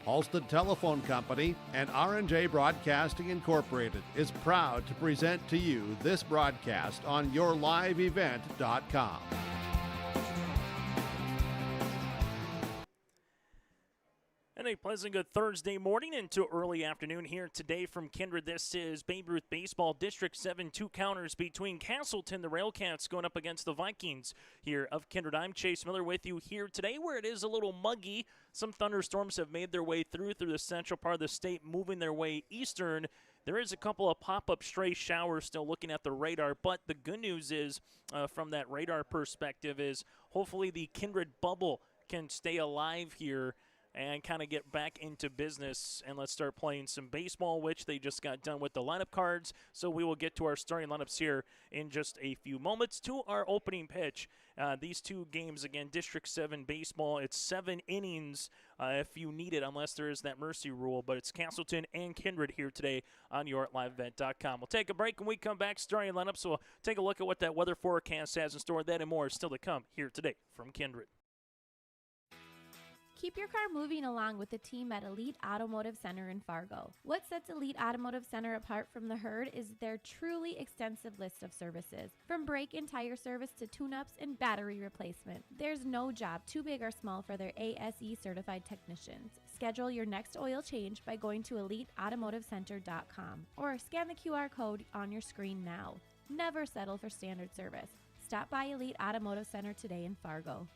Halstead Telephone Company and R&J Broadcasting Incorporated is proud to present to you this broadcast on yourliveevent.com. And a pleasant good Thursday morning into early afternoon here today from Kindred. This is Babe Ruth Baseball District 7, two counters between Casselton, the Railcats, going up against the Vikings here of Kindred. I'm Chase Miller with you here today where it is a little muggy. Some thunderstorms have made their way through the central part of the state, moving their way eastern. There is a couple of pop-up stray showers still looking at the radar, but the good news is, from that radar perspective, is hopefully the Kindred bubble can stay alive here and kind of get back into business, and let's start playing some baseball, which they just got done with the lineup cards. So we will get to our starting lineups here in just a few moments. To our opening pitch, these two games, again, District 7 baseball, it's 7 innings if you need it, unless there is that mercy rule, but it's Casselton and Kindred here today on yourliveevent.com. We'll take a break, and we come back starting lineup, so we'll take a look at what that weather forecast has in store. That and more is still to come here today from Kindred. Keep your car moving along with the team at Elite Automotive Center in Fargo. What sets Elite Automotive Center apart from the herd is their truly extensive list of services. From brake and tire service to tune-ups and battery replacement, there's no job too big or small for their ASE certified technicians. Schedule your next oil change by going to EliteAutomotiveCenter.com or scan the QR code on your screen now. Never settle for standard service. Stop by Elite Automotive Center today in Fargo.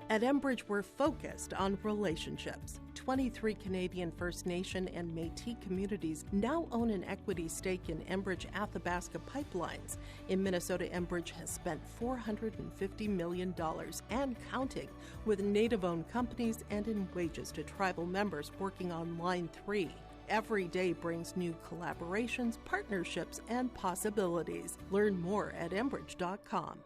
At Enbridge, we're focused on relationships. 23 Canadian First Nation and Métis communities now own an equity stake in Enbridge Athabasca Pipelines. In Minnesota, Enbridge has spent $450 million and counting with Native-owned companies and in wages to tribal members working on Line 3. Every day brings new collaborations, partnerships, and possibilities. Learn more at Enbridge.com.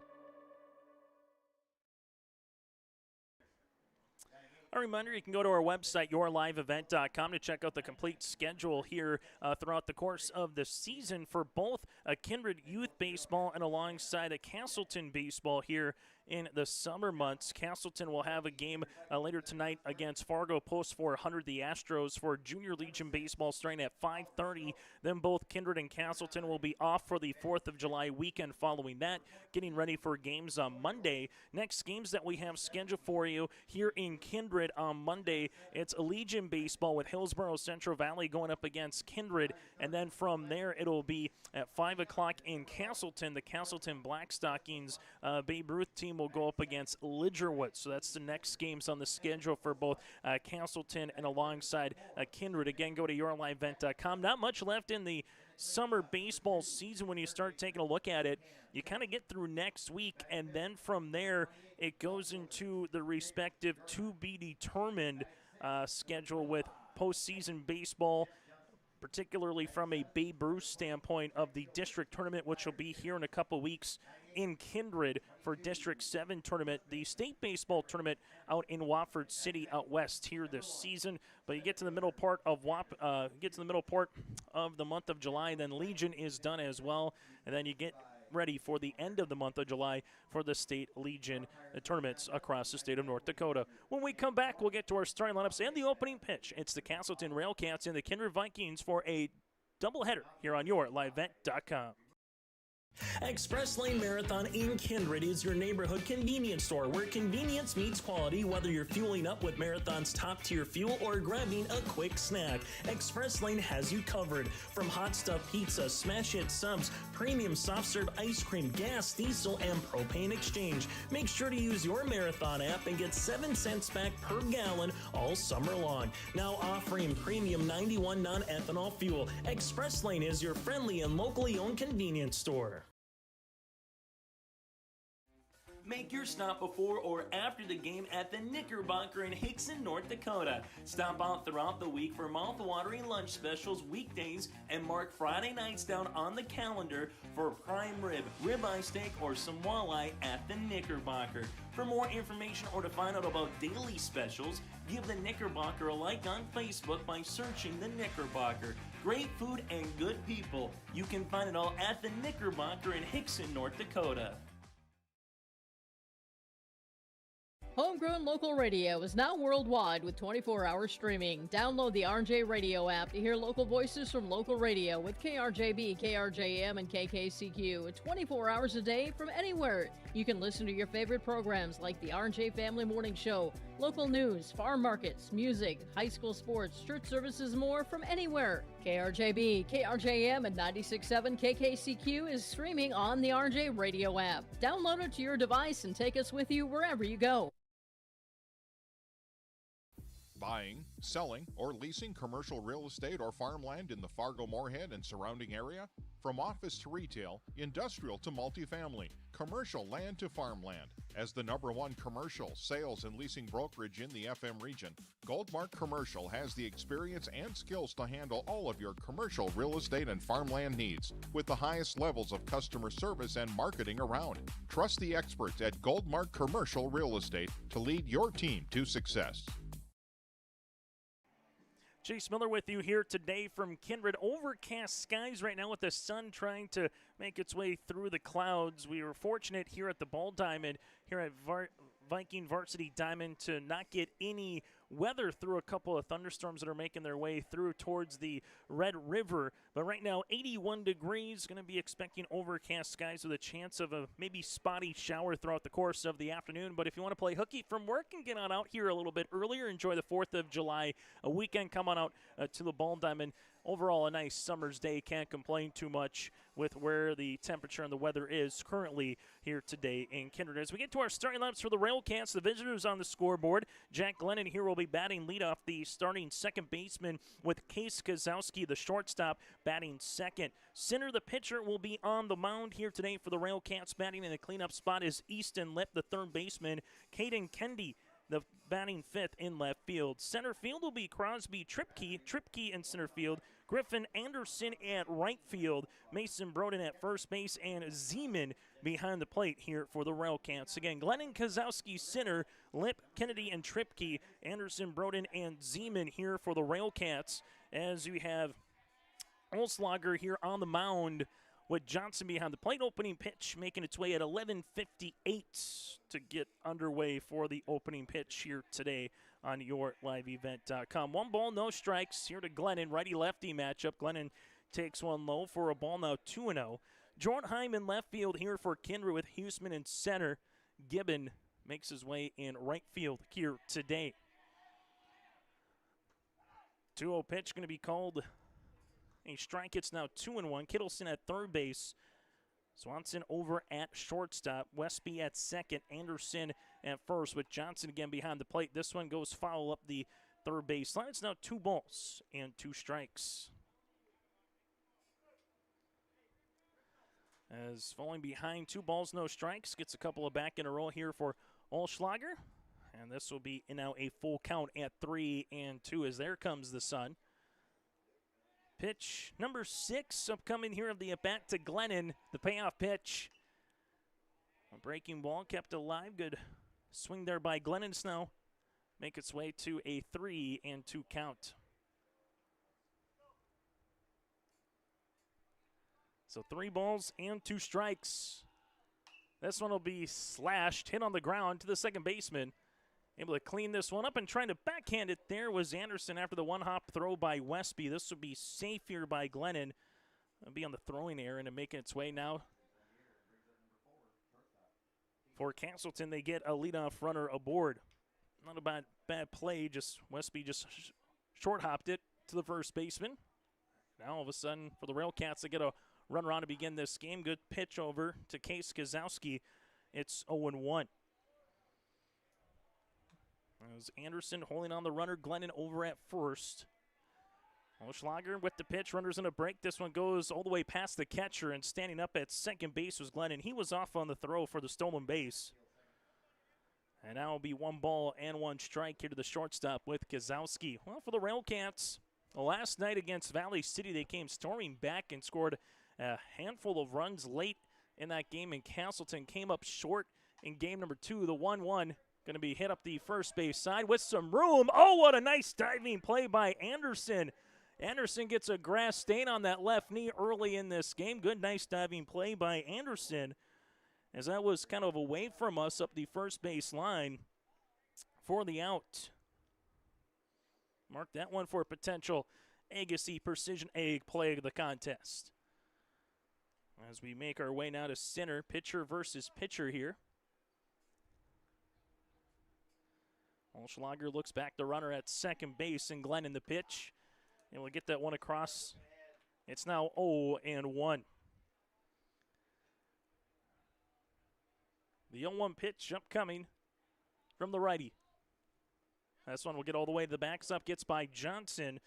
A reminder, you can go to our website, yourliveevent.com, to check out the complete schedule here throughout the course of the season for both a Kindred Youth Baseball and alongside a Casselton Baseball here in the summer months. Casselton will have a game later tonight against Fargo Post 400, the Astros, for Junior Legion Baseball starting at 5:30. Then both Kindred and Casselton will be off for the 4th of July weekend following that, getting ready for games on Monday. Next games that we have scheduled for you here in Kindred on Monday, it's Legion Baseball with Hillsborough Central Valley going up against Kindred, and then from there it'll be at 5 o'clock in Casselton. The Casselton Blackstockings Babe Ruth team will go up against Lidgerwood. So that's the next games on the schedule for both Casselton and alongside Kindred. Again, go to yourliveevent.com. Not much left in the summer baseball season when you start taking a look at it. You kind of get through next week, and then from there it goes into the respective to-be-determined schedule with postseason baseball, particularly from a Babe Ruth standpoint of the district tournament, which will be here in a couple weeks in Kindred for District 7 tournament. The state baseball tournament out in Wofford City out west here this season. But you get to the middle part of the month of July, then Legion is done as well, and then you get ready for the end of the month of July for the state Legion tournaments across the state of North Dakota. When we come back, we'll get to our starting lineups and the opening pitch. It's the Casselton Railcats and the Kindred Vikings for a doubleheader here on yourliveevent.com. Express Lane Marathon in Kindred is your neighborhood convenience store where convenience meets quality, whether you're fueling up with Marathon's top-tier fuel or grabbing a quick snack. Express Lane has you covered. From hot stuff pizza, smash hit subs, premium soft serve ice cream, gas, diesel, and propane exchange. Make sure to use your Marathon app and get 7 cents back per gallon all summer long. Now offering premium 91 non-ethanol fuel. Express Lane is your friendly and locally owned convenience store. Make your stop before or after the game at the Knickerbocker in Hickson, North Dakota. Stop out throughout the week for mouth-watering lunch specials weekdays and mark Friday nights down on the calendar for prime rib, ribeye steak, or some walleye at the Knickerbocker. For more information or to find out about daily specials, give the Knickerbocker a like on Facebook by searching the Knickerbocker. Great food and good people. You can find it all at the Knickerbocker in Hickson, North Dakota. Homegrown local radio is now worldwide with 24-hour streaming. Download the RJ Radio app to hear local voices from local radio with KRJB, KRJM, and KKCQ 24 hours a day from anywhere. You can listen to your favorite programs like the RJ Family Morning Show, local news, farm markets, music, high school sports, church services, more from anywhere. KRJB, KRJM, and 96.7 KKCQ is streaming on the RJ Radio app. Download it to your device and take us with you wherever you go. Buying, selling, or leasing commercial real estate or farmland in the Fargo-Moorhead and surrounding area? From office to retail, industrial to multifamily, commercial land to farmland. As the #1 commercial, sales, and leasing brokerage in the FM region, Goldmark Commercial has the experience and skills to handle all of your commercial real estate and farmland needs with the highest levels of customer service and marketing around. Trust the experts at Goldmark Commercial Real Estate to lead your team to success. Chase Miller with you here today from Kindred. Overcast skies right now with the sun trying to make its way through the clouds. We were fortunate here at the Ball Diamond, here at Viking Varsity Diamond, to not get any weather through a couple of thunderstorms that are making their way through towards the Red River. But right now, 81 degrees. Going to be expecting overcast skies with a chance of a maybe spotty shower throughout the course of the afternoon. But if you want to play hooky from work and get on out here a little bit earlier, enjoy the 4th of July, a weekend, come on out to the Ball Diamond. Overall, a nice summer's day. Can't complain too much with where the temperature and the weather is currently here today in Kindred. As we get to our starting lineups for the Railcats, the visitors on the scoreboard. Jack Glennon here will be batting leadoff, the starting second baseman, with Case Kozowski, the shortstop, batting second. Center, the pitcher, will be on the mound here today for the Railcats. Batting in the cleanup spot is Easton Lip, the third baseman. Caden Kendi, the batting fifth in left field. Center field will be Crosby Tripke in center field. Griffin Anderson at right field. Mason Broden at first base, and Zeman behind the plate here for the Railcats. Again, Glennon, Kozowski center, Lip, Kennedy, and Tripke. Anderson, Broden, and Zeman here for the Railcats. As we have Olslager here on the mound with Johnson behind the plate. Opening pitch making its way at 11:58 to get underway for the opening pitch here today on yourliveevent.com. 1 ball, no strikes here to Glennon. Righty-lefty matchup. Glennon takes one low for a ball, now 2-0. Jornheim in left field here for Kindred with Huseman in center. Gibbon makes his way in right field here today. 2-0 pitch going to be called a strike. It's now 2-1. Kittleson at third base. Swanson over at shortstop. Westby at second. Anderson at first with Johnson again behind the plate. This one goes foul up the third base line. It's now 2 balls and 2 strikes. As falling behind, 2 balls, no strikes. Gets a couple of back in a row here for Olschlager. And this will be now a full count at 3-2 as there comes the sun. Pitch number 6 upcoming here of the at-bat to Glennon. The payoff pitch. A breaking ball kept alive. Good swing there by Glennon Snow. Make its way to a 3-2 count. So 3 balls and 2 strikes. This one will be slashed, hit on the ground to the second baseman. Able to clean this one up and trying to backhand it there was Anderson after the one-hop throw by Westby. This will be safe here by Glennon. It'll be on the throwing errand and making its way now. For Casselton, they get a leadoff runner aboard. Not a bad play, just Westby just short-hopped it to the first baseman. Now all of a sudden for the Railcats, they get a runner on to begin this game. Good pitch over to Case Kozowski. It's 0-1. As Anderson holding on the runner, Glennon over at first. Olschlager with the pitch, runners in a break. This one goes all the way past the catcher, and standing up at second base was Glennon. He was off on the throw for the stolen base. And now it'll be 1 ball and 1 strike here to the shortstop with Kozowski. Well, for the Railcats, last night against Valley City, they came storming back and scored a handful of runs late in that game, and Casselton came up short in game number 2. The 1-1 going to be hit up the first base side with some room. Oh, what a nice diving play by Anderson. Anderson gets a grass stain on that left knee early in this game. Good, nice diving play by Anderson, as that was kind of away from us up the first base line for the out. Mark that one for a potential Agassi Precision Egg play of the contest. As we make our way now to center, pitcher versus pitcher here. Olschlager looks back the runner at second base, and Glenn in the pitch. And we'll get that one across. It's now 0-1. The 0-1 pitch upcoming from the righty. This one will get all the way to the backstop, gets by Johnson.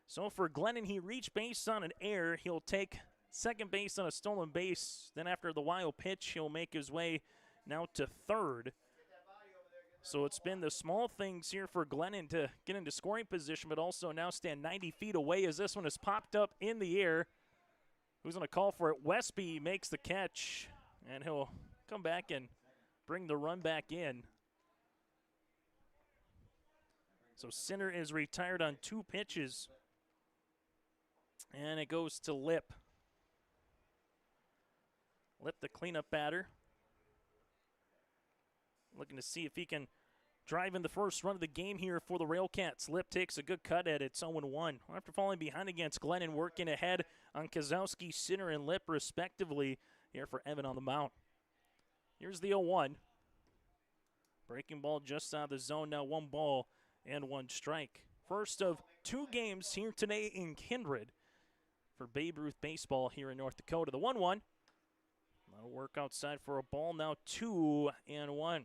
So for Glennon, he reached base on an error. He'll take second base on a stolen base. Then after the wild pitch, he'll make his way now to third. So it's been the small things here for Glennon to get into scoring position, but also now stand 90 feet away as this one is popped up in the air. Who's going to call for it? Westby makes the catch, and he'll come back and bring the run back in. So Sinner is retired on 2 pitches, and it goes to Lip. Lip, the cleanup batter, looking to see if he can drive in the first run of the game here for the Railcats. Lip takes a good cut at it. It's 0-1. After falling behind against Glennon, working ahead on Kozowski, Sinner, and Lip respectively here for Evan on the mound. Here's the 0-1. Breaking ball just out of the zone. Now 1 ball and 1 strike. First of 2 games here today in Kindred for Babe Ruth baseball here in North Dakota. The 1-1. That'll work outside for a ball. Now 2-1.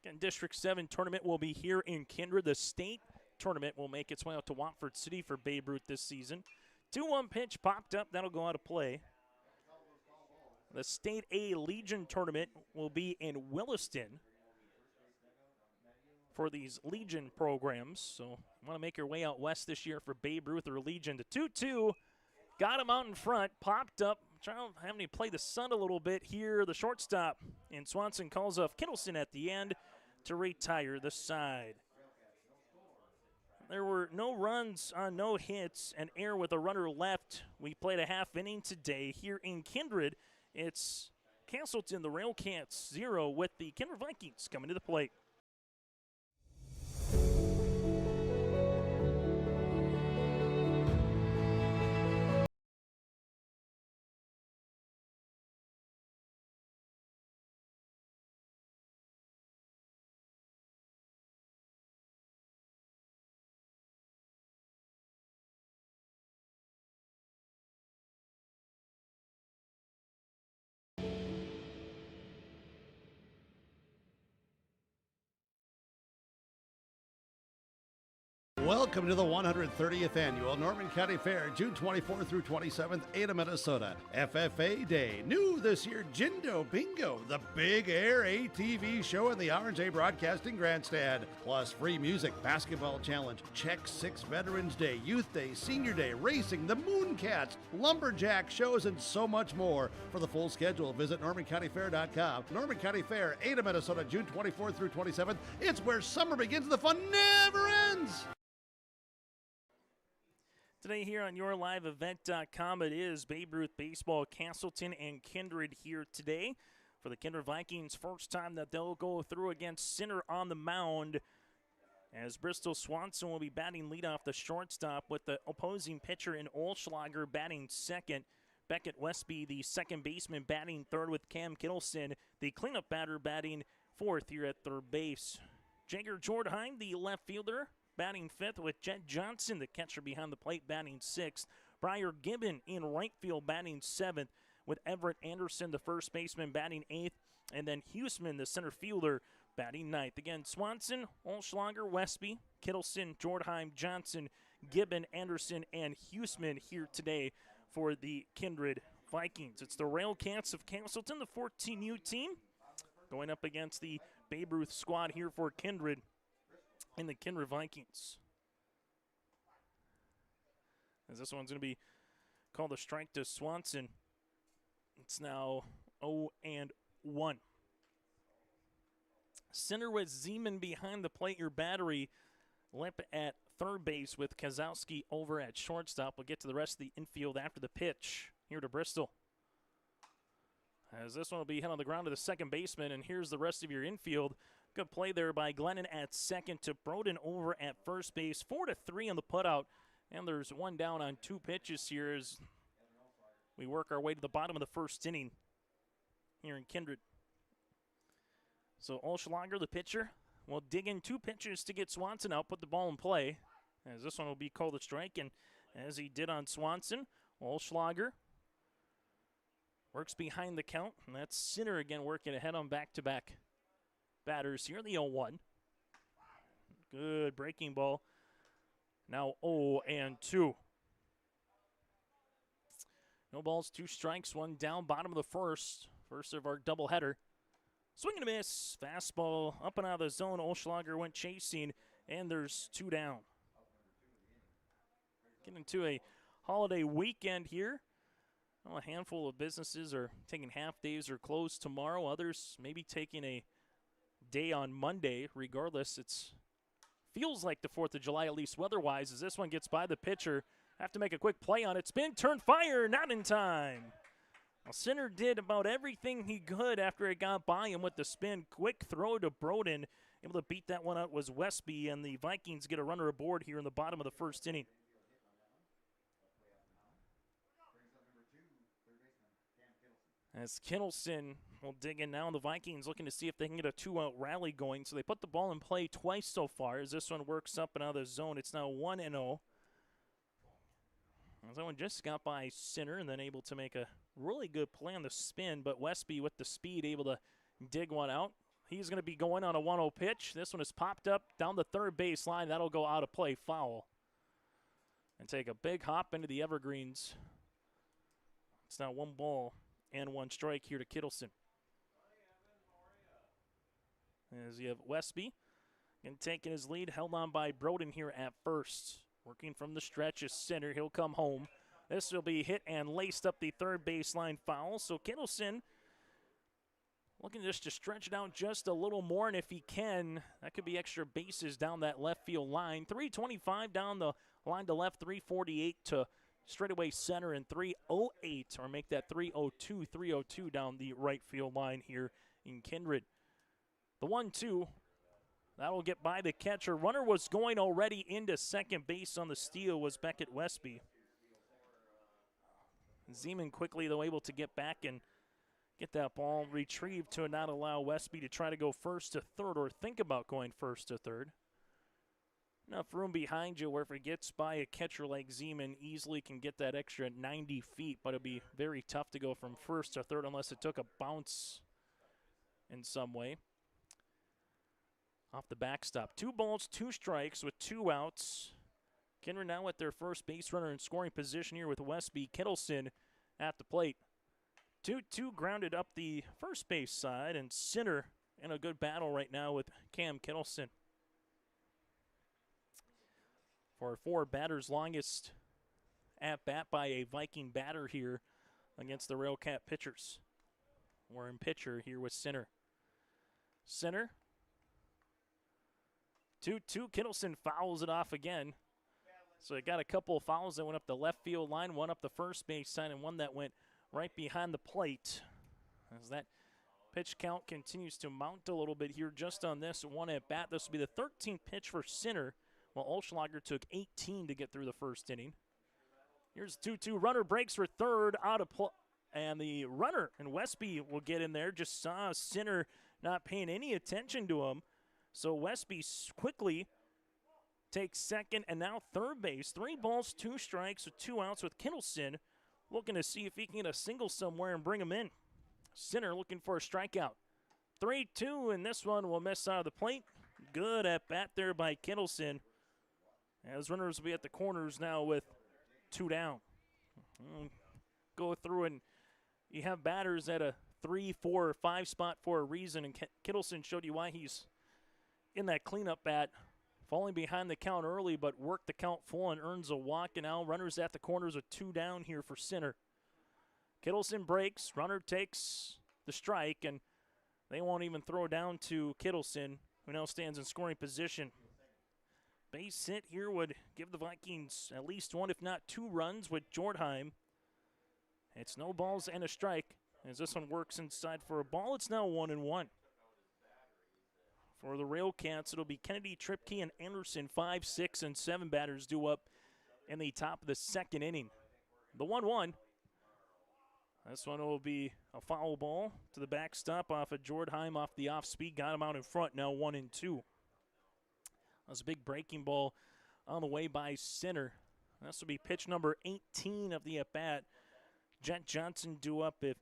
Again, District 7 tournament will be here in Kindred. The state tournament will make its way out to Watford City for Babe Ruth this season. 2-1 pitch popped up. That'll go out of play. The State A Legion tournament will be in Williston for these Legion programs. So you want to make your way out west this year for Babe Ruth or Legion. The 2-2 got him out in front, popped up, trying to have him play the sun a little bit here. The shortstop, and Swanson calls off Kittleson at the end to retire the side. There were no runs on no hits, and error with a runner left. We played a half inning today here in Kindred. It's Casselton, the Railcats 0 with the Kindred Vikings coming to the plate. Welcome to the 130th Annual Norman County Fair, June 24th through 27th, Ada, Minnesota. FFA Day. New this year, Jindo Bingo, the Big Air ATV show in the R&J Broadcasting Grandstand. Plus free music, basketball challenge, Check 6 Veterans Day, Youth Day, Senior Day, racing, the Mooncats, lumberjack shows, and so much more. For the full schedule, visit NormanCountyFair.com. Norman County Fair, Ada, Minnesota, June 24th through 27th. It's where summer begins and the fun never ends. Today here on YourLiveEvent.com, it is Babe Ruth Baseball, Casselton and Kindred here today. For the Kindred Vikings, first time that they'll go through against Sinner on the mound, as Bristol Swanson will be batting leadoff the shortstop with the opposing pitcher in Olschlager batting second. Beckett Westby, the second baseman, batting third with Cam Kittleson, the cleanup batter batting fourth here at third base. Jager Jordheim, the left fielder, batting fifth with Jed Johnson, the catcher behind the plate, batting sixth. Briar Gibbon in right field, batting seventh, with Everett Anderson, the first baseman, batting eighth, and then Huseman, the center fielder, batting ninth. Again, Swanson, Olschlager, Westby, Kittleson, Jordheim, Johnson, Gibbon, Anderson, and Huseman here today for the Kindred Vikings. It's the Railcats of Casselton, the 14U team. going up against the Babe Ruth squad here for Kindred and the Kindred Vikings. As this one's going to be called a strike to Swanson. It's now 0-1. Center with Zeman behind the plate, your battery. Limp at third base with Kozowski over at shortstop. We'll get to the rest of the infield after the pitch here to Bristol. As this one will be hit on the ground to the second baseman, and here's the rest of your infield. Good play there by Glennon at second to Broden over at first base. 4-3 on the putout, and there's one down on 2 pitches here as we work our way to the bottom of the first inning here in Kindred. So Olschlager, the pitcher, will dig in 2 pitches to get Swanson out, put the ball in play, as this one will be called a strike, and as he did on Swanson, Olschlager works behind the count, and that's Sinner again working ahead on back-to-back batters here, the 0-1. Good breaking ball. Now 0-2. No balls, 2 strikes, 1 down, bottom of the first. First of our doubleheader. Swing and a miss. Fastball up and out of the zone. Olschlager went chasing, and there's 2 down. Getting into a holiday weekend here. Well, a handful of businesses are taking half days or closed tomorrow. Others maybe taking a day on Monday. Regardless, it's feels like the 4th of July, at least weather-wise, as this one gets by the pitcher. Have to make a quick play on it. Spin, turn, fire, not in time. Well, Sinner did about everything he could after it got by him with the spin. Quick throw to Broden. Able to beat that one out was Westby, and the Vikings get a runner aboard here in the bottom of the first inning. As Kittleson will dig in now, the Vikings looking to see if they can get a 2-out rally going. So they put the ball in play twice so far. As this one works up and out of the zone, it's now 1-0. That one just got by Sinner and then able to make a really good play on the spin, but Westby with the speed able to dig one out. He's going to be going on a 1-0 pitch. This one is popped up down the third base line. That'll go out of play, foul. And take a big hop into the evergreens. It's now 1 ball and 1 strike here to Kittleson. As you have Westby and taking his lead, held on by Broden here at first. Working from the stretch is Sinner. He'll come home. This will be hit and laced up the third baseline foul. So Kittleson looking just to stretch it out just a little more, and if he can, that could be extra bases down that left field line. 325 down the line to left, 348 to straightaway center, and 308, or make that 302 down the right field line here in Kindred. The 1-2. That'll get by the catcher. Runner was going already into second base on the steal was Beckett Westby. Zeman quickly, though, able to get back and get that ball retrieved to not allow Westby to try to go first to third or think about going first to third. Enough room behind you where if it gets by a catcher like Zeman, easily can get that extra 90 feet, but it'll be very tough to go from first to third unless it took a bounce in some way. Off the backstop. 2 balls, 2 strikes with 2 outs. Kindred now at their first base runner in scoring position here with Westby. Kittleson at the plate. 2-2 grounded up the first base side, and Sinner in a good battle right now with Cam Kittleson. For 4 batters, longest at bat by a Viking batter here against the Railcat pitchers. We're in pitcher here with Sinner. Sinner. 2-2. Kittleson fouls it off again. So it got a couple of fouls that went up the left field line, one up the first base side, and one that went right behind the plate. As that pitch count continues to mount a little bit here just on this one at bat. This will be the 13th pitch for Sinner, while Olschlager took 18 to get through the first inning. Here's 2-2. Runner breaks for third, out of play. And the runner and Westby will get in there. Just saw Sinner not paying any attention to him. So Westby quickly takes second and now third base. 3 balls, 2 strikes with 2 outs with Kittleson looking to see if he can get a single somewhere and bring him in. Sinner looking for a strikeout. 3-2, and this one will miss out of the plate. Good at bat there by Kittleson. As runners will be at the corners now with 2 down. Go through and you have batters at a 3, 4, or 5 spot for a reason, and Kittleson showed you why he's in that cleanup bat, falling behind the count early, but worked the count full and earns a walk, and now runners at the corners with 2 down here for Sinner. Kittleson breaks, runner takes the strike, and they won't even throw down to Kittleson, who now stands in scoring position. Base hit here would give the Vikings at least 1, if not 2 runs with Jordheim. It's no balls and a strike. As this one works inside for a ball, it's now 1-1. For the Railcats, it'll be Kennedy, Tripke, and Anderson, 5, 6, and 7 batters due up in the top of the second inning. The 1-1. This one will be a foul ball to the backstop off of Jordheim off the off speed. Got him out in front, now 1-2. That's a big breaking ball on the way by Sinner. This will be pitch number 18 of the at-bat. Jet Johnson due up if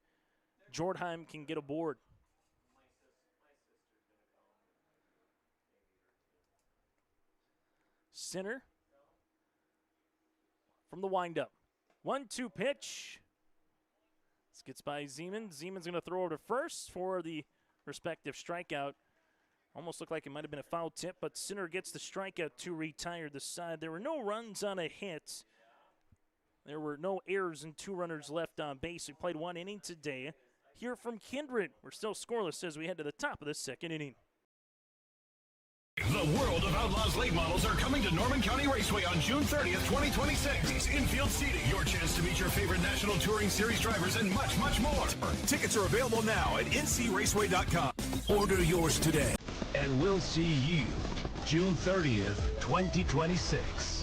Jordheim can get aboard. Sinner from the windup. 1-2 pitch. This gets by Zeman. Zeman's going to throw over to first for the respective strikeout. Almost looked like it might have been a foul tip, but Sinner gets the strikeout to retire the side. There were no runs on a hit. There were no errors and 2 runners left on base. We played 1 inning today. Here from Kindred, we're still scoreless as we head to the top of the second inning. The world of Outlaws late models are coming to Norman County Raceway on June 30th, 2026. Infield seating, your chance to meet your favorite National Touring Series drivers, and much, much more. Tickets are available now at ncraceway.com. Order yours today. And we'll see you June 30th, 2026.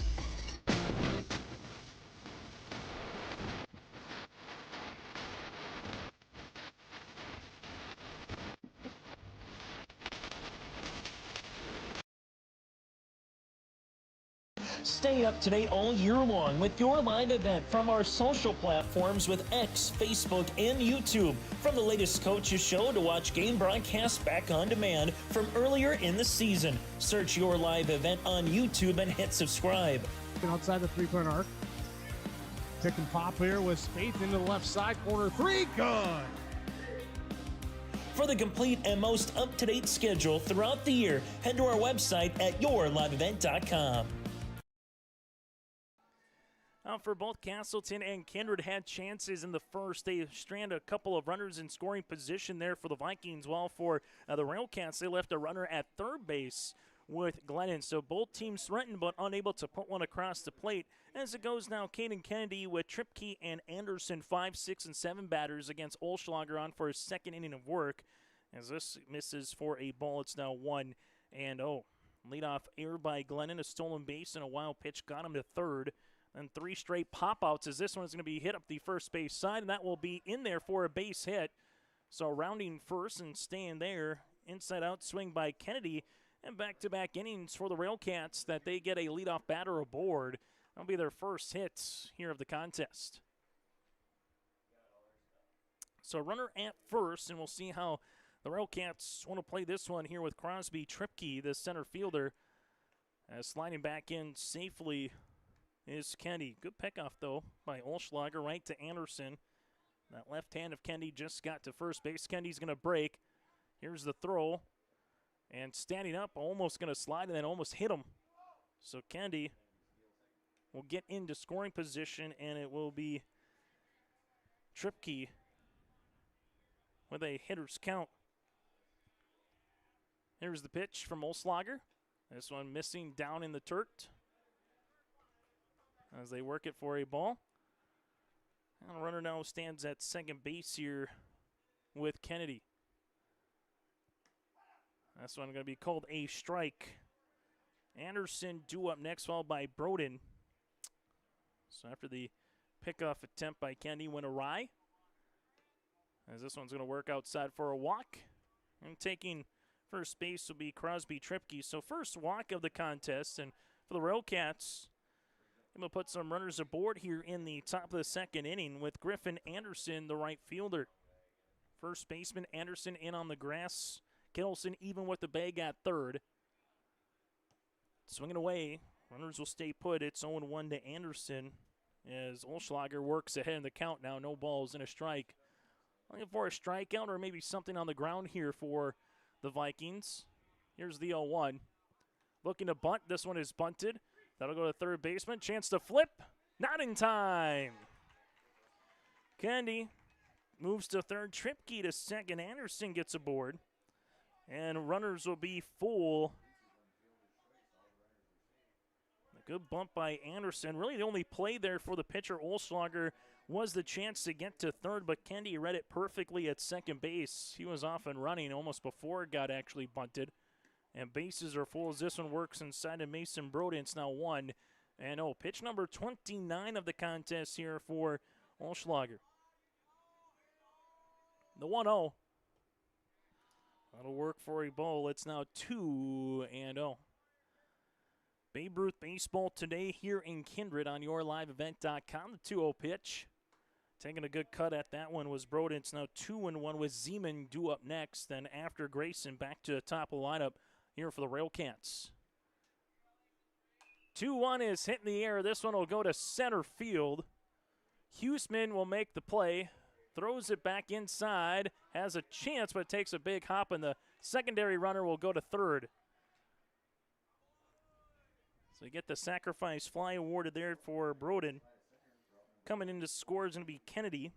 Stay up to date all year long with your live event from our social platforms with X, Facebook, and YouTube. From the latest coaches show to watch game broadcasts back on demand from earlier in the season. Search your live event on YouTube and hit subscribe. Outside the 3-point arc. Pick and pop here with Spaeth into the left side corner. 3, good. For the complete and most up-to-date schedule throughout the year, head to our website at yourliveevent.com. For both Casselton and Kindred had chances in the first. They stranded a couple of runners in scoring position there for the Vikings, while for the Railcats, they left a runner at third base with Glennon. So both teams threatened but unable to put one across the plate. As it goes now, Caden Kennedy with Tripke and Anderson, 5, 6, and 7 batters against Olschlager on for his second inning of work. As this misses for a ball, it's now 1-0. Leadoff error by Glennon, a stolen base and a wild pitch got him to third. And 3 straight pop-outs as this one is going to be hit up the first base side, and that will be in there for a base hit. So rounding first and staying there, inside-out swing by Kennedy, and back-to-back innings for the Railcats that they get a leadoff batter aboard. That'll be their first hits here of the contest. So runner at first, and we'll see how the Railcats want to play this one here with Crosby Tripke, the center fielder, sliding back in safely is Kennedy. Good pickoff, though, by Olschlager right to Anderson. That left hand of Kennedy just got to first base. Kennedy's going to break. Here's the throw. And standing up, almost going to slide and then almost hit him. So Kennedy will get into scoring position, and it will be Tripke with a hitter's count. Here's the pitch from Olschlager. This one missing down in the dirt as they work it for a ball. And the runner now stands at second base here with Kennedy. This one going to be called a strike. Anderson due up next, followed by Broden. So after the pickoff attempt by Kennedy went awry, as this one's going to work outside for a walk. And taking first base will be Crosby Tripke. So first walk of the contest, and for the Railcats, I'm going to put some runners aboard here in the top of the second inning with Griffin Anderson, the right fielder. First baseman Anderson in on the grass. Kittleson even with the bag at third. Swinging away. Runners will stay put. It's 0-1 to Anderson as Olschlager works ahead in the count now. No balls and a strike Looking for a strikeout or maybe something on the ground here for the Vikings. Here's the 0-1. Looking to bunt. This one is bunted. That'll go to third baseman. Chance to flip. Not in time. Kennedy moves to third. Tripke to second. Anderson gets aboard. And runners will be full. A good bump by Anderson. Really the only play there for the pitcher, Olschlager, was the chance to get to third, but Kennedy read it perfectly at second base. He was off and running almost before it got actually bunted. And bases are full as this one works inside of Mason Brodin. It's now 1-0. Pitch number 29 of the contest here for Olschlager. The 1-0. That'll work for a ball. It's now 2-0. Babe Ruth Baseball today here in Kindred on yourliveevent.com. The 2-0 pitch. Taking a good cut at that one was Brodin. It's now 2-1 with Zeman due up next. Then after Grayson, back to the top of the lineup here for the Railcats. 2-1 is hit in the air. This one will go to center field. Huseman will make the play. Throws it back inside. Has a chance, but takes a big hop, and the secondary runner will go to third. So you get the sacrifice fly awarded there for Brodin. Coming in to score is going to be Kennedy.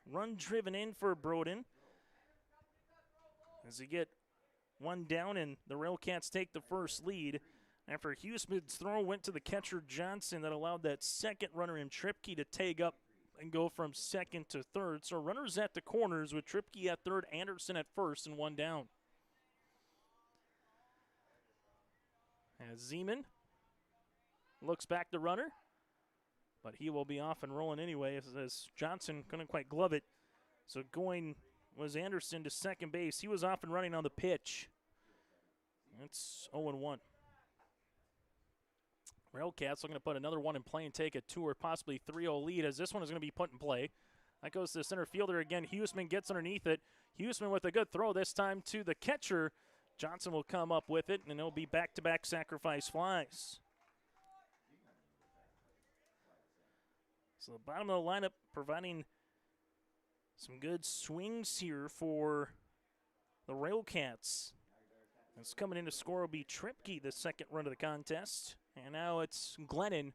Run driven in for Brodin. As you get one down, and the Railcats take the first lead. After Huseman's throw went to the catcher Johnson, that allowed that second runner in Tripke to tag up and go from second to third. So runners at the corners with Tripke at third, Anderson at first, and one down. As Zeman looks back the runner, but he will be off and rolling anyway as Johnson couldn't quite glove it. So going was Anderson to second base. He was off and running on the pitch. It's 0-1. Railcats looking to put another one in play and take a 2 or possibly 3-0 lead, as this one is going to be put in play. That goes to the center fielder again. Huseman gets underneath it. Huseman with a good throw this time to the catcher. Johnson will come up with it, and it'll be back-to-back sacrifice flies. So the bottom of the lineup providing some good swings here for the Railcats. It's coming in to score will be Tripke, the second run of the contest. And now it's Glennon.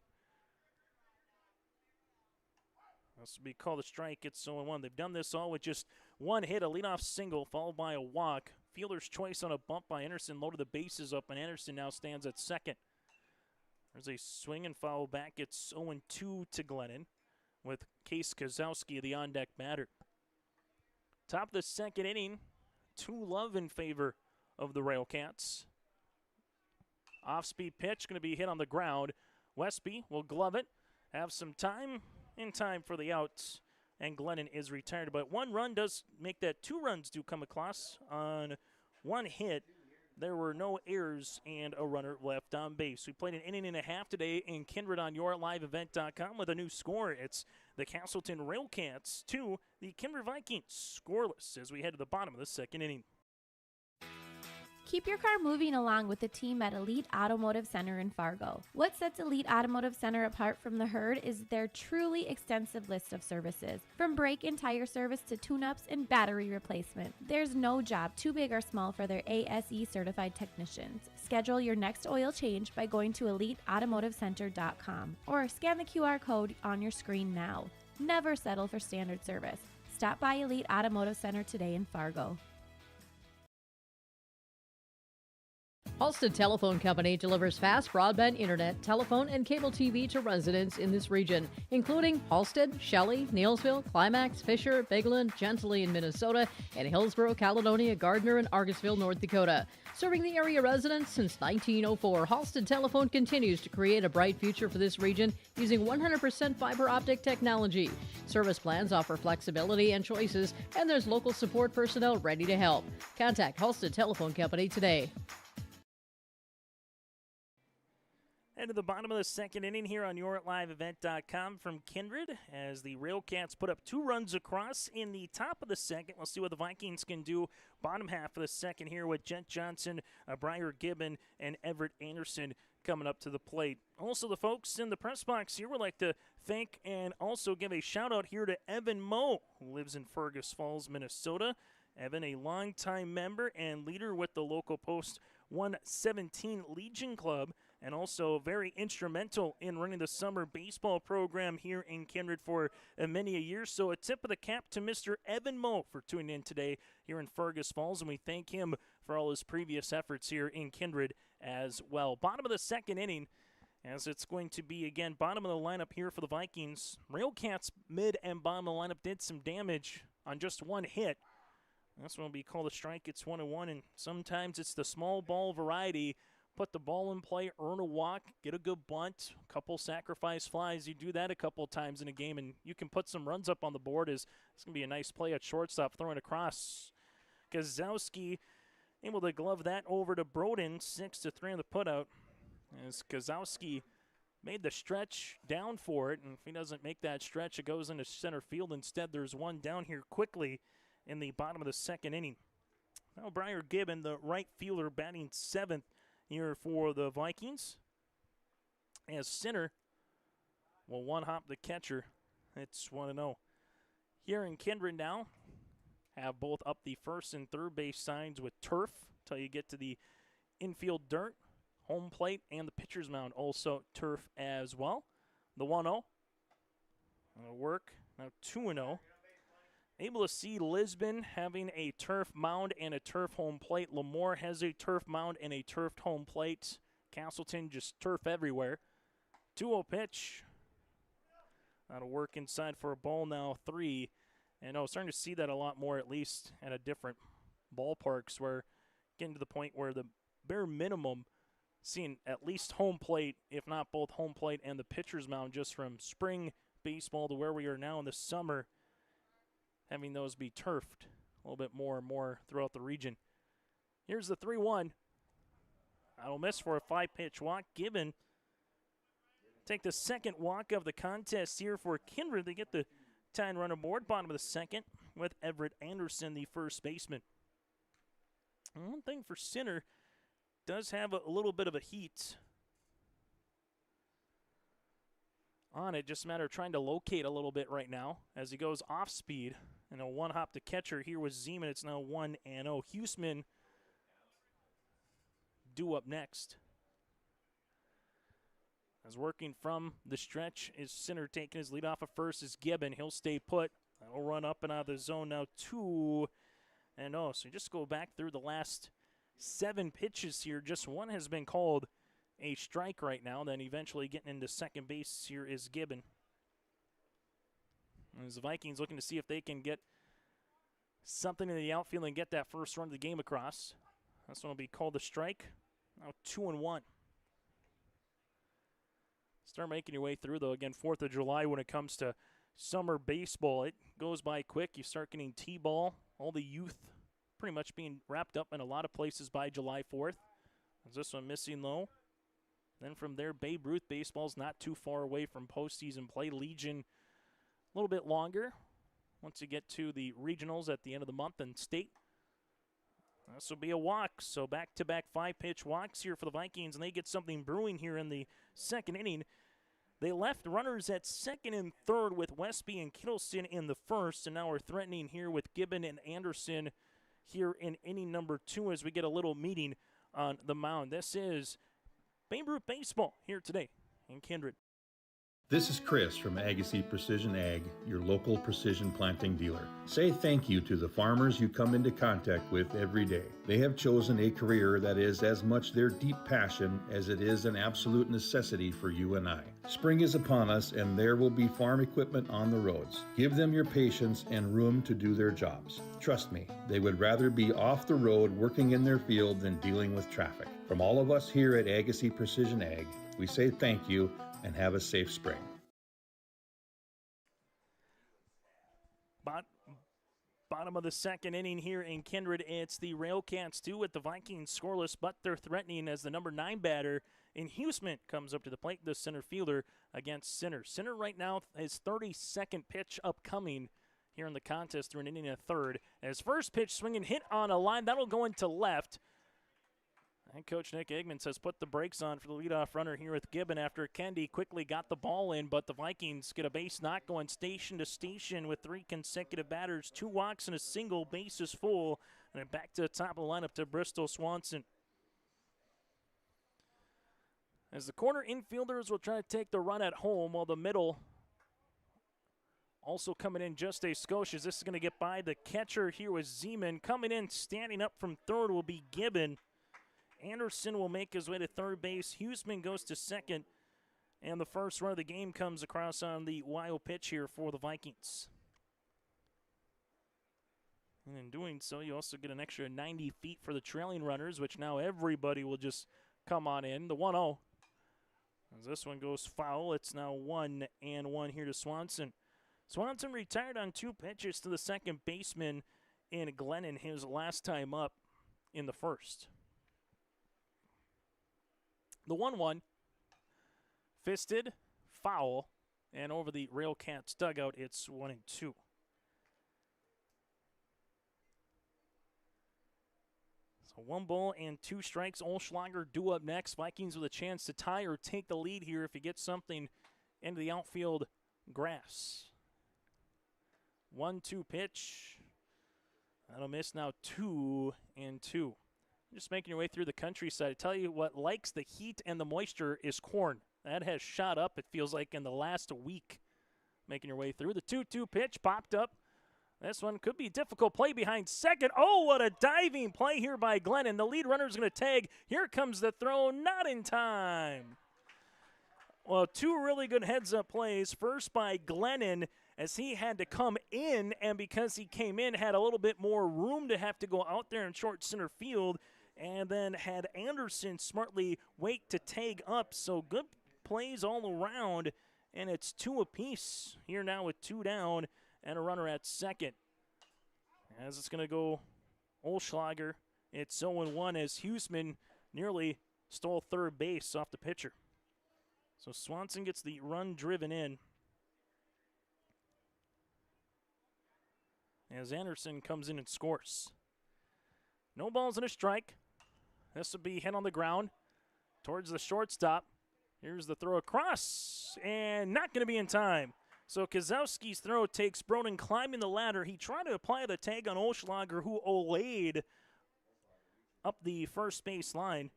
This will be called a strike. It's 0-1. They've done this all with just one hit, a leadoff single, followed by a walk. Fielder's choice on a bump by Anderson loaded the bases up, and Anderson now stands at second. There's a swing and foul back. It's 0-2 to Glennon with Case Kozowski, the on-deck batter. Top of the second inning, 2-love in favor of the Railcats. Off-speed pitch going to be hit on the ground. Westby will glove it, have some time, in time for the outs, and Glennon is retired. But one run does make that 2 runs do come across on one hit. There were no errors and a runner left on base. We played an inning and a half today in Kindred on yourliveevent.com with a new score. It's the Casselton Railcats 2, the Kindred Vikings scoreless as we head to the bottom of the second inning. Keep your car moving along with the team at Elite Automotive Center in Fargo. What sets Elite Automotive Center apart from the herd is their truly extensive list of services. From brake and tire service to tune-ups and battery replacement, there's no job too big or small for their ASE certified technicians. Schedule your next oil change by going to EliteAutomotiveCenter.com or scan the QR code on your screen now. Never settle for standard service. Stop by Elite Automotive Center today in Fargo. Halstead Telephone Company delivers fast broadband internet, telephone, and cable TV to residents in this region, including Halstead, Shelley, Neelsville, Climax, Fisher, Bigland, Gentilly in Minnesota, and Hillsborough, Caledonia, Gardner, and Argosville, North Dakota. Serving the area residents since 1904, Halstead Telephone continues to create a bright future for this region using 100% fiber optic technology. Service plans offer flexibility and choices, and there's local support personnel ready to help. Contact Halstead Telephone Company today. And to the bottom of the second inning here on YourLiveEvent.com from Kindred as the Railcats put up 2 runs across in the top of the second. We'll see what the Vikings can do bottom half of the second here with Jet Johnson, Briar Gibbon, and Everett Anderson coming up to the plate. Also, the folks in the press box here would like to thank and also give a shout-out here to Evan Moe, who lives in Fergus Falls, Minnesota. Evan, a longtime member and leader with the local Post 117 Legion Club, and also very instrumental in running the summer baseball program here in Kindred for many a year. So a tip of the cap to Mr. Evan Moe for tuning in today here in Fergus Falls, and we thank him for all his previous efforts here in Kindred as well. Bottom of the second inning, as it's going to be, again, bottom of the lineup here for the Vikings. Railcats mid and bottom of the lineup did some damage on just one hit. This one will be called a strike. It's 1-1, and sometimes it's the small ball variety. Put the ball in play, earn a walk, get a good bunt, a couple sacrifice flies. You do that a couple times in a game, and you can put some runs up on the board. It's going to be a nice play at shortstop, throwing across. Kozowski able to glove that over to Broden, 6-3 on the putout. As Kozowski made the stretch down for it, and if he doesn't make that stretch, it goes into center field. Instead, there's one down here quickly in the bottom of the second inning. Now, Briar Gibbon, the right fielder, batting 7th here for the Vikings. As center will one-hop the catcher. It's 1-0. Here in Kindred now, have both up the first and third base signs with turf until you get to the infield dirt, home plate, and the pitcher's mound also turf as well. The 1-0 will work. Now 2-0. Able to see Lisbon having a turf mound and a turf home plate. Lemoore has a turf mound and a turfed home plate. Casselton just turf everywhere. 2-0 pitch. That'll work inside for a ball now, 3. And starting to see that a lot more, at least at a different ballparks, where getting to the point where the bare minimum seeing at least home plate, if not both home plate and the pitcher's mound, just from spring baseball to where we are now in the summer, having those be turfed a little bit more and more throughout the region. Here's the 3-1. That'll miss for a 5-pitch walk. Gibbon take the second walk of the contest here for Kindred. They get the 10-run aboard, bottom of the second, with Everett Anderson, the first baseman. And one thing for Sinner, does have a little bit of a heat on it. Just a matter of trying to locate a little bit right now as he goes off speed. And a one-hop to catcher here with Zeman. It's now 1-0. Huseman due up next. As working from the stretch is Sinner, taking his lead off of first is Gibbon. He'll stay put. That'll run up and out of the zone now 2-0. So you just go back through the last 7 pitches here. Just one has been called a strike right now. Then eventually getting into second base here is Gibbon. As the Vikings looking to see if they can get something in the outfield and get that first run of the game across. This one will be called a strike. Now 2-1. Start making your way through, though. Again, 4th of July when it comes to summer baseball. It goes by quick. You start getting T-ball, all the youth pretty much being wrapped up in a lot of places by July 4th. As this one missing low. Then from there, Babe Ruth baseball's not too far away from postseason play. Legion a little bit longer once you get to the regionals at the end of the month and state. This will be a walk, so back-to-back 5-pitch walks here for the Vikings, and they get something brewing here in the second inning. They left runners at second and third with Westby and Kittleson in the first, and now we're threatening here with Gibbon and Anderson here in inning number 2 as we get a little meeting on the mound. This is Babe Ruth baseball here today in Kindred. This is Chris from Agassiz Precision Ag, your local precision planting dealer. Say thank you to the farmers you come into contact with every day. They have chosen a career that is as much their deep passion as it is an absolute necessity for you and I. Spring is upon us and there will be farm equipment on the roads. Give them your patience and room to do their jobs. Trust me, they would rather be off the road working in their field than dealing with traffic. From all of us here at Agassiz Precision Ag, we say thank you and have a safe spring. Bottom of the second inning here in Kindred. It's the Railcats 2 with the Vikings scoreless, but they're threatening as the number 9 batter in Huseman comes up to the plate, the center fielder against Sinner. Sinner right now his 32nd pitch upcoming here in the contest through an inning and a third. As first pitch swinging, hit on a line. That'll go into left. And Coach Nick Eggman says put the brakes on for the leadoff runner here with Gibbon after Kendi quickly got the ball in, but the Vikings get a base knock going station to station with 3 consecutive batters, 2 walks and a single, bases full, and then back to the top of the lineup to Bristol Swanson. As the corner infielders will try to take the run at home, while the middle also coming in just a skosh as this is going to get by the catcher here with Zeman. Coming in, standing up from third will be Gibbon. Anderson will make his way to third base. Huseman goes to second. And the first run of the game comes across on the wild pitch here for the Vikings. And in doing so, you also get an extra 90 feet for the trailing runners, which now everybody will just come on in. The 1-0. As this one goes foul, it's now 1-1 here to Swanson. Swanson retired on 2 pitches to the second baseman in Glennon his last time up in the first. The 1-1, fisted, foul, and over the Railcats dugout, it's 1-2. So 1 ball and 2 strikes. Olschlager due up next. Vikings with a chance to tie or take the lead here if he gets something into the outfield grass. 1-2 pitch. That'll miss now 2-2. Just making your way through the countryside. I tell you what likes the heat and the moisture is corn. That has shot up, it feels like, in the last week. Making your way through. The 2-2 pitch popped up. This one could be a difficult play behind second. Oh, what a diving play here by Glennon. The lead runner is going to tag. Here comes the throw, not in time. Well, 2 really good heads-up plays. First by Glennon as he had to come in, and because he came in, had a little bit more room to have to go out there in short center field, and then had Anderson smartly wait to tag up. So good plays all around, and it's 2 apiece here now with 2 down and a runner at second. As it's going to go Olschlager, it's 0-1 as Huseman nearly stole third base off the pitcher. So Swanson gets the run driven in. As Anderson comes in and scores. No balls and a strike. This will be hit on the ground towards the shortstop. Here's the throw across, and not going to be in time. So Kozowski's throw takes Broden climbing the ladder. He tried to apply the tag on Olschlager, who olayed up the first base line.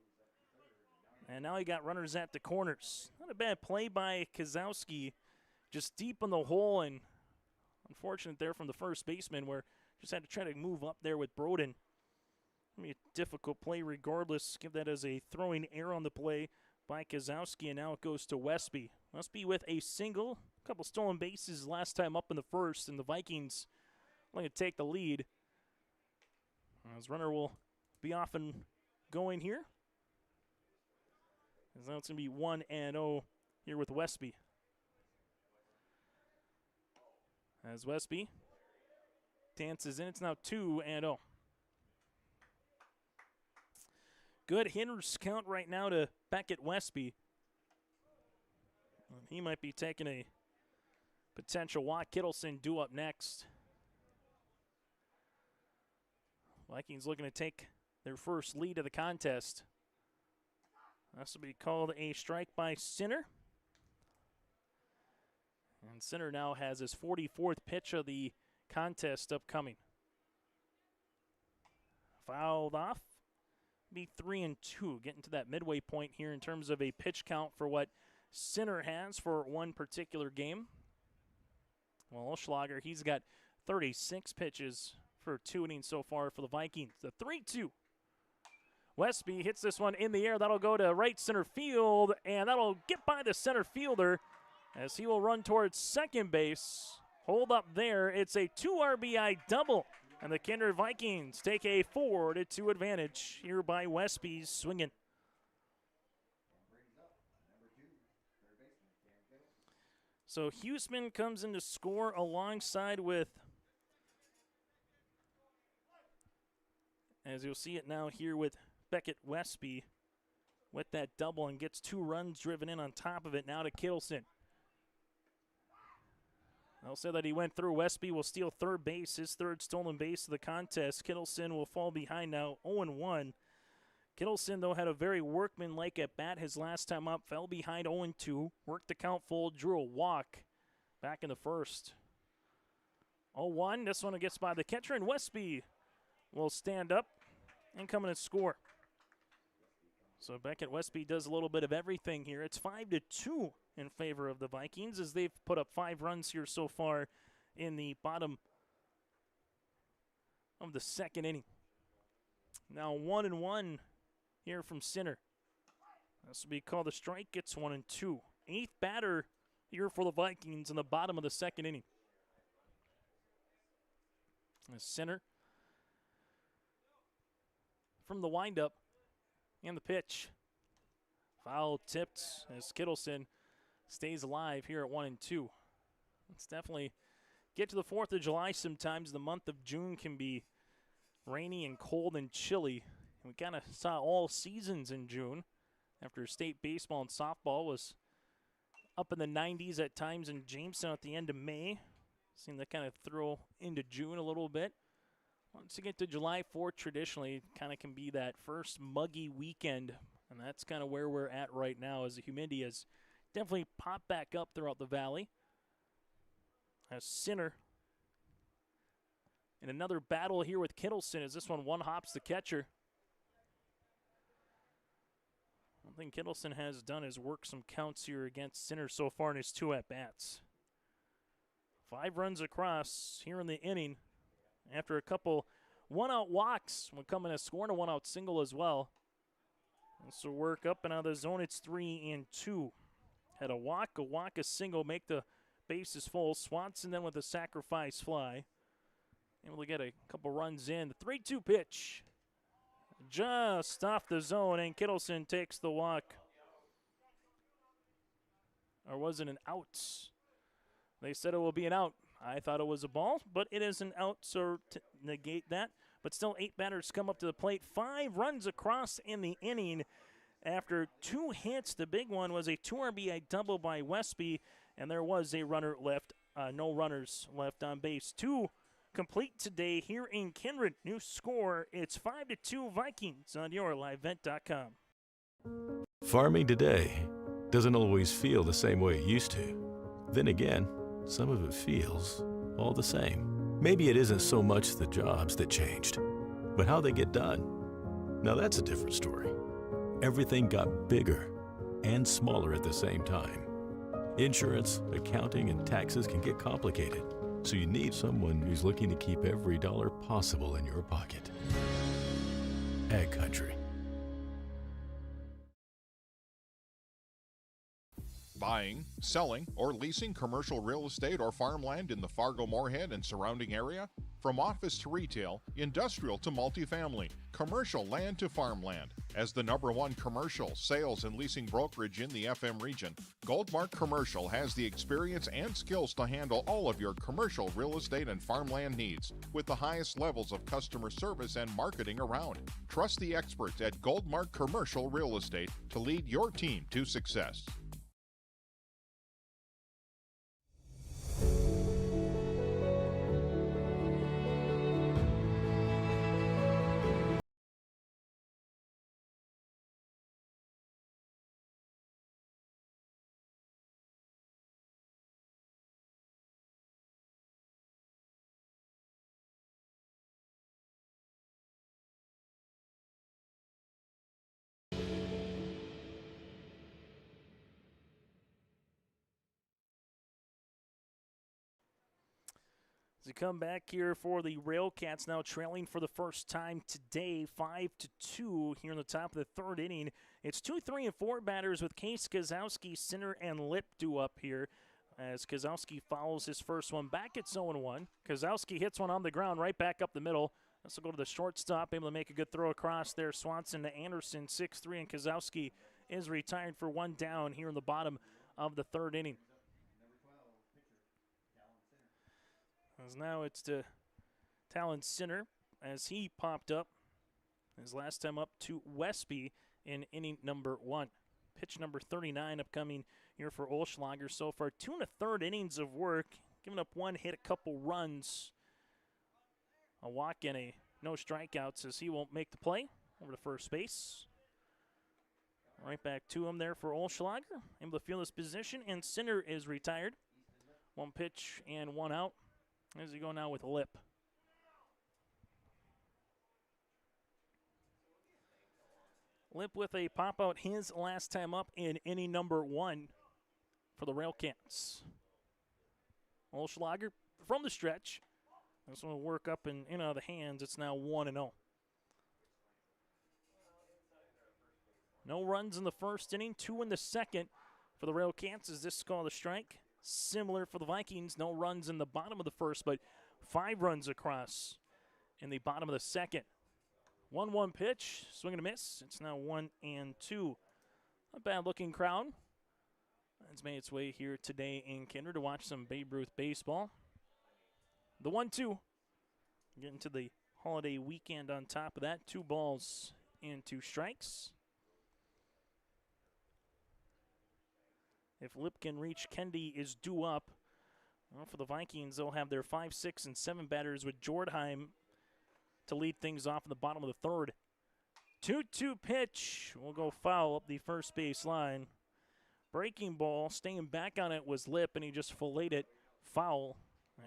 And now he got runners at the corners. Not a bad play by Kozowski, just deep in the hole, and unfortunate there from the first baseman where just had to try to move up there with Broden. Be a difficult play regardless. Give that as a throwing error on the play by Kozowski, and now it goes to Westby. Westby with a single, a couple stolen bases last time up in the first, and the Vikings going to take the lead. As runner will be off and going here. As now it's going to be 1-0 here with Westby. As Westby dances in, it's now 2-0. Good hitters count right now to Beckett Westby. He might be taking a potential walk. Kittleson due up next. Vikings looking to take their first lead of the contest. This will be called a strike by Sinner. And Sinner now has his 44th pitch of the contest upcoming. Fouled off. Be 3-2, getting to that midway point here in terms of a pitch count for what Sinner has for one particular game. Well, Olschlager, he's got 36 pitches for 2 innings so far for the Vikings. The 3-2. Westby hits this one in the air. That'll go to right center field, and that'll get by the center fielder as he will run towards second base. Hold up there. It's a 2 RBI double. And the Kindred Vikings take a 4-2 advantage here by Westby's swinging. So Huseman comes in to score alongside with As you'll see it now here with Beckett Westby with that double and gets 2 runs driven in on top of it. Now to Kittleson. I'll say that he went through. Westby will steal third base, his third stolen base of the contest. Kittleson will fall behind now, 0-1. Kittleson, though, had a very workmanlike at bat his last time up. Fell behind 0-2. Worked the count full, drew a walk back in the first. 0-1. This one gets by the catcher, and Westby will stand up and come in and score. So Beckett Westby does a little bit of everything here. It's 5-2 in favor of the Vikings as they've put up 5 runs here so far in the bottom of the second inning. Now 1-1 here from Sinner. This will be called a strike. It's 1-2. 8th batter here for the Vikings in the bottom of the second inning. Sinner from the windup and the pitch. Foul tipped as Kittleson stays alive here at 1-2. Let's definitely get to the 4th of July sometimes. The month of June can be rainy and cold and chilly. And we kind of saw all seasons in June after state baseball and softball was up in the 90s at times in Jamestown at the end of May. Seemed to kind of throw into June a little bit. Once you get to July 4th, traditionally, kind of can be that first muggy weekend, and that's kind of where we're at right now as the humidity has definitely popped back up throughout the valley. As Sinner in another battle here with Kittleson as this one hops the catcher. One thing Kittleson has done is work some counts here against Sinner so far in his 2 at-bats. 5 runs across here in the inning after a couple one-out walks when coming to scoring a one-out single as well. This will work up and out of the zone. It's 3-2. Had a walk, a single, make the bases full. Swanson then with a sacrifice fly. Able to get a couple runs in. The 3-2 pitch. Just off the zone, and Kittleson takes the walk. Or was it an out? They said it will be an out. I thought it was a ball, but it is an out, so to negate that. But still, 8 batters come up to the plate. 5 runs across in the inning after 2 hits. The big one was a 2 RBI double by Westby, and there was a runner left. No runners left on base. 2 complete today here in Kindred. New score, it's 5-2 Vikings on your LiveVent.com. Farming today doesn't always feel the same way it used to. Then again, some of it feels all the same. Maybe it isn't so much the jobs that changed, but how they get done. Now that's a different story. Everything got bigger and smaller at the same time. Insurance, accounting, and taxes can get complicated, so you need someone who's looking to keep every dollar possible in your pocket. Ag Country. Buying, selling, or leasing commercial real estate or farmland in the Fargo-Moorhead and surrounding area? From office to retail, industrial to multifamily, commercial land to farmland. As the #1 commercial, sales, and leasing brokerage in the FM region, Goldmark Commercial has the experience and skills to handle all of your commercial real estate and farmland needs with the highest levels of customer service and marketing around. Trust the experts at Goldmark Commercial Real Estate to lead your team to success. As we come back here for the Railcats, now trailing for the first time today, 5-2 here in the top of the 3rd inning. It's 2, 3, and 4 batters with Case, Kozowski, Sinner, and Lipdu up here as Kozowski fouls his first one back. It's 0-1. Kozowski hits one on the ground right back up the middle. This will go to the shortstop, able to make a good throw across there. Swanson to Anderson, 6-3, and Kozowski is retired for 1 down here in the bottom of the 3rd inning. As now it's to Talon Sinner as he popped up His last time up to Westby in inning number 1. Pitch number 39 upcoming here for Olschlager so far. 2 1/3 innings of work, giving up 1 hit, a couple runs, a walk, and no strikeouts as he won't make the play over to first base. Right back to him there for Olschlager. Able to field his position, and Sinner is retired. 1 pitch and 1 out. As he go now with Lip. Lip with a pop-out his last time up in inning number 1 for the Railcats. Olschlager from the stretch. This one will work up and in out of the hands. It's now 1-0. No runs in the first inning, 2 in the second for the Railcats. Is this called a strike? Similar for the Vikings. No runs in the bottom of the first, but 5 runs across in the bottom of the second. 1-1 pitch, swing and a miss. It's now 1-2. A bad-looking crowd. It's made its way here today in Kindred to watch some Babe Ruth baseball. The 1-2. Getting to the holiday weekend on top of that. 2 balls and 2 strikes. If Lip can reach, Kendi is due up. Well, for the Vikings, they'll have their 5, 6, and 7 batters with Jordheim to lead things off in the bottom of the third. 2-2 pitch will go foul up the first base line. Breaking ball, staying back on it was Lip, and he just filleted it foul.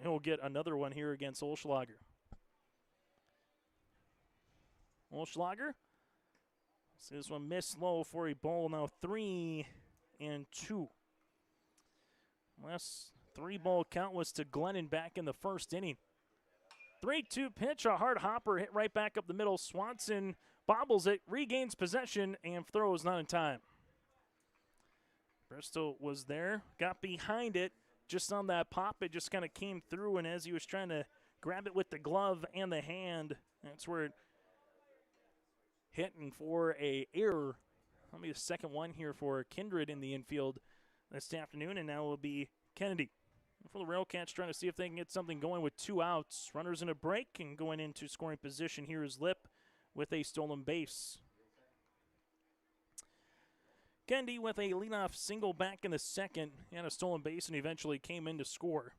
He'll get another one here against Olschlager. Olschlager, see this one missed low for a ball, now 3-2. Last 3-ball count was to Glennon back in the first inning. 3-2 pitch, a hard hopper hit right back up the middle. Swanson bobbles it, regains possession, and throws not in time. Bristol was there, got behind it, just on that pop. It just kind of came through, and as he was trying to grab it with the glove and the hand, that's where it hit, and for a error. That'll be the second one here for Kindred in the infield this afternoon, and now will be Kennedy. For the Railcats, trying to see if they can get something going with 2 outs. Runners in a break and going into scoring position. Here is Lip with a stolen base. Kennedy with a leadoff single back in the second. He had a stolen base and eventually came in to score.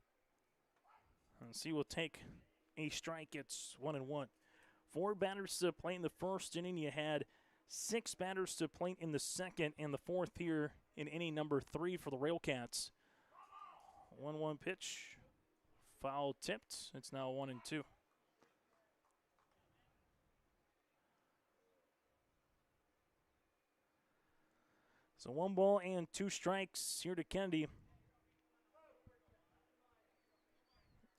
And so he will take a strike. It's 1-1. 4 batters to play in the first inning. You had 6 batters to plate in the second, and the 4th here in inning number 3 for the Railcats. 1-1 pitch, foul tipped. It's now 1-2. So 1 ball and 2 strikes here to Kennedy.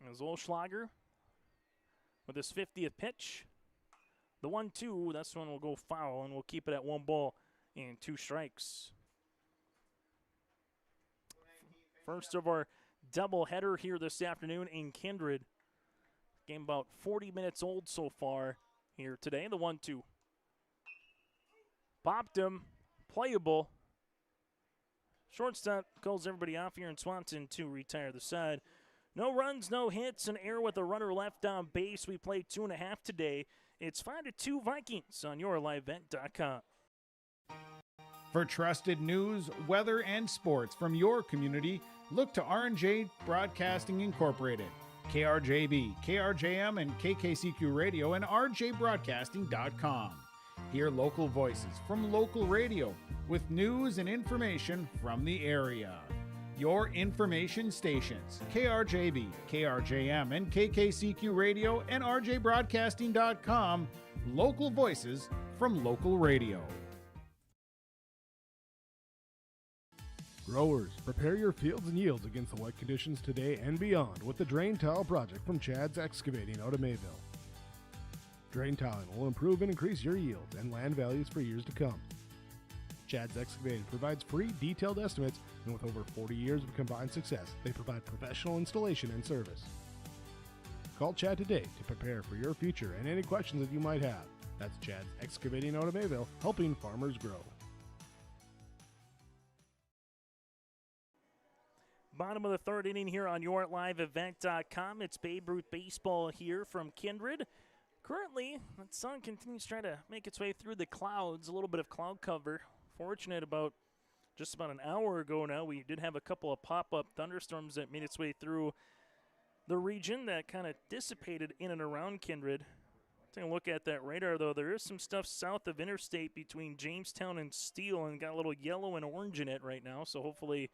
As Olschlager with his 50th pitch. The 1-2, this one will go foul, and we'll keep it at 1 ball and 2 strikes. First of our doubleheader here this afternoon in Kindred. Game about 40 minutes old so far here today. The 1-2. Popped him. Playable. Shortstop calls everybody off here in Swanson to retire the side. No runs, no hits, an error with a runner left on base. We played 2.5 today. It's 5-2 Vikings on yourlivevent.com. For trusted news, weather, and sports from your community, look to R&J Broadcasting Incorporated, KRJB, KRJM, and KKCQ Radio, and rjbroadcasting.com. Hear local voices from local radio with news and information from the area. Your information stations, KRJB, KRJM, and KKCQ Radio, and rjbroadcasting.com. Local voices from local radio. Growers, prepare your fields and yields against the wet conditions today and beyond with the Drain Tile project from Chad's Excavating out of Mayville. Drain tiling will improve and increase your yields and land values for years to come. Chad's Excavating provides free detailed estimates, and with over 40 years of combined success, they provide professional installation and service. Call Chad today to prepare for your future and any questions that you might have. That's Chad's Excavating out of Mayville, helping farmers grow. Bottom of the third inning here on yourlivevent.com. It's Babe Ruth Baseball here from Kindred. Currently, the sun continues to try to make its way through the clouds, a little bit of cloud cover. Fortunate about just about an hour ago now, we did have a couple of pop-up thunderstorms that made its way through the region that kind of dissipated in and around Kindred. Taking a look at that radar, though, there is some stuff south of Interstate between Jamestown and Steele and got a little yellow and orange in it right now, so hopefully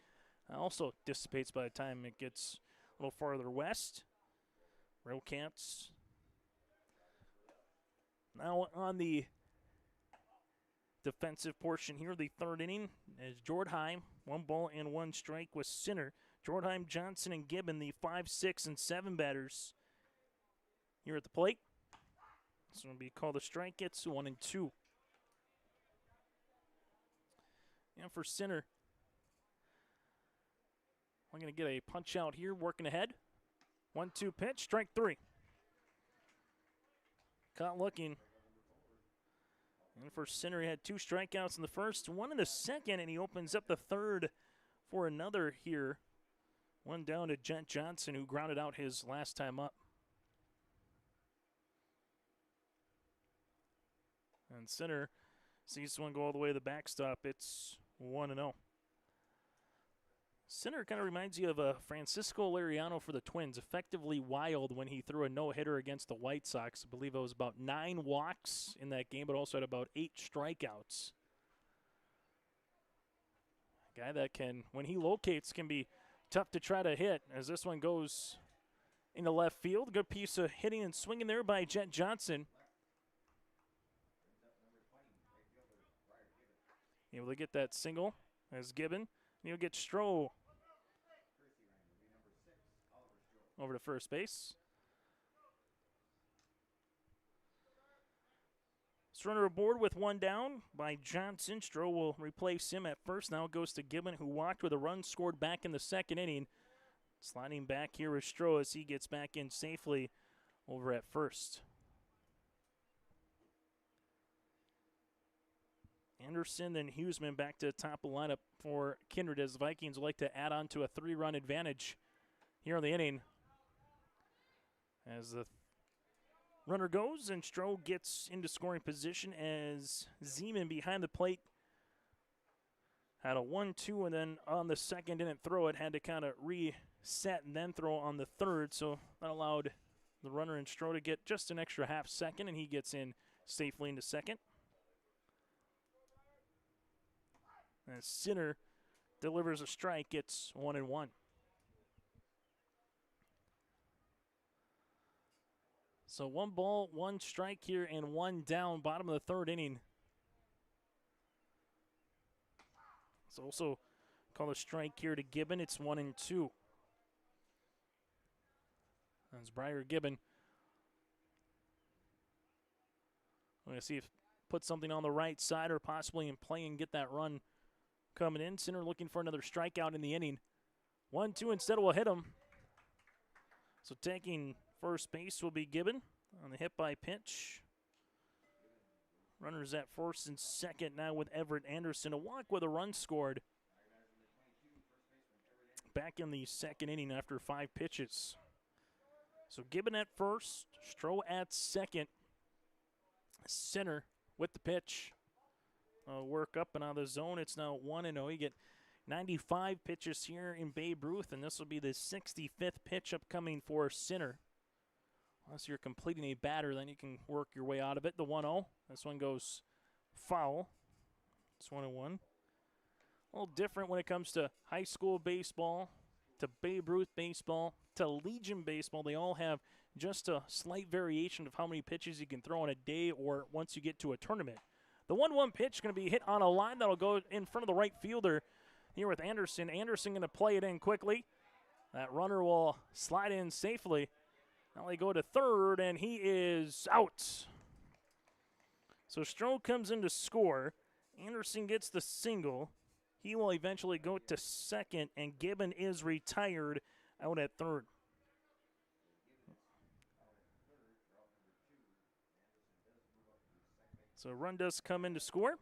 also dissipates by the time it gets a little farther west. Railcats now on the defensive portion here, the third inning, as Jordheim, 1 ball and 1 strike with Sinner. Jordheim, Johnson, and Gibbon, the 5, 6, and 7 batters here at the plate. This one will be called a strike. It's 1 and 2. And for Sinner, we're going to get a punch out here, working ahead. 1-2 pitch, strike 3. Caught looking. And for Sinner, he had 2 strikeouts in the first, 1 in the second, and he opens up the third for another here. 1 down to Jet Johnson, who grounded out his last time up. And Sinner sees one go all the way to the backstop. It's 1-0. Sinner kind of reminds you of Francisco Liriano for the Twins, effectively wild when he threw a no-hitter against the White Sox. I believe it was about 9 walks in that game, but also had about 8 strikeouts. A guy that can, when he locates, can be tough to try to hit, as this one goes into left field. Good piece of hitting and swinging there by Jet Johnson. Able to get that single as Gibbon. He'll get Stroh over to first base. Runner aboard with 1 down by Johnson. Stroh will replace him at first. Now it goes to Gibbon, who walked with a run scored back in the second inning. Sliding back here is Stroh as he gets back in safely over at first. Anderson and Huseman back to the top of the lineup for Kindred, as the Vikings would like to add on to a 3-run advantage here in the inning. As the runner goes and Stroh gets into scoring position, as Zeman behind the plate had a 1-2, and then on the second didn't throw it, had to kind of reset and then throw on the third, so that allowed the runner and Stroh to get just an extra half second, and he gets in safely into second. As Sinner delivers a strike, it's 1-1. So 1 ball, 1 strike here, and 1 down, bottom of the third inning. It's also called a strike here to Gibbon. It's 1-2. That's Briar Gibbon. We're going to see if put something on the right side or possibly in play and get that run coming in. Sinner looking for another strikeout in the inning. 1-2 instead will hit him. So taking first base will be Gibbon on the hit by pitch. Runners at first and second now with Everett Anderson. A walk with a run scored back in the second inning after 5 pitches. So Gibbon at first, Stroh at second. Sinner with the pitch. Work up and out of the zone. It's now 1-0. You get 95 pitches here in Babe Ruth, and this will be the 65th pitch upcoming for Sinner. Unless you're completing a batter, then you can work your way out of it. The 1-0. This one goes foul. It's 1-1. A little different when it comes to high school baseball, to Babe Ruth baseball, to Legion baseball. They all have just a slight variation of how many pitches you can throw in a day or once you get to a tournament. The 1-1 pitch is going to be hit on a line that'll go in front of the right fielder here with Anderson. Anderson going to play it in quickly. That runner will slide in safely. Now they go to third, and he is out. So Stroh comes in to score. Anderson gets the single. He will eventually go to second, and Gibbon is retired out at third. So a run does come in to score.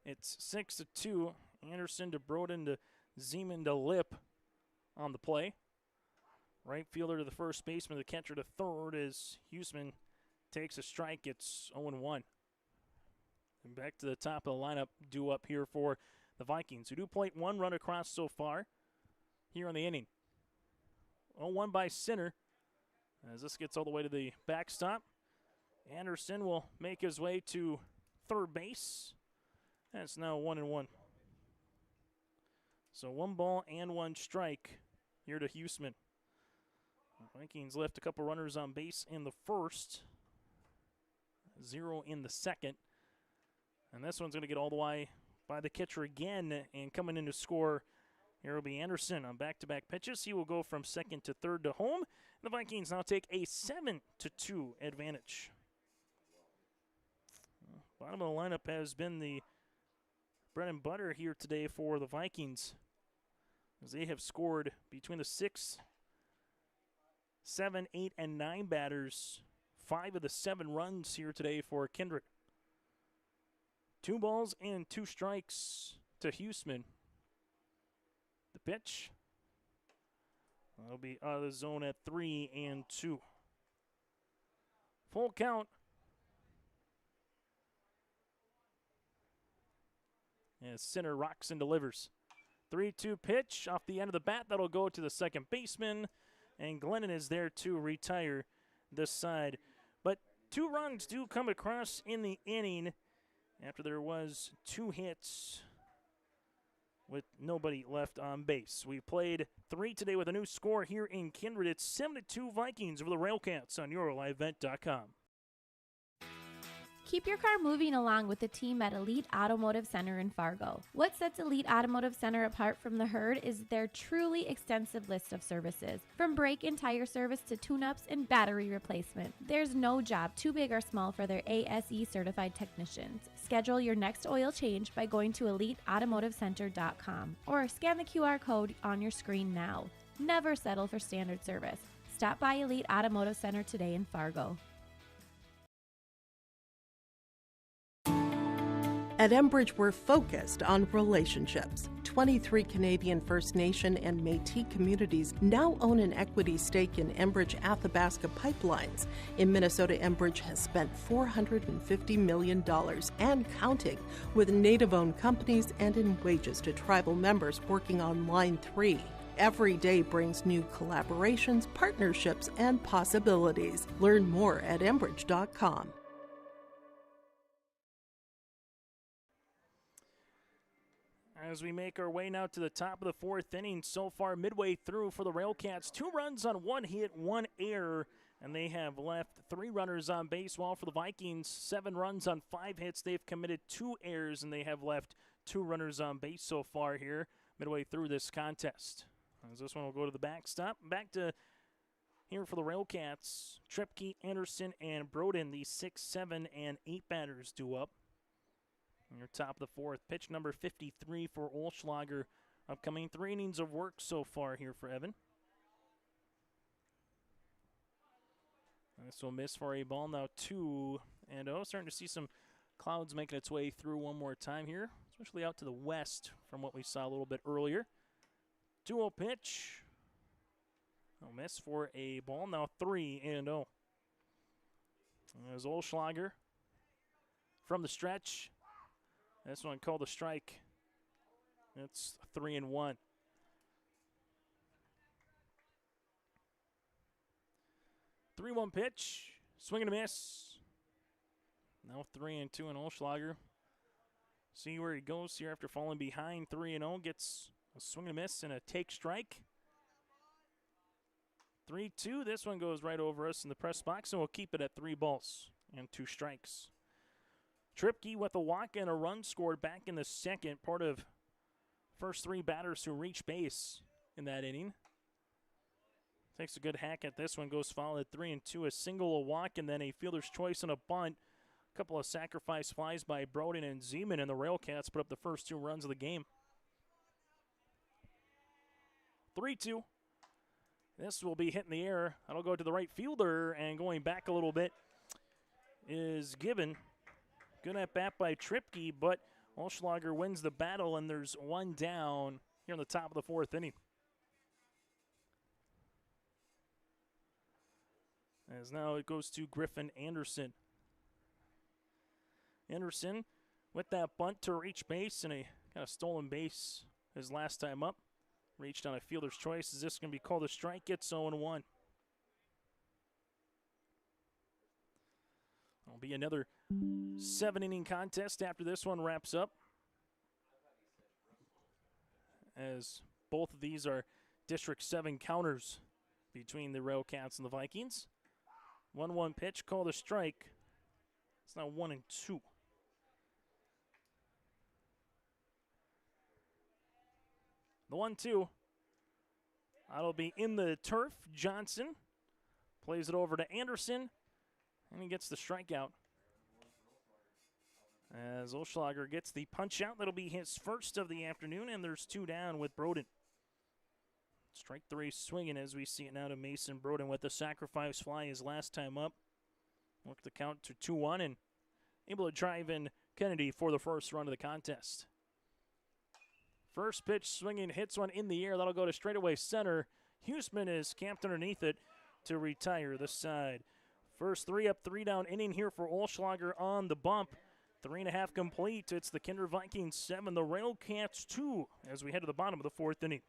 It's 6-2. Anderson to Broden to Zeman to Lip on the play. Right fielder to the first baseman, the catcher to third as Huseman takes a strike. It's 0-1. And back to the top of the lineup, due up here for the Vikings, who do point one run across so far here in the inning. 0-1 by Sinner. As this gets all the way to the backstop, Anderson will make his way to third base. And it's now 1-1. So 1 ball and 1 strike here to Huseman. The Vikings left a couple runners on base in the first, 0 in the second. And this one's going to get all the way by the catcher again, and coming in to score, here will be Anderson on back-to-back pitches. He will go from second to third to home. The Vikings now take a 7-2 advantage. Bottom of the lineup has been the bread and butter here today for the Vikings, as they have scored between the 6, 7, 8, and 9 batters 5 of the 7 runs here today for Kindred. 2 balls and 2 strikes to Huseman. The pitch will be out of the zone at 3-2. Full count. As Sinner rocks and delivers. 3-2 pitch off the end of the bat. That'll go to the second baseman. And Glennon is there to retire this side. But 2 runs do come across in the inning after there was 2 hits with nobody left on base. We played 3 today with a new score here in Kindred. It's 7-2 Vikings over the Railcats on EuroLiveEvent.com. Keep your car moving along with the team at Elite Automotive Center in Fargo. What sets Elite Automotive Center apart from the herd is their truly extensive list of services. From brake and tire service to tune-ups and battery replacement, there's no job too big or small for their ASE certified technicians. Schedule your next oil change by going to EliteAutomotiveCenter.com or scan the QR code on your screen now. Never settle for standard service. Stop by Elite Automotive Center today in Fargo. At Enbridge, we're focused on relationships. 23 Canadian First Nation and Métis communities now own an equity stake in Enbridge Athabasca Pipelines. In Minnesota, Enbridge has spent $450 million and counting, with Native-owned companies and in wages to tribal members working on Line 3. Every day brings new collaborations, partnerships, and possibilities. Learn more at Enbridge.com. As we make our way now to the top of the 4th inning, so far midway through for the Railcats, 2 runs on 1 hit, 1 error, and they have left 3 runners on base, while for the Vikings, 7 runs on 5 hits. They've committed 2 errors, and they have left 2 runners on base so far here midway through this contest. As this one will go to the backstop. Back to here for the Railcats, Trepke, Anderson, and Broden, the 6, 7, and 8 batters due up. Your top of the 4th, pitch number 53 for Olschlager. Upcoming 3 innings of work so far here for Evan. This will miss for a ball now 2-0. Starting to see some clouds making its way through one more time here, especially out to the west from what we saw a little bit earlier. 2-0 pitch. No miss for a ball now 3-0. As Olschlager from the stretch. This one called a strike. It's 3-1. Three 1 pitch. Swing and a miss. Now 3-2 in Olschlager. See where he goes here after falling behind 3-0. Gets a swing and a miss and a take strike. 3-2. This one goes right over us in the press box, and we'll keep it at 3 balls and 2 strikes. Tripke with a walk and a run scored back in the second, part of first 3 batters to reach base in that inning. Takes a good hack at this one, goes foul at 3-2, a single, a walk, and then a fielder's choice and a bunt. A couple of sacrifice flies by Broden and Zeman, and the Railcats put up the first 2 runs of the game. 3-2. This will be hitting the air. That'll go to the right fielder, and going back a little bit is Gibbon. Good at bat by Tripke, but Olschlager wins the battle, and there's 1 down here on the top of the 4th inning. As now it goes to Griffin Anderson. Anderson with that bunt to reach base and a kind of stolen base his last time up. Reached on a fielder's choice. Is this going to be called a strike? Gets 0-1. It'll be another 7-inning contest after this one wraps up, as both of these are District 7 counters between the Railcats and the Vikings. 1-1 pitch, called a strike. It's now 1-2. The 1-2. That'll be in the turf. Johnson plays it over to Anderson, and he gets the strikeout. As Olschlager gets the punch out, that'll be his first of the afternoon, and there's 2 down with Broden. Strike 3 swinging as we see it now to Mason Broden with the sacrifice fly his last time up. Work the count to 2-1 and able to drive in Kennedy for the first run of the contest. First pitch swinging, hits one in the air. That'll go to straightaway center. Huseman is camped underneath it to retire the side. First 3 up, 3 down inning here for Olschlager on the bump. 3.5 complete. It's the Kindred Vikings 7, the Railcats 2 as we head to the bottom of the 4th inning.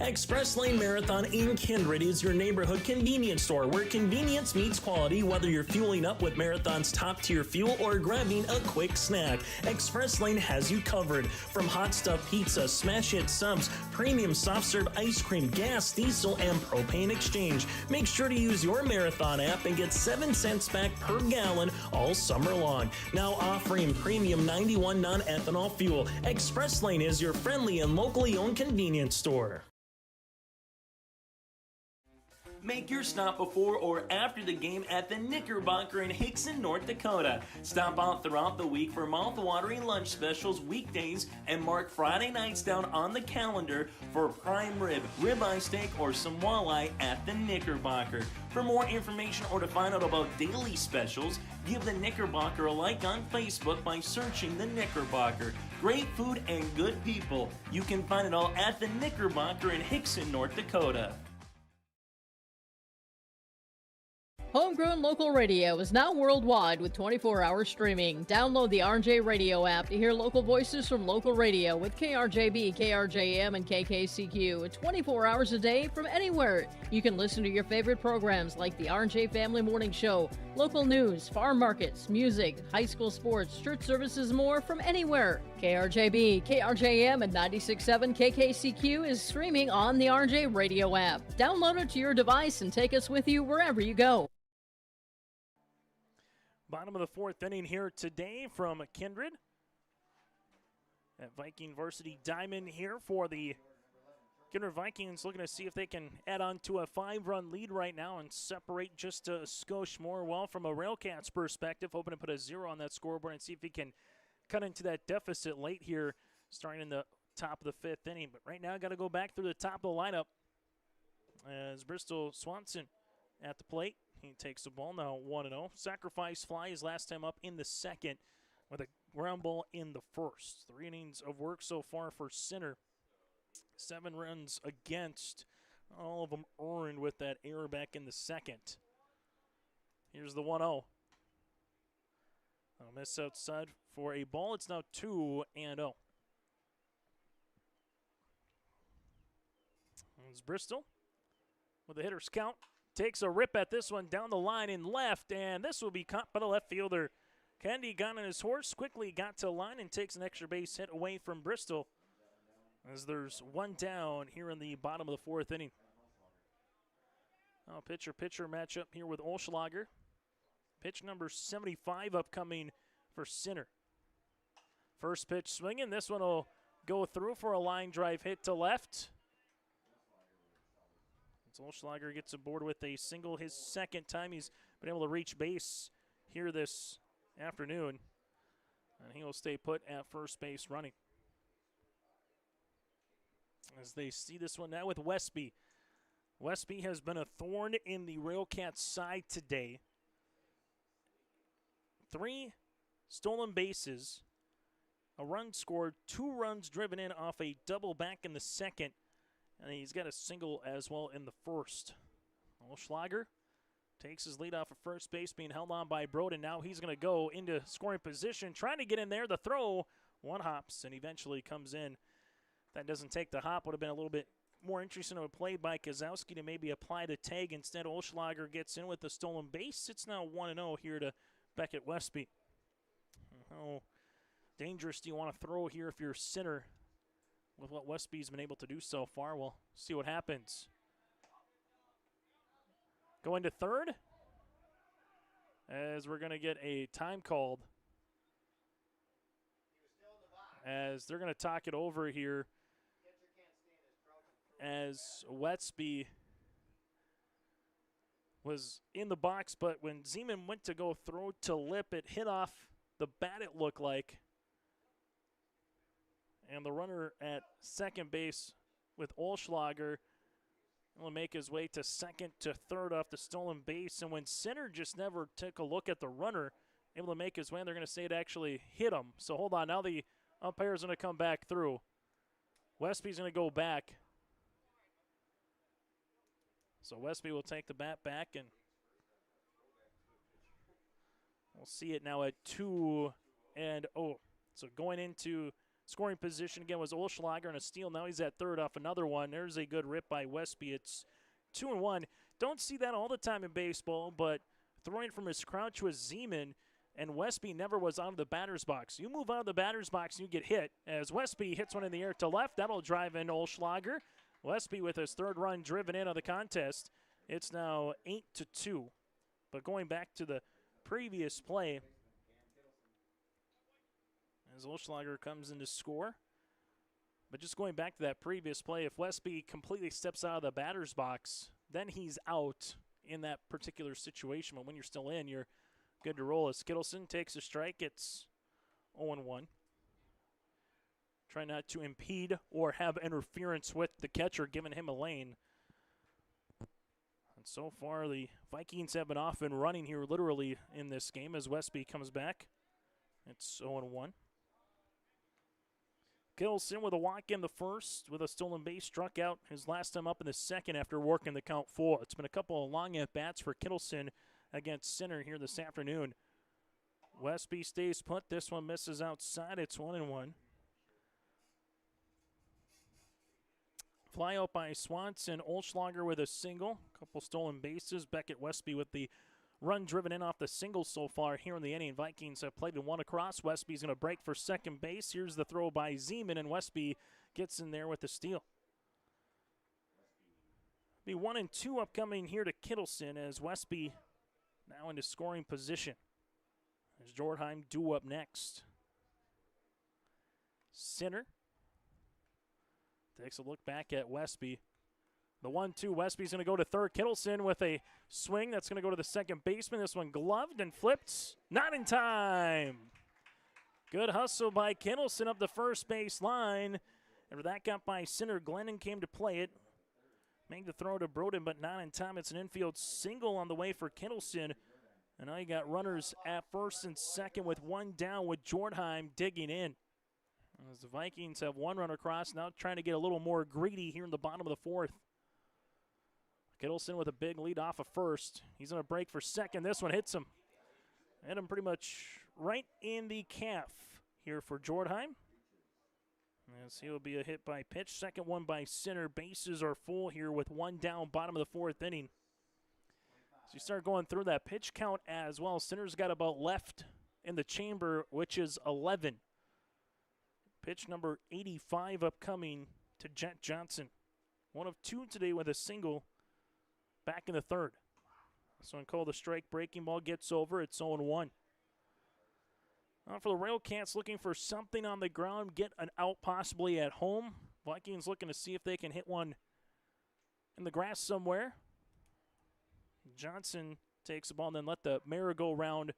Express Lane Marathon in Kindred is your neighborhood convenience store where convenience meets quality, whether you're fueling up with Marathon's top-tier fuel or grabbing a quick snack. Express Lane has you covered. From hot stuff pizza, smash hit subs, premium soft serve ice cream, gas, diesel, and propane exchange. Make sure to use your Marathon app and get 7 cents back per gallon all summer long. Now offering premium 91 non-ethanol fuel. Express Lane is your friendly and locally owned convenience store. Make your stop before or after the game at the Knickerbocker in Hickson, North Dakota. Stop out throughout the week for mouth-watering lunch specials weekdays and mark Friday nights down on the calendar for prime rib, ribeye steak, or some walleye at the Knickerbocker. For more information or to find out about daily specials, give the Knickerbocker a like on Facebook by searching the Knickerbocker. Great food and good people. You can find it all at the Knickerbocker in Hickson, North Dakota. Homegrown local radio is now worldwide with 24-hour streaming. Download the RJ Radio app to hear local voices from local radio with KRJB, KRJM, and KKCQ 24 hours a day from anywhere. You can listen to your favorite programs like the RJ Family Morning Show, local news, farm markets, music, high school sports, church services, more from anywhere. KRJB, KRJM, and 96.7 KKCQ is streaming on the RJ Radio app. Download it to your device and take us with you wherever you go. Bottom of the 4th inning here today from Kindred. At Viking Varsity Diamond here for the Kindred Vikings, looking to see if they can add on to a 5-run lead right now and separate just a skosh more. Well, from a Railcats perspective, hoping to put a 0 on that scoreboard and see if he can cut into that deficit late here, starting in the top of the 5th inning. But right now, got to go back through the top of the lineup as Bristol Swanson at the plate. He takes the ball now 1-0. Sacrifice fly his last time up in the 2nd with a ground ball in the 1st. 3 innings of work so far for Sinner. 7 runs against. All of them earned with that error back in the 2nd. Here's the 1-0. A miss outside for a ball. It's now 2-0. It's Bristol with the hitter's count. Takes a rip at this one down the line in left, and this will be caught by the left fielder. Kennedy got on his horse, quickly got to line, and takes an extra base hit away from Bristol as there's 1 down here in the bottom of the 4th inning. Now pitcher-pitcher matchup here with Olschlager. Pitch number 75 upcoming for Sinner. First pitch swinging. This one will go through for a line drive hit to left. Olschlager gets aboard with a single, his 2nd time he's been able to reach base here this afternoon. And he will stay put at first base running. As they see this one now with Westby. Westby has been a thorn in the Railcats' side today. 3 stolen bases, a run scored, 2 runs driven in off a double back in the 2nd. And he's got a single as well in the 1st. Olschlager takes his lead off of first base, being held on by Broden. Now he's going to go into scoring position, trying to get in there. The throw, one hops, and eventually comes in. That doesn't take the hop. Would have been a little bit more interesting of a play by Kozowski to maybe apply the tag. Instead, Olschlager gets in with the stolen base. It's now 1-0 here to Beckett Westby. How dangerous do you want to throw here if you're center with what Westby's been able to do so far? We'll see what happens. Going to third, as we're going to get a time called, as they're going to talk it over here, as Westby was in the box, but when Zeman went to go throw to lip, it hit off the bat, it looked like. And the runner at second base with Olschlager will make his way to second to third off the stolen base. And when center just never took a look at the runner, able to make his way, and they're going to say it actually hit him. So hold on, now the umpire's going to come back through. Westby's going to go back. So Westby will take the bat back, and we'll see it now at 2-0. So going into scoring position again was Olschlager and a steal. Now he's at third off another one. There's a good rip by Westby. It's 2-1. Don't see that all the time in baseball, but throwing from his crouch was Zeman, and Westby never was out of the batter's box. You move out of the batter's box and you get hit. As Westby hits one in the air to left, that'll drive in Olschlager. Westby with his third run driven in on the contest. It's now 8-2. But going back to the previous play, as Olschlager comes in to score. But just going back to that previous play, if Westby completely steps out of the batter's box, then he's out in that particular situation. But when you're still in, you're good to roll. As Skittleson takes a strike, it's 0-1. Try not to impede or have interference with the catcher, giving him a lane. And so far, the Vikings have been off and running here literally in this game as Westby comes back. It's 0-1. Kittleson with a walk in the first with a stolen base, struck out his last time up in the second after working the count full. It's been a couple of long at-bats for Kittleson against center here this afternoon. Westby stays put. This one misses outside. It's 1-1. Fly out by Swanson. Olschlager with a single. Couple stolen bases. Beckett Westby with the run driven in off the single so far here in the inning. Vikings have played in one across. Westby's going to break for second base. Here's the throw by Zeman, and Westby gets in there with the steal. Be 1-2 upcoming here to Kittleson as Westby now into scoring position. As Jordheim due up next. Center takes a look back at Westby. The 1-2, Westby's going to go to third. Kittleson with a swing that's going to go to the second baseman. This one gloved and flipped. Not in time. Good hustle by Kittleson up the first base line. And that got by center. Glennon came to play it. Made the throw to Broden, but not in time. It's an infield single on the way for Kittleson. And now you got runners at first and second with one down with Jordheim digging in. As the Vikings have one run across, now trying to get a little more greedy here in the bottom of the fourth. Kittleson with a big lead off of first. He's going to break for second. This one hits him. Hit him pretty much right in the calf here for Jordheim. As he'll be a hit by pitch. Second one by center. Bases are full here with one down, bottom of the fourth inning. So you start going through that pitch count as well. Center's got about left in the chamber, which is 11. Pitch number 85 upcoming to Jet Johnson. 1 of 2 today with a single back in the third. This one called a strike. Breaking ball gets over. It's 0-1. Now for the Railcats, looking for something on the ground, get an out possibly at home. Vikings looking to see if they can hit one in the grass somewhere. Johnson takes the ball and then let the merry-go-round.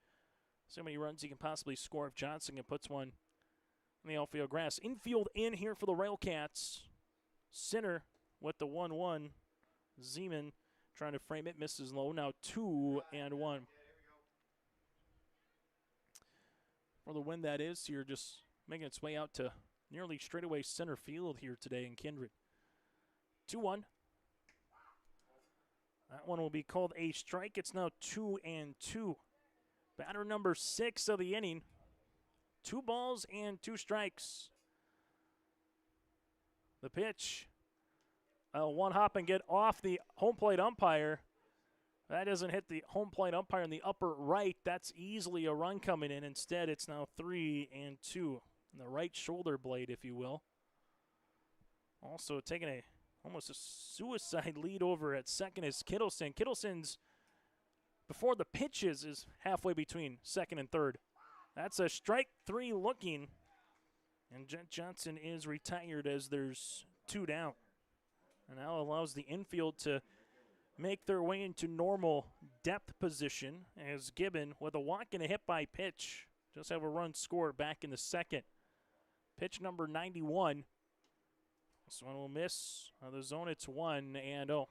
See how many runs he can possibly score if Johnson can puts one in the outfield grass. Infield in here for the Railcats. Center with the 1-1. Zeman trying to frame it, misses low. Now 2-1. For the win that is here, just making its way out to nearly straightaway center field here today in Kindred. 2-1. That one will be called a strike. It's now 2-2. Batter number 6 of the inning. 2 balls and 2 strikes. The pitch. One hop and get off the home plate umpire. That doesn't hit the home plate umpire in the upper right. That's easily a run coming in. Instead, it's now 3-2. In the right shoulder blade, if you will. Also taking almost a suicide lead over at second is Kittleson. Kittleson's, before the pitches, is halfway between second and third. That's a strike 3 looking. And Jet Johnson is retired as there's 2 down. And now allows the infield to make their way into normal depth position as Gibbon, with a walk and a hit by pitch, just have a run scored back in the second. Pitch number 91. This one will miss. The zone, it's 1-0.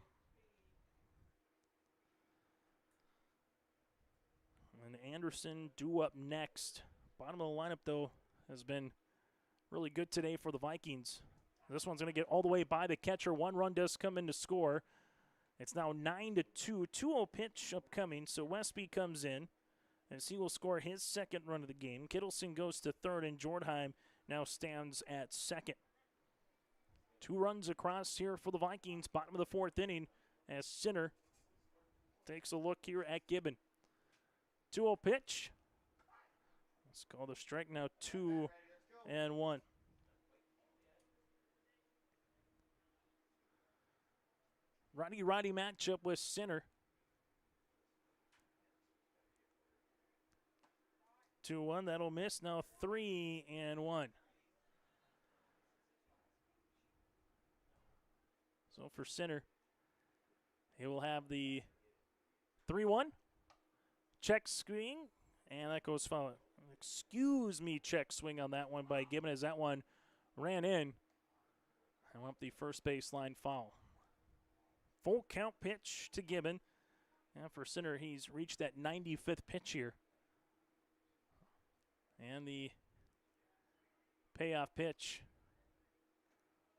And Anderson due up next. Bottom of the lineup, though, has been really good today for the Vikings. This one's going to get all the way by the catcher. 1 run does come in to score. It's now 9-2. 2-0 pitch upcoming, so Westby comes in as he will score his second run of the game. Kittleson goes to third, and Jordheim now stands at second. 2 runs across here for the Vikings, bottom of the 4th inning, as Sinner takes a look here at Gibbon. 2-0 pitch. Let's call the strike now 2-1. Righty-righty matchup with Sinner. 2-1, that'll miss. Now 3-1. So for Sinner, he will have the 3-1. Check swing, and that goes foul. Excuse me, check swing on that one by Gibbon as that one ran in and went up the first baseline foul. Full count pitch to Gibbon. And for Sinner, he's reached that 95th pitch here. And the payoff pitch,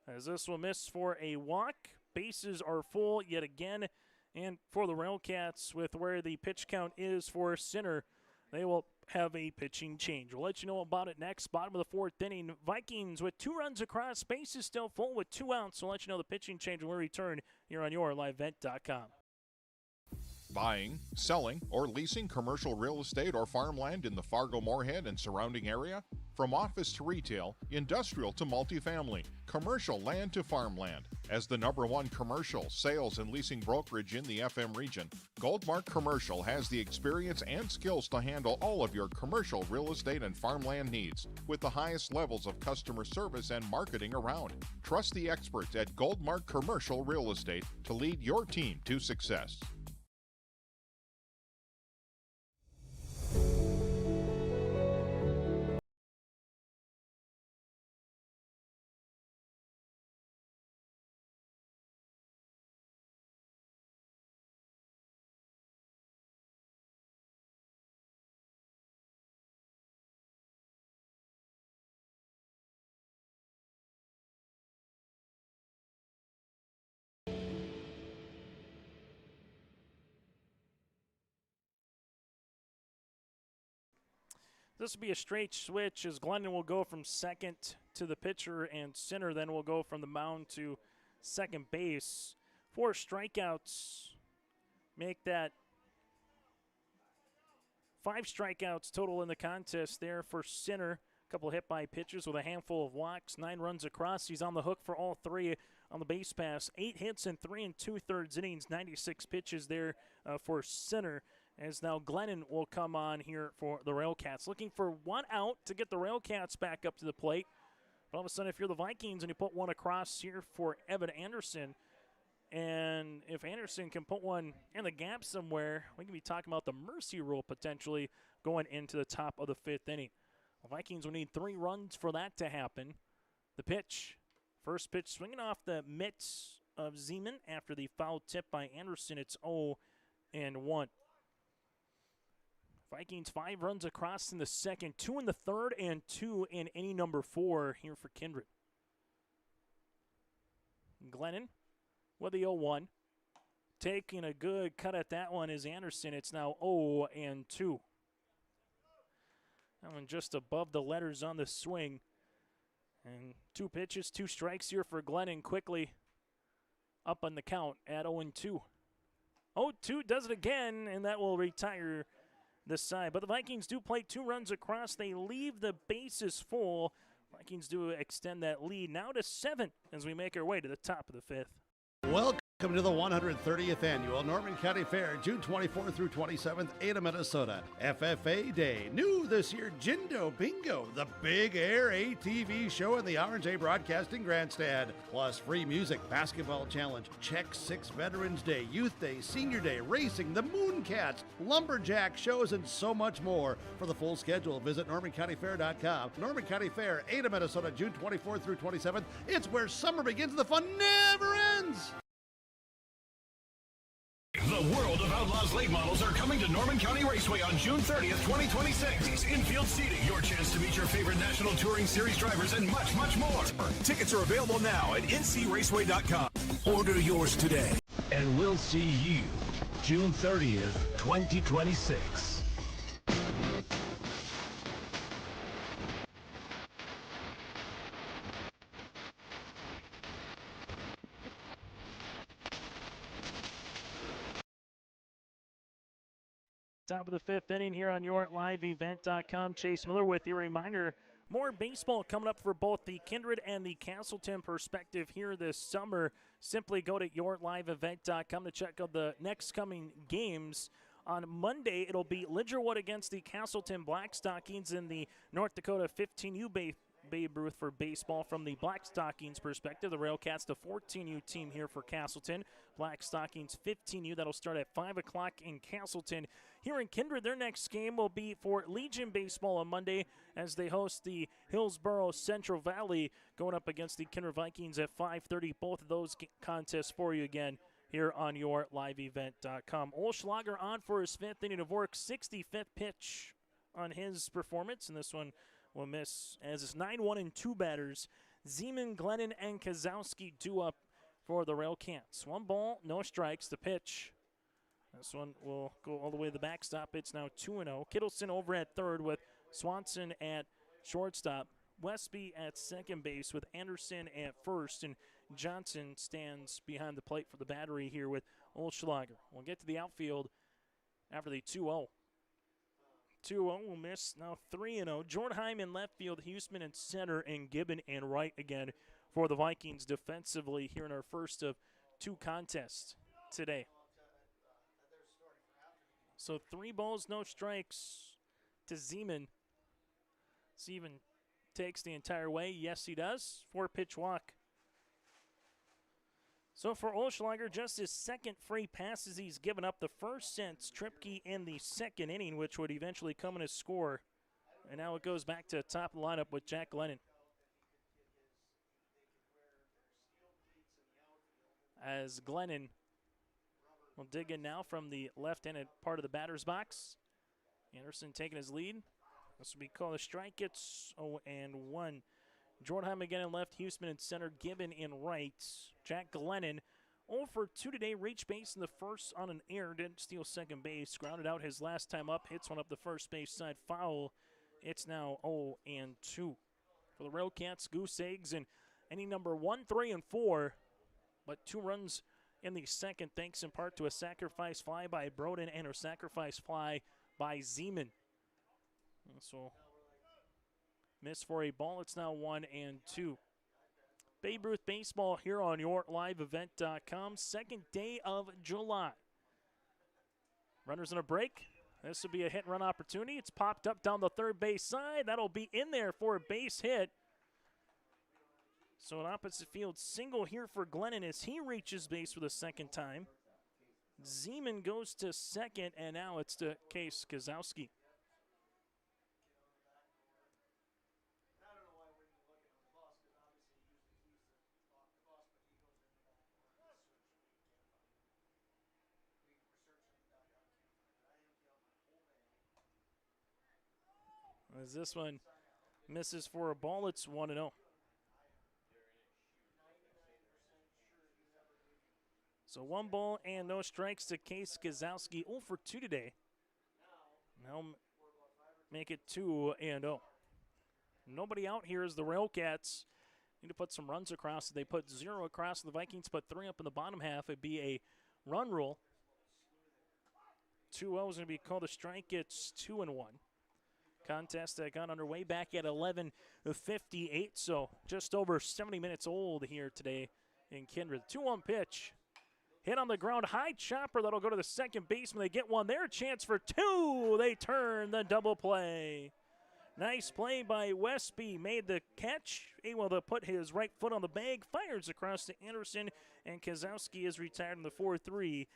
as this will miss for a walk. Bases are full yet again. And for the Railcats, with where the pitch count is for Sinner, they will have a pitching change. We'll let you know about it next. Bottom of the 4th inning. Vikings with 2 runs across. Bases still full with 2 outs. We'll let you know the pitching change when we return here on yourlivevent.com. Buying, selling, or leasing commercial real estate or farmland in the Fargo-Moorhead and surrounding area? From office to retail, industrial to multifamily, commercial land to farmland. As the #1 commercial, sales, and leasing brokerage in the FM region, Goldmark Commercial has the experience and skills to handle all of your commercial real estate and farmland needs with the highest levels of customer service and marketing around. Trust the experts at Goldmark Commercial Real Estate to lead your team to success. This will be a straight switch as Glendon will go from second to the pitcher, and Sinner then will go from the mound to second base. 4 strikeouts make that 5 strikeouts total in the contest there for Sinner. A couple hit by pitches with a handful of walks, 9 runs across. He's on the hook for all 3 on the base pass. 8 hits in 3 2/3 innings, 96 pitches there for Sinner. As now Glennon will come on here for the Railcats. Looking for 1 out to get the Railcats back up to the plate. But all of a sudden, if you're the Vikings and you put 1 across here for Evan Anderson, and if Anderson can put 1 in the gap somewhere, we can be talking about the mercy rule potentially going into the top of the 5th inning. The Vikings will need 3 runs for that to happen. The pitch. First pitch swinging off the mitts of Zeman after the foul tip by Anderson. It's 0-1. Vikings 5 runs across in the second, 2 in the third, and 2 in inning number 4 here for Kindred. Glennon with the 0-1. taking a good cut at that one is Anderson. It's now 0-2. That one just above the letters on the swing. And 2 pitches, 2 strikes here for Glennon, quickly up on the count at 0-2. 0-2 does it again, and that will retire this side. But the Vikings do play 2 runs across. They leave the bases full. Vikings do extend that lead now to 7 as we make our way to the top of the 5th. Welcome to the 130th Annual Norman County Fair, June 24th through 27th, Ada, Minnesota. FFA Day. New this year, Jindo Bingo, the Big Air ATV show in the R&J Broadcasting Grandstand. Plus free music, basketball challenge, Check 6 Veterans Day, Youth Day, Senior Day, racing, the Mooncats, lumberjack shows, and so much more. For the full schedule, visit NormanCountyFair.com. Norman County Fair, Ada, Minnesota, June 24th through 27th. It's where summer begins and the fun never ends. The World of Outlaws late models are coming to Norman County Raceway on June 30th, 2026. Infield seating, your chance to meet your favorite National Touring Series drivers, and much, much more. Tickets are available now at ncraceway.com. Order yours today. And we'll see you June 30th, 2026. Top of the 5th inning here on your liveevent.com. Chase Miller with you. Reminder, more baseball coming up for both the Kindred and the Casselton perspective here this summer. Simply go to yourliveevent.com to check out the next coming games. On Monday, it'll be Lidgerwood against the Casselton Blackstockings in the North Dakota 15U Babe Ruth for baseball. From the Blackstockings perspective, the Railcats, the 14U team here for Casselton. Blackstockings 15U, that'll start at 5 o'clock in Casselton. Here in Kindred, their next game will be for Legion Baseball on Monday as they host the Hillsboro Central Valley, going up against the Kindred Vikings at 5:30. Both of those contests for you again here on your liveevent.com. Olschlager on for his 5th inning of work, 65th pitch on his performance, and this one will miss as it's 9-1 and 2 batters. Zeman, Glennon, and Kozowski due up for the Railcats. 1 ball, no strikes. The pitch. This one will go all the way to the backstop. It's now 2-0. Kittleson over at third with Swanson at shortstop. Westby at second base with Anderson at first. And Johnson stands behind the plate for the battery here with Olschlager. We'll get to the outfield after the 2-0. 2-0 will miss. Now 3-0. Jortheim in left field, Huseman in center, and Gibbon in right again for the Vikings defensively here in our first of 2 contests today. So 3 balls, no strikes to Zeman. Zeman takes the entire way. Yes, he does. 4-pitch walk. So for Olschlager, just his 2nd free passes he's given up. The first since Tripke in the 2nd inning, which would eventually come in his score. And now it goes back to top of the lineup with Jack Glennon. As Glennon will dig in now from the left-handed part of the batter's box. Anderson taking his lead. This will be called a strike. It's 0-1. Jortheim again in left, Huseman in center, Gibbon in right. Jack Glennon 0 for 2 today, reached base in the first on an error, didn't steal second base, grounded out his last time up, hits one up the first base side, foul. It's now 0-2. For the Railcats, goose eggs and inning number 1, 3, and 4, but 2 runs in the second, thanks in part to a sacrifice fly by Broden and a sacrifice fly by Zeman. So miss for a ball. It's now 1-2. Babe Ruth baseball here on your liveevent.com. 2nd day of July. Runners in a break. This will be a hit and run opportunity. It's popped up down the third base side. That'll be in there for a base hit. So an opposite field single here for Glennon as he reaches base for the 2nd time. Zeman goes to 2nd, and now it's to Case Kozowski. As this one misses for a ball, it's 1-0. So 1 ball and no strikes to Case Gazowski. 0 for 2 today. Now make it 2-0. Nobody out here as the Railcats need to put some runs across. They put 0 across. The Vikings put 3 up in the bottom half. It'd be a run rule. 2-0 is going to be called a strike. It's 2-1. Contest that got underway back at 11:58, so just over 70 minutes old here today in Kindred. 2-1 pitch. Hit on the ground, high chopper that'll go to the second baseman. They get one there, chance for 2. They turn the double play. Nice play by Westby, made the catch, able to put his right foot on the bag, fires across to Anderson, and Kozowski is retired in the 4-3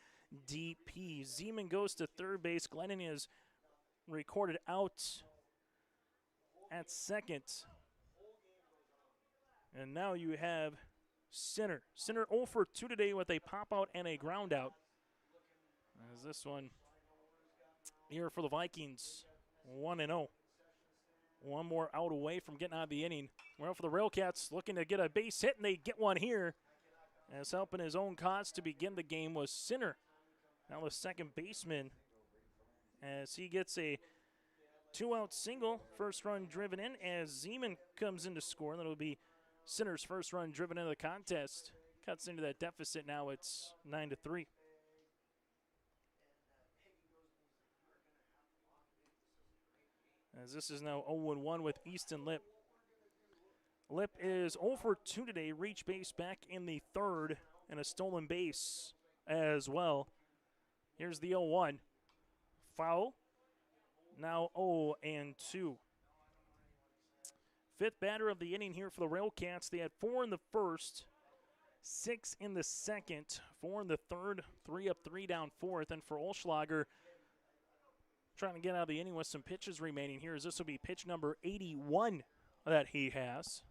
DP. Zeman goes to third base. Glennon is recorded out at second. And now you have Sinner. Sinner 0 for 2 today with a pop out and a ground out. As this one here for the Vikings, 1-0. One more out away from getting out of the inning. Well, for the Railcats, looking to get a base hit, and they get one here. As helping his own cause to begin the game was Sinner. Now the second baseman, as he gets a 2-out single, first run driven in, as Zeman comes in to score. That'll be Sinner's first run driven into the contest. Cuts into that deficit now. It's 9-3. As this is now 0-1 with Easton Lip. Lip is 0 for 2 today. Reach base back in the third and a stolen base as well. Here's the 0-1. Foul. Now 0-2. Fifth batter of the inning here for the Railcats. They had 4 in the first, 6 in the second, 4 in the third, 3 up, 3 down fourth. And for Olschlager, trying to get out of the inning with some pitches remaining here, as this will be pitch number 81 that he has.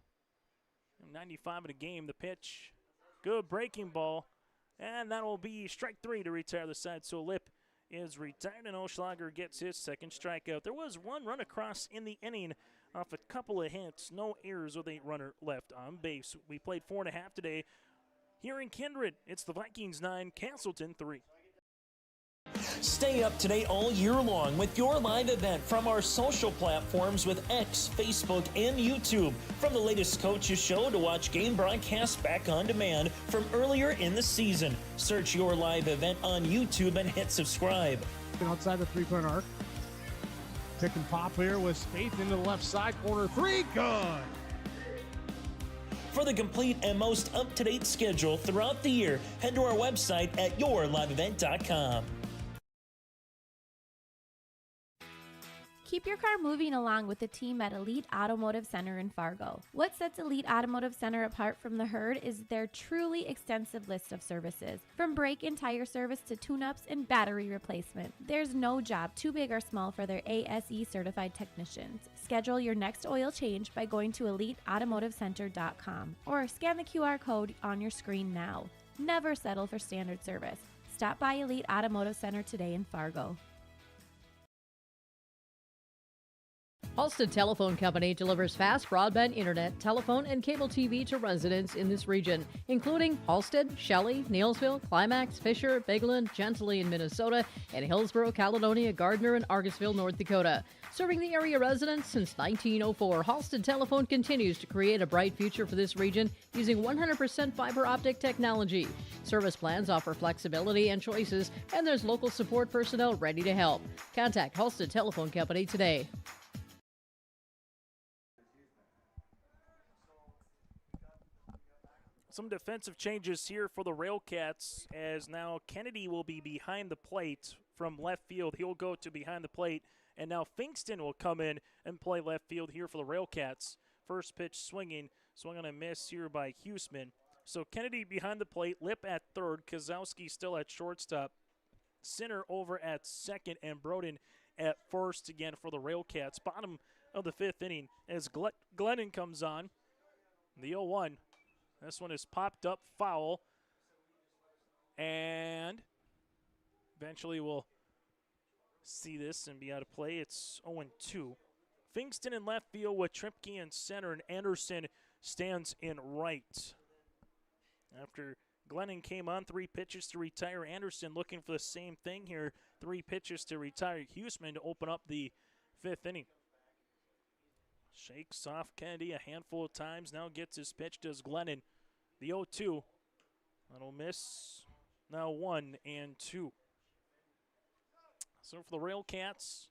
95 in a game. The pitch, good breaking ball, and that will be strike 3 to retire the side. So Lip is retired, and Olschlager gets his second strikeout. There was 1 run across in the inning off a couple of hits. No errors with a runner left on base. We played 4.5 today. Here in Kindred, it's the Vikings 9, Casselton 3. Stay up to date all year long with your live event from our social platforms with X, Facebook, and YouTube. From the latest coaches show to watch game broadcasts back on demand from earlier in the season. Search your live event on YouTube and hit subscribe. Outside the three-point arc. Pick and pop here with Spaeth into the left side corner. 3, good. For the complete and most up-to-date schedule throughout the year, head to our website at yourliveevent.com. Keep your car moving along with the team at Elite Automotive Center in Fargo. What sets Elite Automotive Center apart from the herd is their truly extensive list of services. From brake and tire service to tune-ups and battery replacement, there's no job too big or small for their ASE certified technicians. Schedule your next oil change by going to EliteAutomotiveCenter.com or scan the QR code on your screen now. Never settle for standard service. Stop by Elite Automotive Center today in Fargo. Halstead Telephone Company delivers fast broadband internet, telephone, and cable TV to residents in this region, including Halstead, Shelley, Neelsville, Climax, Fisher, Bigland, Gentilly in Minnesota, and Hillsborough, Caledonia, Gardner, and Argosville, North Dakota. Serving the area residents since 1904, Halstead Telephone continues to create a bright future for this region using 100% fiber optic technology. Service plans offer flexibility and choices, and there's local support personnel ready to help. Contact Halstead Telephone Company today. Some defensive changes here for the Railcats, as now Kennedy will be behind the plate from left field. He'll go to behind the plate, and now Finkston will come in and play left field here for the Railcats. First pitch swinging, swung on a miss here by Huseman. So Kennedy behind the plate, Lip at third, Kozowski still at shortstop, Sinner over at second, and Broden at first again for the Railcats. Bottom of the 5th inning as Glennon comes on. The 0-1. This one is popped up, foul, and eventually we'll see this and be out of play. It's 0-2. Finkston in left field with Tripke in center, and Anderson stands in right. After Glennon came on, 3 pitches to retire. Anderson looking for the same thing here. 3 pitches to retire Huseman to open up the 5th inning. Shakes off Kennedy a handful of times. Now gets his pitch, does Glennon. The 0-2. That'll miss. Now 1-2. So for the Railcats,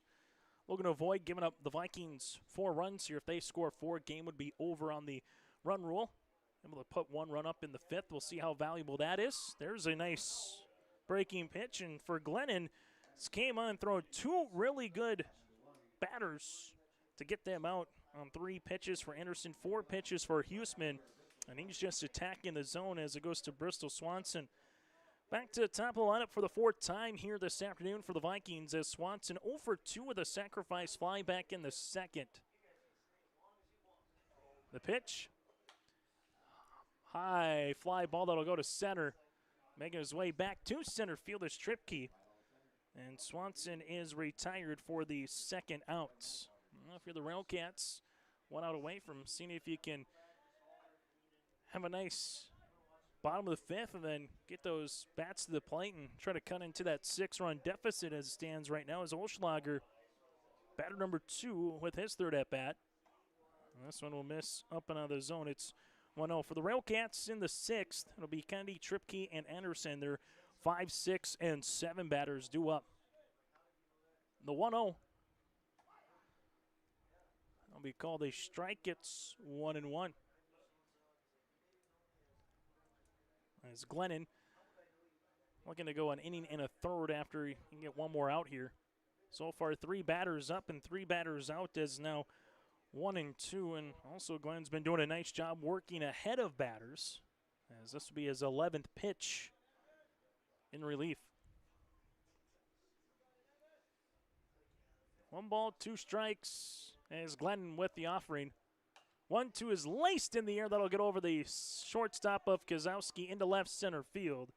looking to avoid giving up the Vikings 4 runs here. If they score 4, game would be over on the run rule. Able to put 1 run up in the 5th. We'll see how valuable that is. There's a nice breaking pitch. And for Glennon, this came on and throw 2 really good batters to get them out on 3 pitches for Anderson, 4 pitches for Huseman. And he's just attacking the zone as it goes to Bristol Swanson. Back to the top of the lineup for the 4th time here this afternoon for the Vikings as Swanson 0 for 2 with a sacrifice fly back in the 2nd. The pitch. High fly ball that'll go to center. Making his way back to center field is Tripke. And Swanson is retired for the 2nd out. Well, if you're the Railcats, 1 out away from seeing if you can have a nice bottom of the 5th and then get those bats to the plate and try to cut into that 6-run deficit as it stands right now as Olschlager, batter number 2 with his 3rd at-bat. This one will miss up and out of the zone. It's 1-0 for the Railcats in the 6th. It'll be Kennedy, Tripke, and Anderson. They're 5, 6, and 7 batters due up. The 1-0 will be called a strike. It's 1-1. As Glennon looking to go an inning and a 3rd after he can get 1 more out here. So far, 3 batters up and 3 batters out as now 1-2. And also Glenn's been doing a nice job working ahead of batters as this will be his 11th pitch in relief. 1 ball, 2 strikes as Glennon with the offering. 1-2 is laced in the air. That'll get over the shortstop of Kozowski into left center field.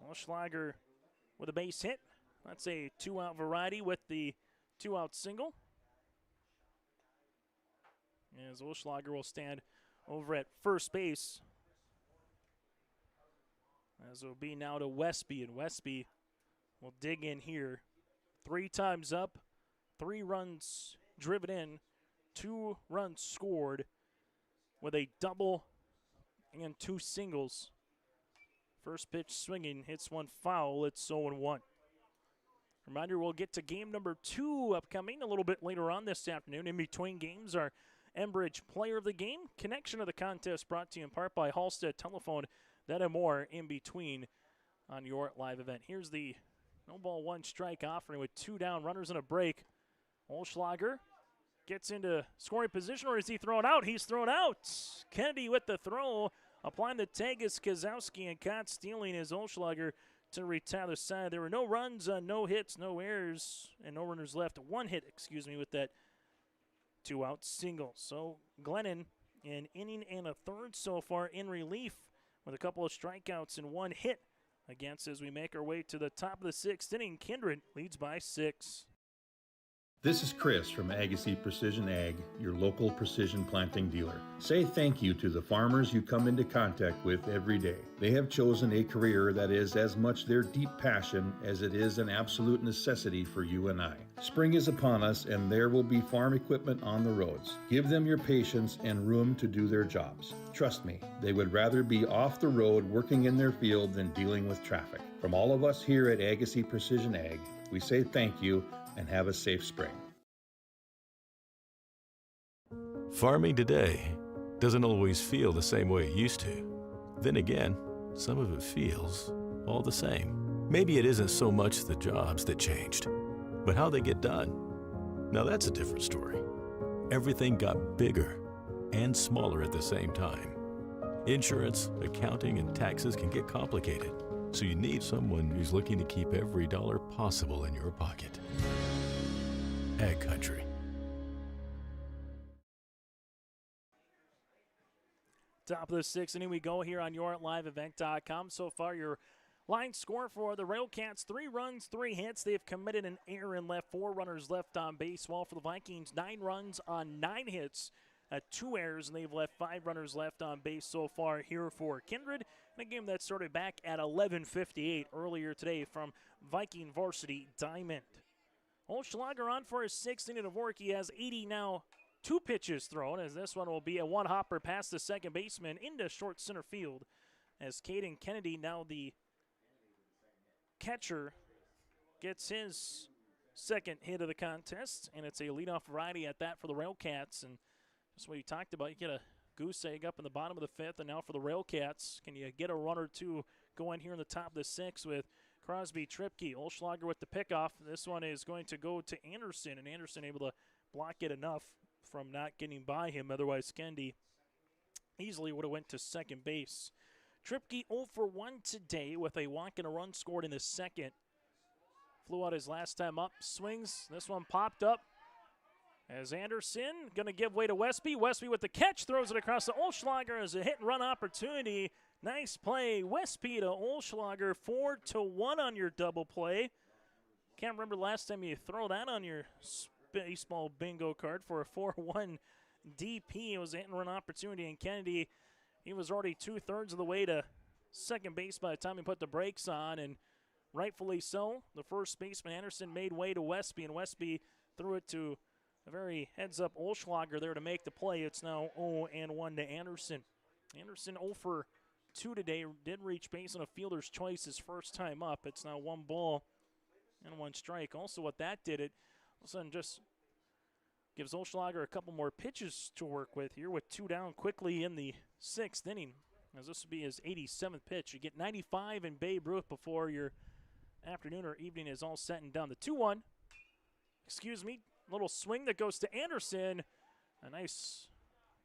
Olschlager with a base hit. That's a 2-out variety with the 2-out single. As Olschlager will stand over at first base. As it will be now to Westby, and Westby will dig in here. 3 times up, 3 runs driven in, 2 runs scored with a double and 2 singles. First pitch swinging, hits 1 foul. It's 0-1. Reminder, we'll get to game number 2 upcoming a little bit later on this afternoon. In between games, our Enbridge Player of the Game. Connection of the contest brought to you in part by Halstead Telephone. That and more in between on your live event. Here's the no ball, 1 strike offering with 2 down, runners in a break. Olschlager gets into scoring position, or is he thrown out? He's thrown out. Kennedy with the throw. Applying the tag is Kozowski, and caught stealing is Olschlager to retire the side. There were no runs, no hits, no errors, and no runners left. 1 hit, with that 2-out single. So Glennon, an inning and a 3rd so far in relief with a couple of strikeouts and 1 hit against as we make our way to the top of the 6th inning. Kindred leads by 6. This is Chris from Agassiz Precision Ag, your local precision planting dealer. Say thank you to the farmers you come into contact with every day. They have chosen a career that is as much their deep passion as it is an absolute necessity for you and I. Spring is upon us and there will be farm equipment on the roads. Give them your patience and room to do their jobs. Trust me, they would rather be off the road working in their field than dealing with traffic. From all of us here at Agassiz Precision Ag, we say thank you and have a safe spring. Farming today doesn't always feel the same way it used to. Then again, some of it feels all the same. Maybe it isn't so much the jobs that changed, but how they get done. Now that's a different story. Everything got bigger and smaller at the same time. Insurance, accounting, and taxes can get complicated, so you need someone who's looking to keep every dollar possible in your pocket. Ag Country. Top of the 6th inning we go here on yourliveevent.com. So far, your line score for the Railcats, 3 runs, 3 hits. They've committed an error and left 4 runners left on base. While for the Vikings, 9 runs on 9 hits at 2 errors, and they've left 5 runners left on base so far here for Kindred. In a game that started back at 11:58 earlier today from Viking Varsity Diamond. Olschlager on for his 6th inning of work. He has 80 now. 2 pitches thrown, as this one will be a one-hopper past the second baseman into short center field. As Caden Kennedy, now the catcher, gets his second hit of the contest, and it's a leadoff variety at that for the Railcats. And just what you talked about, you get a goose egg up in the bottom of the 5th, and now for the Railcats, can you get a run or two going here in the top of the 6th with Crosby, Tripke, Olschlager with the pickoff. This one is going to go to Anderson, and Anderson able to block it enough from not getting by him. Otherwise, Kendi easily would have went to second base. Tripke 0 for 1 today with a walk and a run scored in the 2nd. Flew out his last time up, swings. This one popped up as Anderson going to give way to Westby. Westby with the catch, throws it across the Olschlager as a hit and run opportunity. Nice play, Westby to Olschlager, 4-1 on your double play. Can't remember the last time you throw that on your baseball bingo card for a 4-1 DP. It was a hit and run opportunity, and Kennedy, he was already 2/3 of the way to second base by the time he put the brakes on, and rightfully so. The first baseman, Anderson, made way to Westby, and Westby threw it to a very heads-up Olschlager there to make the play. It's now 0-1 to Anderson. Anderson 0 for 2 today, did reach base on a fielder's choice his first time up. It's now 1 ball and 1 strike. Also what that did, it all of a sudden just gives Olschlager a couple more pitches to work with here with 2 down quickly in the 6th inning, as this will be his 87th pitch. You get 95 in Babe Ruth before your afternoon or evening is all set and done. The 2-1, little swing that goes to Anderson. A nice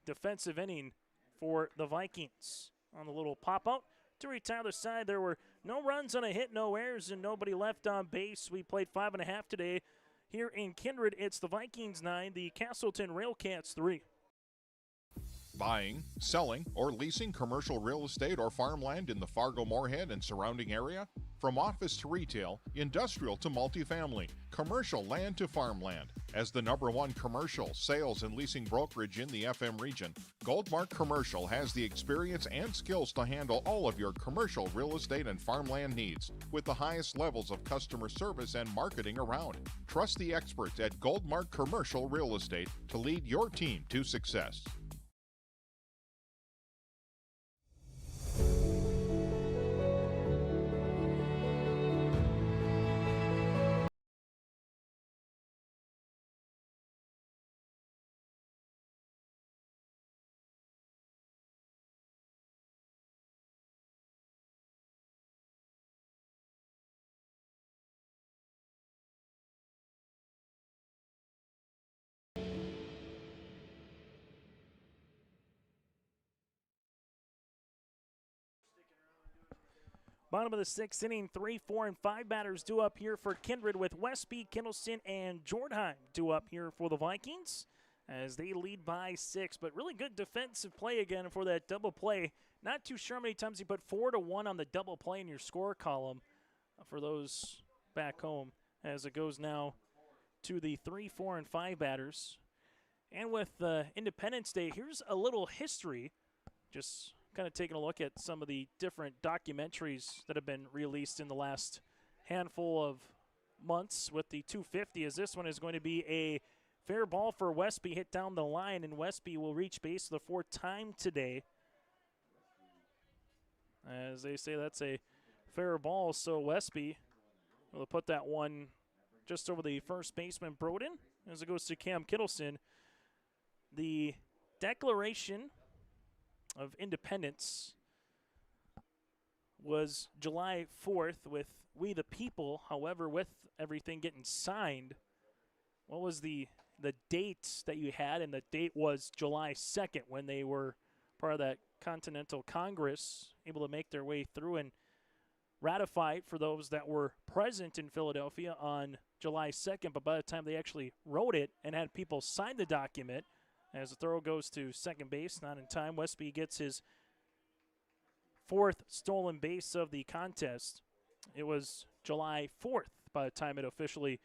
defensive inning for the Vikings. On the little pop-out to retire the side. There were no runs on a hit, no errors, and nobody left on base. We played 5.5 today. Here in Kindred, it's the Vikings 9, the Casselton Railcats 3. Buying, selling, or leasing commercial real estate or farmland in the Fargo-Moorhead and surrounding area? From office to retail, industrial to multifamily, commercial land to farmland. As the #1 commercial, sales, and leasing brokerage in the FM region, Goldmark Commercial has the experience and skills to handle all of your commercial real estate and farmland needs with the highest levels of customer service and marketing around. Trust the experts at Goldmark Commercial Real Estate to lead your team to success. Bottom of the 6th inning, 3, 4, and 5 batters due up here for Kindred with Westby, Kindleson, and Jordheim due up here for the Vikings as they lead by 6. But really good defensive play again for that double play. Not too sure how many times you put 4-1 on the double play in your score column for those back home, as it goes now to the 3, 4, and 5 batters. And with Independence Day, here's a little history, just kind of taking a look at some of the different documentaries that have been released in the last handful of months with the 250, as this one is going to be a fair ball for Westby, hit down the line, and Westby will reach base for the 4th time today. As they say, that's a fair ball, so Westby will put that one just over the first baseman, Broden, as it goes to Cam Kittleson. The Declaration of Independence was July 4th with We the People. However, with everything getting signed, what was the date that you had? And the date was July 2nd when they were part of that Continental Congress, able to make their way through and ratify it for those that were present in Philadelphia on July 2nd. But by the time they actually wrote it and had people sign the document, as the throw goes to second base, not in time, Westby gets his 4th stolen base of the contest. It was July 4th by the time it officially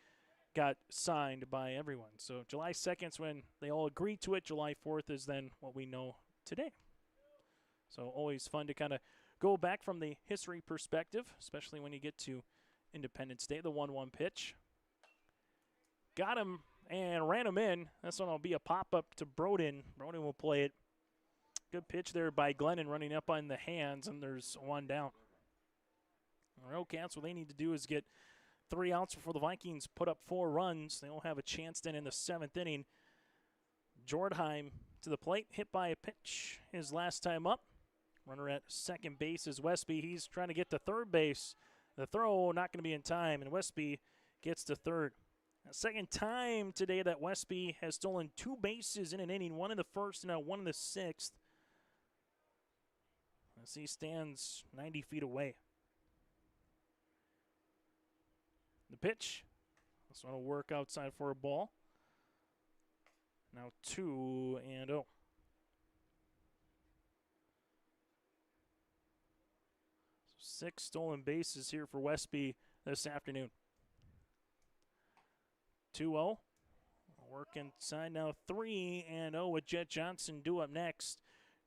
got signed by everyone. So July 2nd is when they all agreed to it. July 4th is then what we know today. So always fun to kind of go back from the history perspective, especially when you get to Independence Day. The 1-1 pitch. Got him and ran him in. This one will be a pop-up to Broden. Broden will play it. Good pitch there by Glennon running up on the hands, and there's one down. The Railcats, what they need to do is get 3 outs before the Vikings put up 4 runs. They'll have a chance then in the 7th inning. Jordheim to the plate, hit by a pitch his last time up. Runner at second base is Westby. He's trying to get to third base. The throw not going to be in time, and Westby gets to third. Second time today that Westby has stolen 2 bases in an inning, 1 in the first and now 1 in the 6th. As he stands 90 feet away. The pitch. This one will work outside for a ball. Now 2-0. 6 stolen bases here for Westby this afternoon. 2-0. Work inside now 3-0 with Jet Johnson due up next.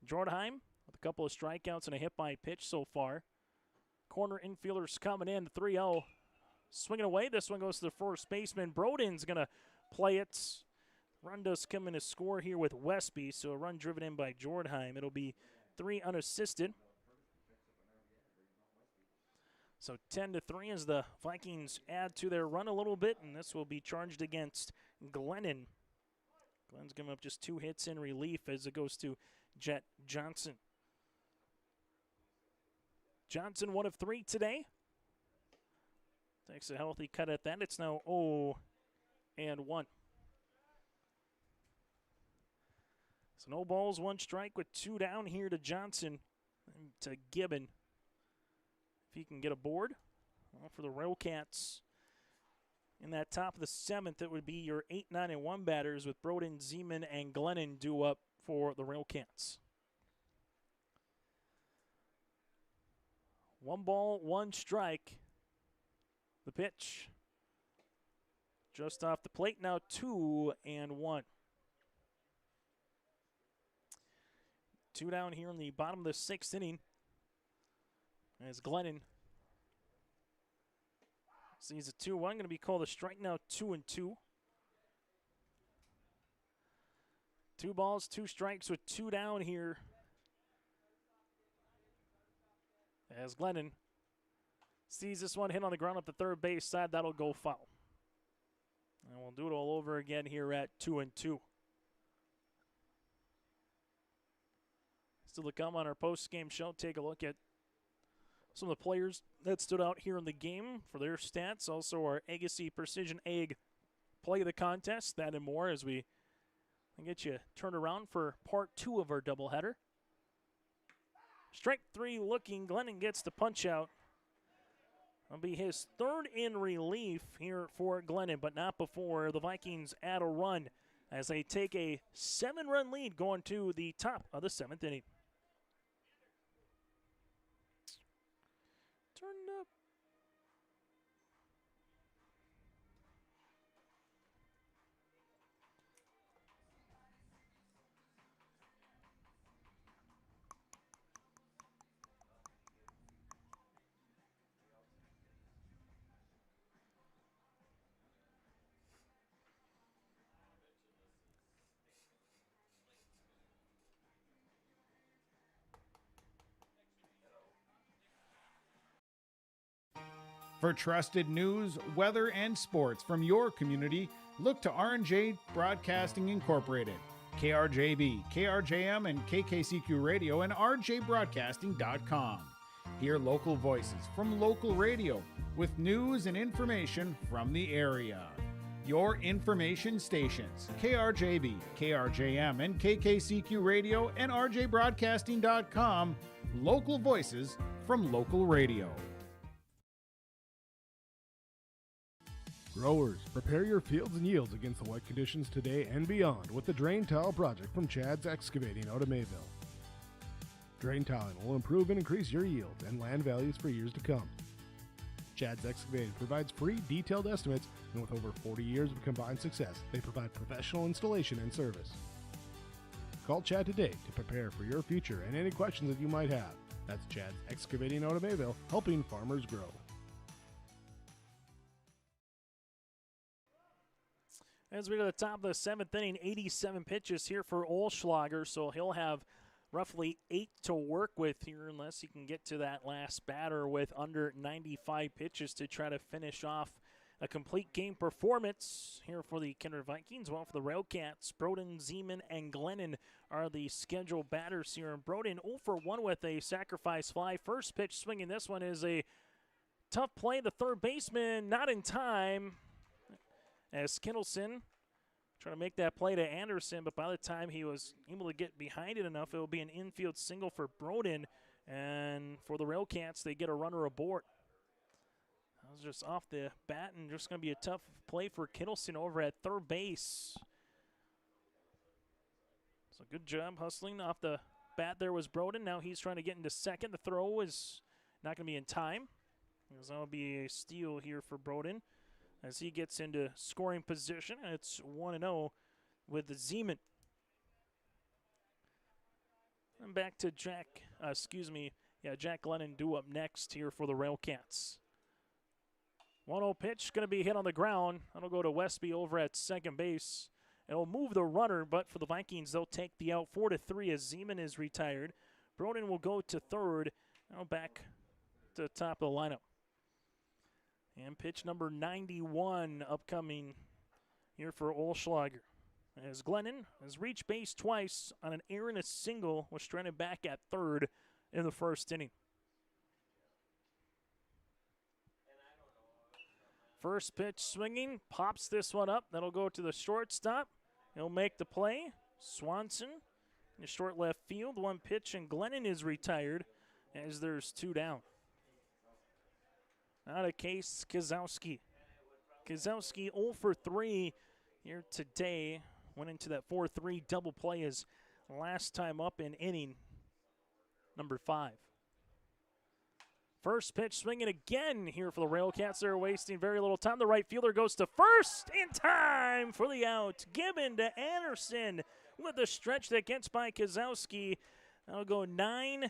Jordheim with a couple of strikeouts and a hit by pitch so far. Corner infielders coming in. The 3-0. Swinging away. This one goes to the first baseman. Broden's going to play it. Run does come in to score here with Westby, so a run driven in by Jordheim. It'll be 3 unassisted. So 10-3 as the Vikings add to their run a little bit, and this will be charged against Glennon. Glenn's giving up just 2 hits in relief as it goes to Jet Johnson. Johnson 1 of 3 today. Takes a healthy cut at that. It's now 0-1. So no balls, 1 strike with 2 down here to Johnson and to Gibbon. If he can get a board, well, for the Railcats in that top of the 7th, it would be your 8, 9, and 1 batters with Broden, Zeman, and Glennon due up for the Railcats. 1 ball, 1 strike. The pitch. Just off the plate now, 2-1. 2 down here in the bottom of the 6th inning. As Glennon sees a 2-1, going to be called a strike now, 2-2. 2 balls, 2 strikes with 2 down here. As Glennon sees this one hit on the ground up the third base side, that'll go foul. And we'll do it all over again here at 2-2. Still to come on our post-game show, take a look at some of the players that stood out here in the game for their stats. Also our Agassi Precision Egg Play of the Contest, that and more as we get you turned around for part 2 of our doubleheader. Strike 3 looking. Glennon gets the punch out. That'll be his 3rd in relief here for Glennon, but not before the Vikings add a run as they take a 7-run lead going to the top of the 7th inning. Turned up. For trusted news, weather, and sports from your community, look to R&J Broadcasting Incorporated, KRJB, KRJM, and KKCQ Radio, and rjbroadcasting.com. Hear local voices from local radio with news and information from the area. Your information stations, KRJB, KRJM, and KKCQ Radio, and rjbroadcasting.com. Local voices from local radio. Growers, prepare your fields and yields against the wet conditions today and beyond with the Drain Tile project from Chad's Excavating out of Mayville. Drain tiling will improve and increase your yields and land values for years to come. Chad's Excavating provides free detailed estimates, and with over 40 years of combined success, they provide professional installation and service. Call Chad today to prepare for your future and any questions that you might have. That's Chad's Excavating out of Mayville, helping farmers grow. As we go to the top of the 7th inning, 87 pitches here for Olschlager, so he'll have roughly 8 to work with here unless he can get to that last batter with under 95 pitches to try to finish off a complete game performance here for the Kindred Vikings. Well, for the Railcats, Broden, Zeman, and Glennon are the scheduled batters here. And Broden 0 for 1 with a sacrifice fly. First pitch swinging. This one is a tough play. The third baseman not in time as Kindleson trying to make that play to Anderson, but by the time he was able to get behind it enough, it will be an infield single for Broden. And for the Railcats, they get a runner aboard. That was just off the bat and just going to be a tough play for Kindleson over at third base. So good job hustling off the bat there was Broden. Now he's trying to get into second. The throw is not going to be in time. That will be a steal here for Broden as he gets into scoring position. And it's 1-0 with the Zeman. And back to Jack Glennon due up next here for the Railcats. 1-0 pitch going to be hit on the ground. That'll go to Westby over at second base. It'll move the runner, but for the Vikings, they'll take the out 4-3 as Zeman is retired. Broden will go to third. Now back to the top of the lineup. And pitch number 91 upcoming here for Olschlager. As Glennon has reached base twice on an error and a single, was stranded back at third in the first inning. First pitch swinging, pops this one up. That'll go to the shortstop. He'll make the play. Swanson in the short left field. One pitch, and Glennon is retired as there's 2 down. Now to Case Kozowski. Kozowski 0 for 3 here today. Went into that 4-3 double play his last time up in inning number 5. First pitch swinging again here for the Railcats. They're wasting very little time. The right fielder goes to first in time for the out. Gibbon to Anderson with a stretch that gets by Kozowski. That'll go 9-4,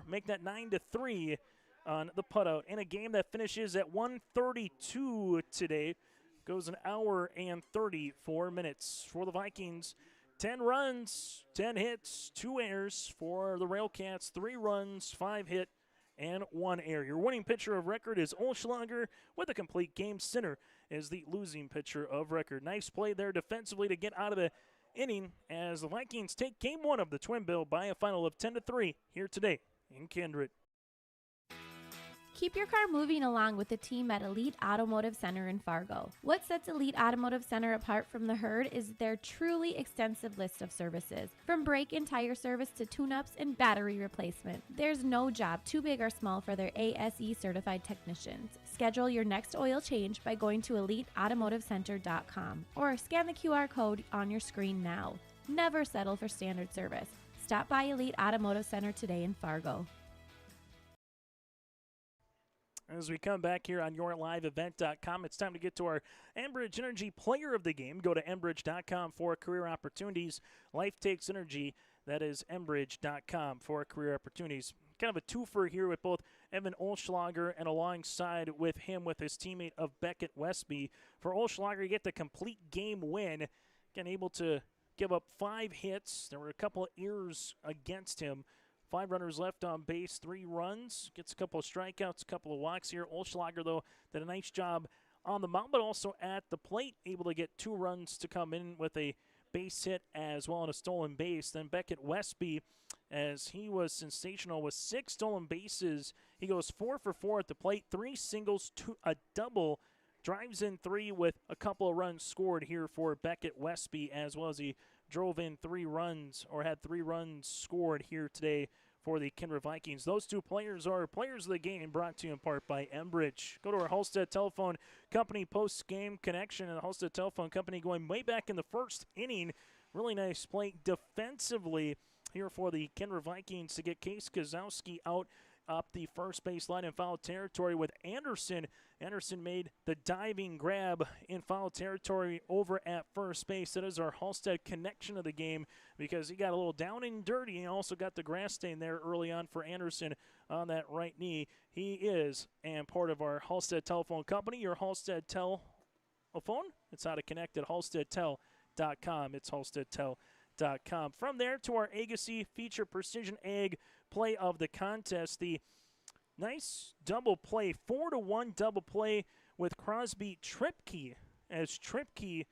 make that 9-3 on the putout. In a game that finishes at 1:32 today, goes an hour and 34 minutes for the Vikings. 10 runs, 10 hits, 2 errors for the Railcats. 3 runs, 5 hit, and 1 error. Your winning pitcher of record is Olschlager with a complete game. Sinner is the losing pitcher of record. Nice play there defensively to get out of the inning as the Vikings take game 1 of the Twin Bill by a final of 10-3 here today in Kindred. Keep your car moving along with the team at Elite Automotive Center in Fargo. What sets Elite Automotive Center apart from the herd is their truly extensive list of services. From brake and tire service to tune-ups and battery replacement, there's no job too big or small for their ASE certified technicians. Schedule your next oil change by going to EliteAutomotiveCenter.com or scan the QR code on your screen now. Never settle for standard service. Stop by Elite Automotive Center today in Fargo. As we come back here on YourLiveEvent.com, it's time to get to our Enbridge Energy Player of the Game. Go to Enbridge.com for career opportunities. Life takes energy. That is Enbridge.com for career opportunities. Kind of a twofer here with both Evan Olschlager and alongside with him with his teammate of Beckett Westby. For Olschlager, you get the complete game win. Again, able to give up 5 hits. There were a couple of errors against him. 5 runners left on base, 3 runs. Gets a couple of strikeouts, a couple of walks here. Olschlager, though, did a nice job on the mound, but also at the plate, able to get 2 runs to come in with a base hit as well and a stolen base. Then Beckett Westby, as he was sensational with 6 stolen bases. He goes 4 for 4 at the plate, 3 singles, a double. Drives in 3 with a couple of runs scored here for Beckett Westby, as well as he drove in 3 runs or had 3 runs scored here today for the Kindred Vikings. Those 2 players are players of the game, brought to you in part by Enbridge. Go to our Halstead Telephone Company post-game connection, and the Halstead Telephone Company going way back in the first inning. Really nice play defensively here for the Kindred Vikings to get Case Kozowski out up the first base line in foul territory with Anderson. Anderson made the diving grab in foul territory over at first base. That is our Halstead connection of the game because he got a little down and dirty. He also got the grass stain there early on for Anderson on that right knee. He is and part of our Halstead Telephone Company, your Halstead Telephone. It's how to connect at halsteadtel.com. It's halsteadtel.com. From there to our Agassi Feature Precision Egg play of the contest. The nice double play, 4-1 double play with Crosby Tripke, as Tripke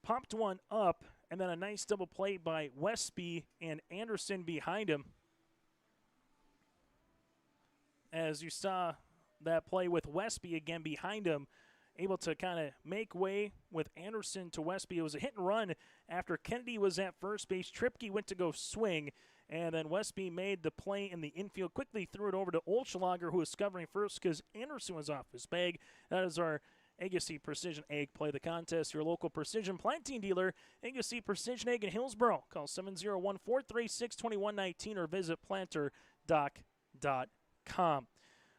popped one up, and then a nice double play by Westby and Anderson behind him. As you saw that play with Westby again behind him, able to kind of make way with Anderson to Westby. It was a hit and run after Kennedy was at first base. Tripke went to go swing, and then Westby made the play in the infield, quickly threw it over to Olschlager, who was covering first because Anderson was off his bag. That is our Agassi Precision Egg play of the contest, your local precision planting dealer, Agassi Precision Egg in Hillsboro. Call 701-436-2119 or visit planterdoc.com.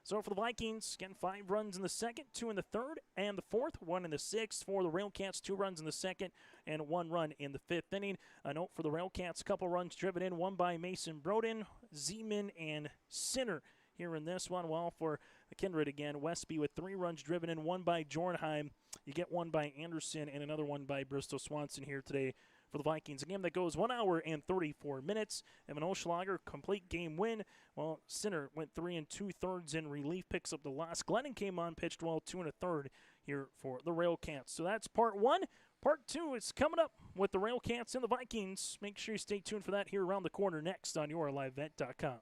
So for the Vikings, again, 5 runs in the second, 2 in the third, and the fourth, 1 in the sixth. For the Railcats, 2 runs in the second and 1 run in the fifth inning. A note for the Railcats, a couple runs driven in, one by Mason Broden, Zeman, and Sinner here in this one. While for the Kindred again, Westby with 3 runs driven in, one by Jornheim. You get one by Anderson and another one by Bristol Swanson here today for the Vikings. A game that goes 1 hour and 34 minutes. Evan Olschlager, complete game win. Well, Sinner went 3 2/3 in relief, picks up the loss. Glennon came on, pitched well, 2 1/3 here for the Railcats. So that's part 1. Part 2 is coming up with the Railcats and the Vikings. Make sure you stay tuned for that here around the corner next on yourlivevet.com.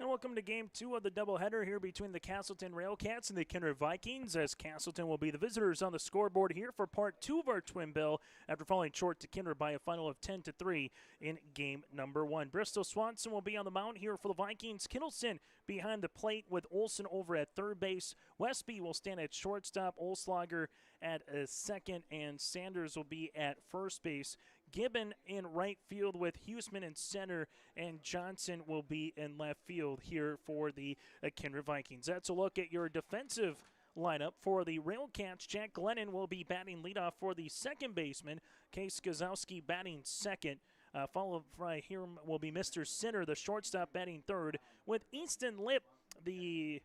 And welcome to Game 2 of the doubleheader here between the Casselton Railcats and the Kindred Vikings, as Casselton will be the visitors on the scoreboard here for part 2 of our twin bill after falling short to Kindred by a final of 10-3 in game number 1. Bristol Swanson will be on the mound here for the Vikings. Kittleson behind the plate with Olson over at third base. Westby will stand at shortstop, Olslager at second, and Sanders will be at first base. Gibbon in right field with Huseman in center, and Johnson will be in left field here for the Kindred Vikings. That's a look at your defensive lineup for the Railcats. Jack Glennon will be batting leadoff for the second baseman. Case Gazowski batting second. Followed by here will be Mr. Sinner, the shortstop, batting third, with Easton Lip, the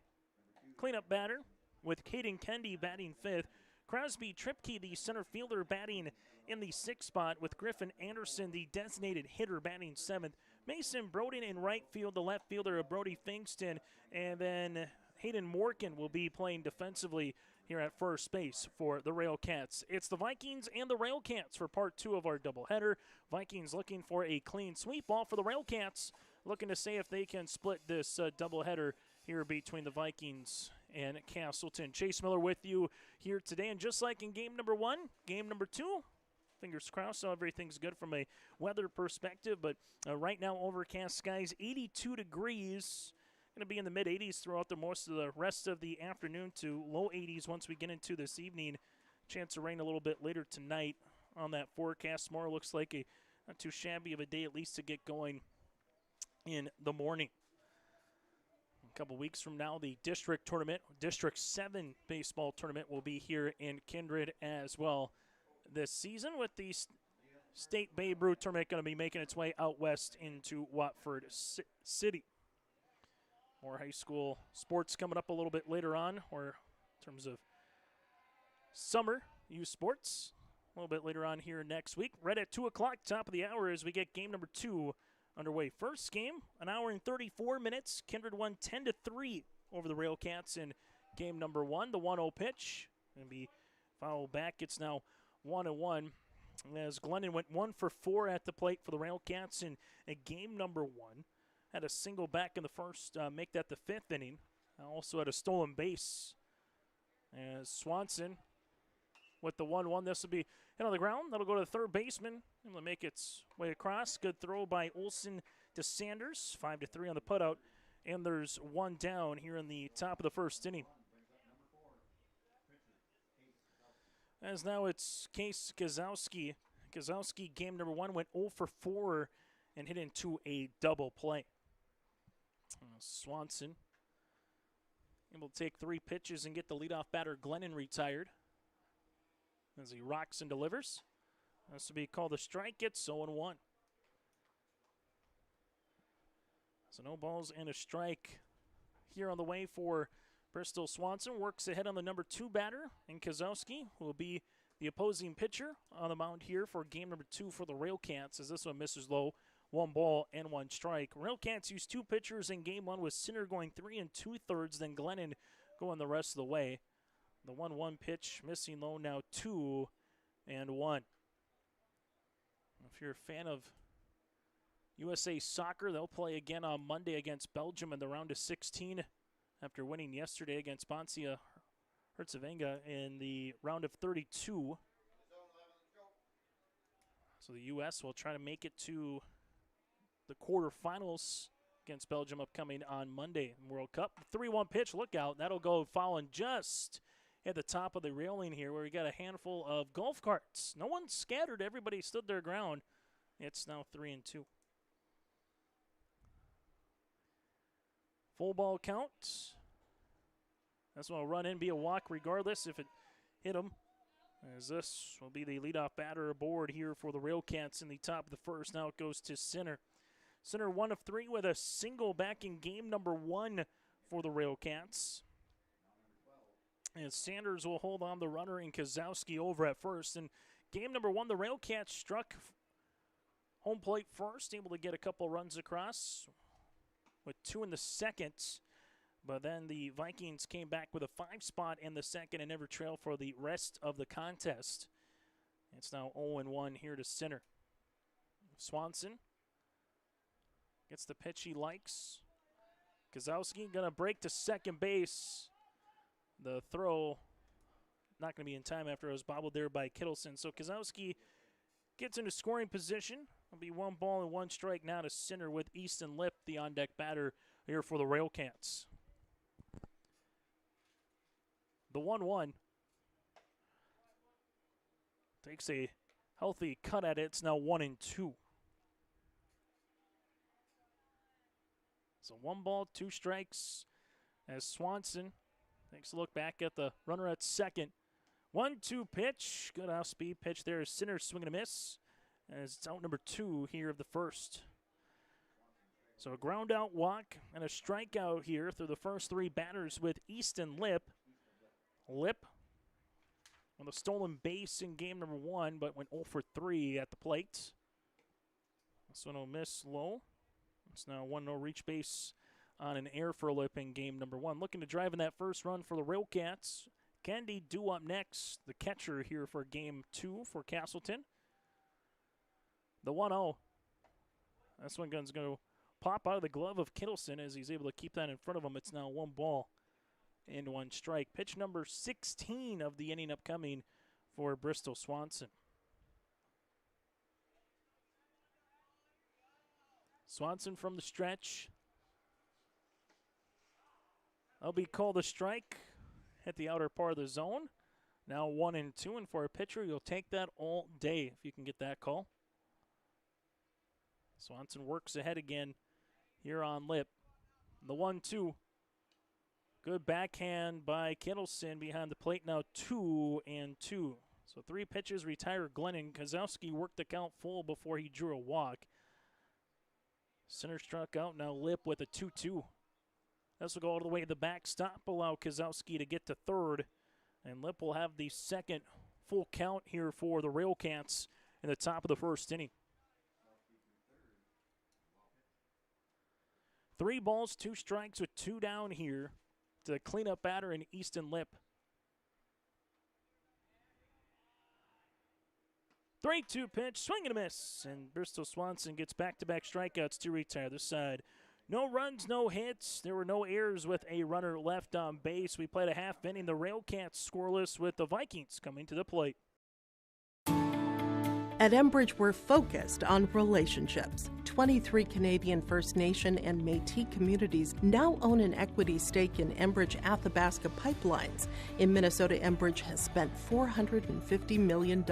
cleanup batter, with Caden Kendi batting fifth. Crosby Tripke, the center fielder, batting in the sixth spot, with Griffin Anderson, the designated hitter, batting seventh. Mason Broden in right field, the left fielder of Brody Fingston, and then Hayden Morgan will be playing defensively here at first base for the Railcats. It's the Vikings and the Railcats for part 2 of our doubleheader. Vikings looking for a clean sweep, ball for the Railcats, looking to see if they can split this doubleheader here between the Vikings and Casselton. Chase Miller with you here today, and just like in game number 1, game number 2, fingers crossed, so everything's good from a weather perspective, but right now overcast skies, 82 degrees. Going to be in the mid-80s throughout the most of the rest of the afternoon to low 80s once we get into this evening. Chance of rain a little bit later tonight on that forecast. Tomorrow looks like a not too shabby of a day, at least to get going in the morning. A couple weeks from now, the district tournament, District 7 baseball tournament, will be here in Kindred as well this season, with the State Babe Ruth tournament going to be making its way out west into Watford City. More high school sports coming up a little bit later on, or in terms of summer youth sports, a little bit later on here next week. Right at 2 o'clock, top of the hour, as we get game number 2 underway. First game, an hour and 34 minutes. Kindred won 10-3 over the Railcats in game number 1. The 1-0 pitch going to be fouled back. It's now 1-1. As Glennon went 1 for 4 at the plate for the Railcats in game number 1. Had a single back in the first, make that the 5th inning. Also had a stolen base. As Swanson with the 1-1. This will be hit on the ground. That'll go to the third baseman. Able to make its way across. Good throw by Olson to Sanders. 5-3 on the putout. And there's one down here in the top of the first inning. As now it's Case Gazowski. Gazowski, game number 1, went 0 for 4 and hit into a double play. Swanson able to take 3 pitches and get the leadoff batter Glennon retired as he rocks and delivers. This will be called a strike. It's 0-1. So no balls and a strike here on the way for Bristol Swanson. Works ahead on the number 2 batter, and Kozowski will be the opposing pitcher on the mound here for game number 2 for the Railcats, as this one misses low. 1 ball and 1 strike. Railcats used 2 pitchers in game 1, with Sinner going 3 2/3, then Glennon going the rest of the way. The 1-1 pitch missing low, now 2-1. If you're a fan of USA Soccer, they'll play again on Monday against Belgium in the round of 16 after winning yesterday against Bosnia-Herzegovina in the round of 32. So the U.S. will try to make it to the quarterfinals against Belgium upcoming on Monday in World Cup. 3-1 pitch, look out. That'll go fouling just at the top of the railing here, where we got a handful of golf carts. No one scattered. Everybody stood their ground. It's now 3-2. Full ball count. That's going to run in, be a walk regardless if it hit him, as this will be the leadoff batter aboard here for the Railcats in the top of the first. Now it goes to Sinner. Sinner 1 of 3 with a single back in game number 1 for the Railcats. And Sanders will hold on the runner, and Kozowski over at first. In game number 1, the Railcats struck home plate first, able to get a couple runs across with 2 in the second. But then the Vikings came back with a 5 spot in the second and never trailed for the rest of the contest. It's now 0-1 here to Sinner. Swanson gets the pitch he likes. Kozowski going to break to second base. The throw not going to be in time after it was bobbled there by Kittleson. So Kozowski gets into scoring position. It'll be 1 ball and 1 strike now to center with Easton Lip, the on-deck batter here for the Railcats. The 1-1 takes a healthy cut at it. It's now 1-2. So 1 ball, 2 strikes as Swanson takes a look back at the runner at second. 1-2 pitch. Good off-speed pitch there. Center swing and a miss. As it's out number 2 here of the first. So a ground out walk and a strikeout here through the first 3 batters with Easton Lip. Lip on the stolen base in game number 1, but went 0 for 3 at the plate. This one will miss low. It's now 1-0 reach base on an air for Lip in game number 1. Looking to drive in that first run for the Railcats. Candy Dew up next, the catcher here for game 2 for Casselton. The 1-0. This one gun's going to pop out of the glove of Kittleson as he's able to keep that in front of him. It's now 1 ball and 1 strike. Pitch number 16 of the inning upcoming for Bristol Swanson. Swanson from the stretch. That'll be called a strike. Hit the outer part of the zone. Now 1-2, and for a pitcher, you'll take that all day if you can get that call. Swanson works ahead again here on Lip. The 1-2. Good backhand by Kittleson behind the plate. Now 2-2. So 3 pitches retire Glennon. Kozowski worked the count full before he drew a walk. Center struck out. Now Lip with a 2-2. This will go all the way to the backstop, allow Kozowski to get to third. And Lip will have the second full count here for the Railcats in the top of the first inning. 3 balls, 2 strikes with 2 down here to the cleanup batter in Easton Lip. 3-2 pitch, swing and a miss. And Bristol Swanson gets back-to-back strikeouts to retire this side. No runs, no hits. There were no errors with a runner left on base. We played a half inning. The Railcats scoreless with the Vikings coming to the plate. At Enbridge, we're focused on relationships. 23 Canadian First Nation and Métis communities now own an equity stake in Enbridge Athabasca Pipelines. In Minnesota, Enbridge has spent $450 million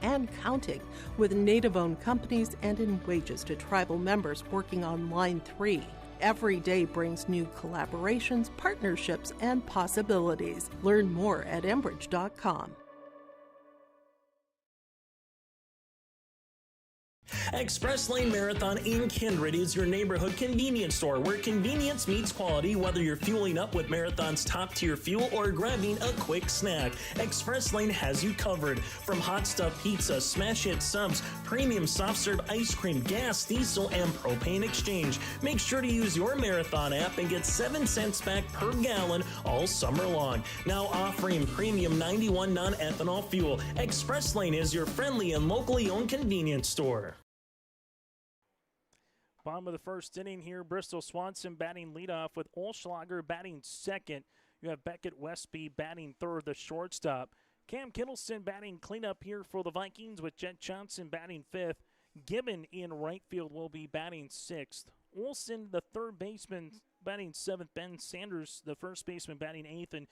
and counting with Native-owned companies and in wages to tribal members working on Line 3. Every day brings new collaborations, partnerships, and possibilities. Learn more at Enbridge.com. Express Lane Marathon in Kindred is your neighborhood convenience store where convenience meets quality, whether you're fueling up with Marathon's top-tier fuel or grabbing a quick snack. Express Lane has you covered. From hot stuff pizza, smash hit subs, premium soft-serve ice cream, gas, diesel, and propane exchange. Make sure to use your Marathon app and get 7 cents back per gallon all summer long. Now offering premium 91 non-ethanol fuel. Express Lane is your friendly and locally owned convenience store. Bottom of the first inning here, Bristol Swanson batting leadoff with Olschlager batting second. You have Beckett Westby batting third, the shortstop. Cam Kittleson batting cleanup here for the Vikings with Jet Johnson batting fifth. Gibbon in right field will be batting sixth. Olson, the third baseman, batting seventh. Ben Sanders, the first baseman, batting eighth. And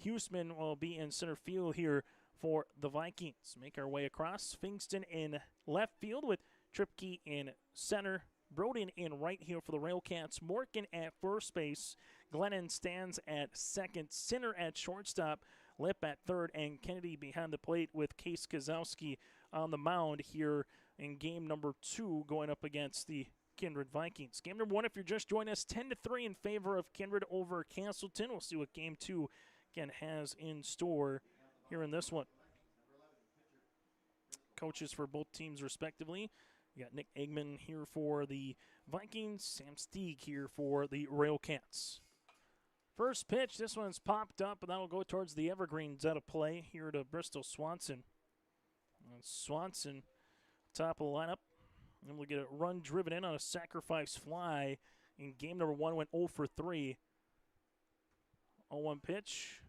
Huseman will be in center field here for the Vikings. Make our way across. Fingston in left field with Tripke in center. Broden in right here for the Railcats. Morgan at first base. Glennon stands at second. Sinner at shortstop. Lip at third. And Kennedy behind the plate with Case Kozowski on the mound here in game number 2 going up against the Kindred Vikings. Game number 1, if you're just joining us, 10-3 in favor of Kindred over Casselton. We'll see what game 2 again has in store here in this one. Coaches for both teams respectively. You got Nick Eggman here for the Vikings, Sam Stieg here for the Railcats. First pitch, this one's popped up, and that'll go towards the Evergreens out of play here to Bristol Swanson. And Swanson, top of the lineup, and we'll get a run driven in on a sacrifice fly in game number 1, went 0 for 3. 0-1 pitch.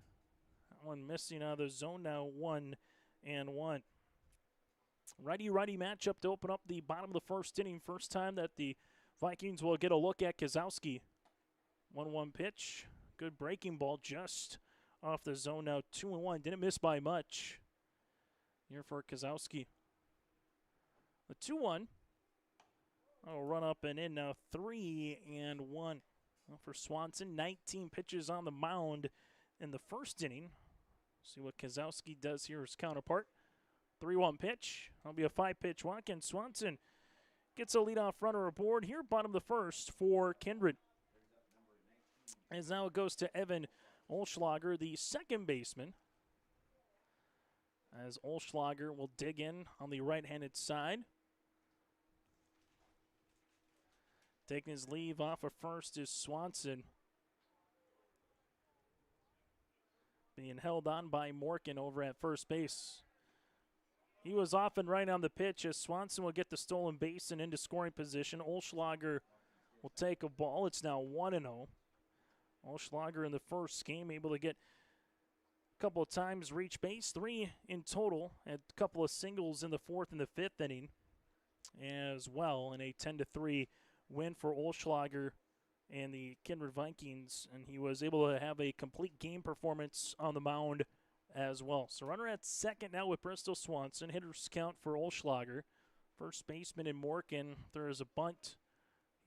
That one missing out of the zone now, 1-1. Righty-righty matchup to open up the bottom of the first inning. First time that the Vikings will get a look at Casselton. 1-1 pitch. Good breaking ball just off the zone now, 2-1. Didn't miss by much here for Casselton. The 2-1. Oh, run up and in now, 3-1. Well, for Swanson, 19 pitches on the mound in the first inning. See what Casselton does here, his counterpart. 3-1 pitch. That'll be a 5-pitch walk, and Swanson gets a leadoff runner aboard here, bottom of the first for Kindred. As now it goes to Evan Olschlager, the second baseman. As Olschlager will dig in on the right-handed side. Taking his leave off of first is Swanson. Being held on by Morgan over at first base. He was off and right on the pitch as Swanson will get the stolen base and into scoring position. Olschlager will take a ball. It's now 1-0. Olschlager in the first game able to get a couple of times reach base, 3 in total, and a couple of singles in the 4th and the 5th inning as well, in a 10-3 win for Olschlager and the Kindred Vikings, and he was able to have a complete game performance on the mound as well. So runner at second now with Bristol Swanson. Hitters count for Olschlager. First baseman in Morgan. There is a bunt.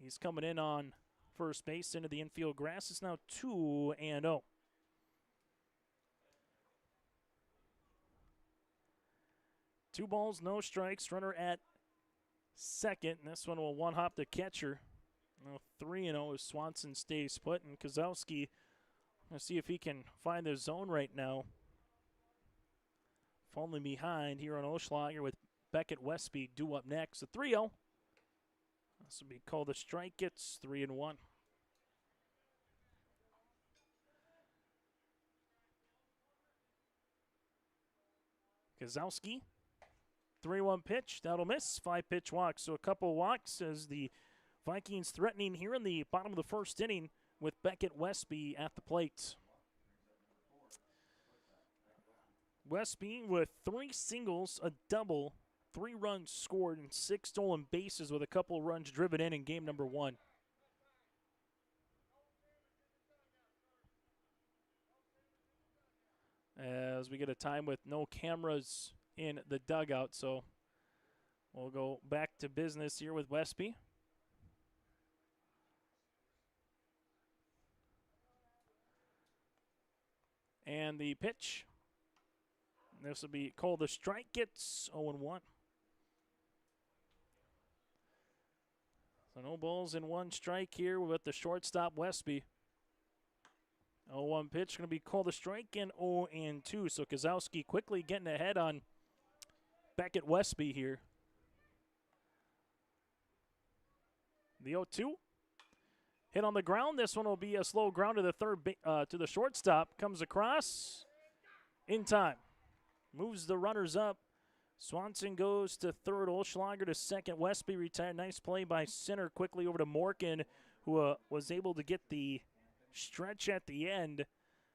He's coming in on first base into the infield grass. It's now 2-0. Two balls, no strikes. Runner at second. And this one will one-hop the catcher. Now 3-0 as Swanson stays put. And Casselton, let's see if he can find the zone right now. Falling behind here on Olschlager with Beckett Westby due up next. The 3-0. This will be called a strike. It's 3-1. Casselton. 3-1 pitch. That'll miss. 5-pitch walk. So a couple walks as the Vikings threatening here in the bottom of the first inning with Beckett Westby at the plate. Westby with 3 singles, a double, 3 runs scored, and 6 stolen bases with a couple runs driven in game number 1. As we get a time with no cameras in the dugout, so we'll go back to business here with Westby. And the pitch. This will be called a strike. It's 0-1. So no balls and 1 strike here with the shortstop Westby. 0-1 pitch going to be called a strike and 0-2. So Casselton quickly getting ahead on Beckett Westby here. The 0-2. Hit on the ground. This one will be a slow ground to the to the shortstop. Comes across in time. Moves the runners up. Swanson goes to third. Olschlager to second. Westby retired. Nice play by center. Quickly over to Morgan, who was able to get the stretch at the end.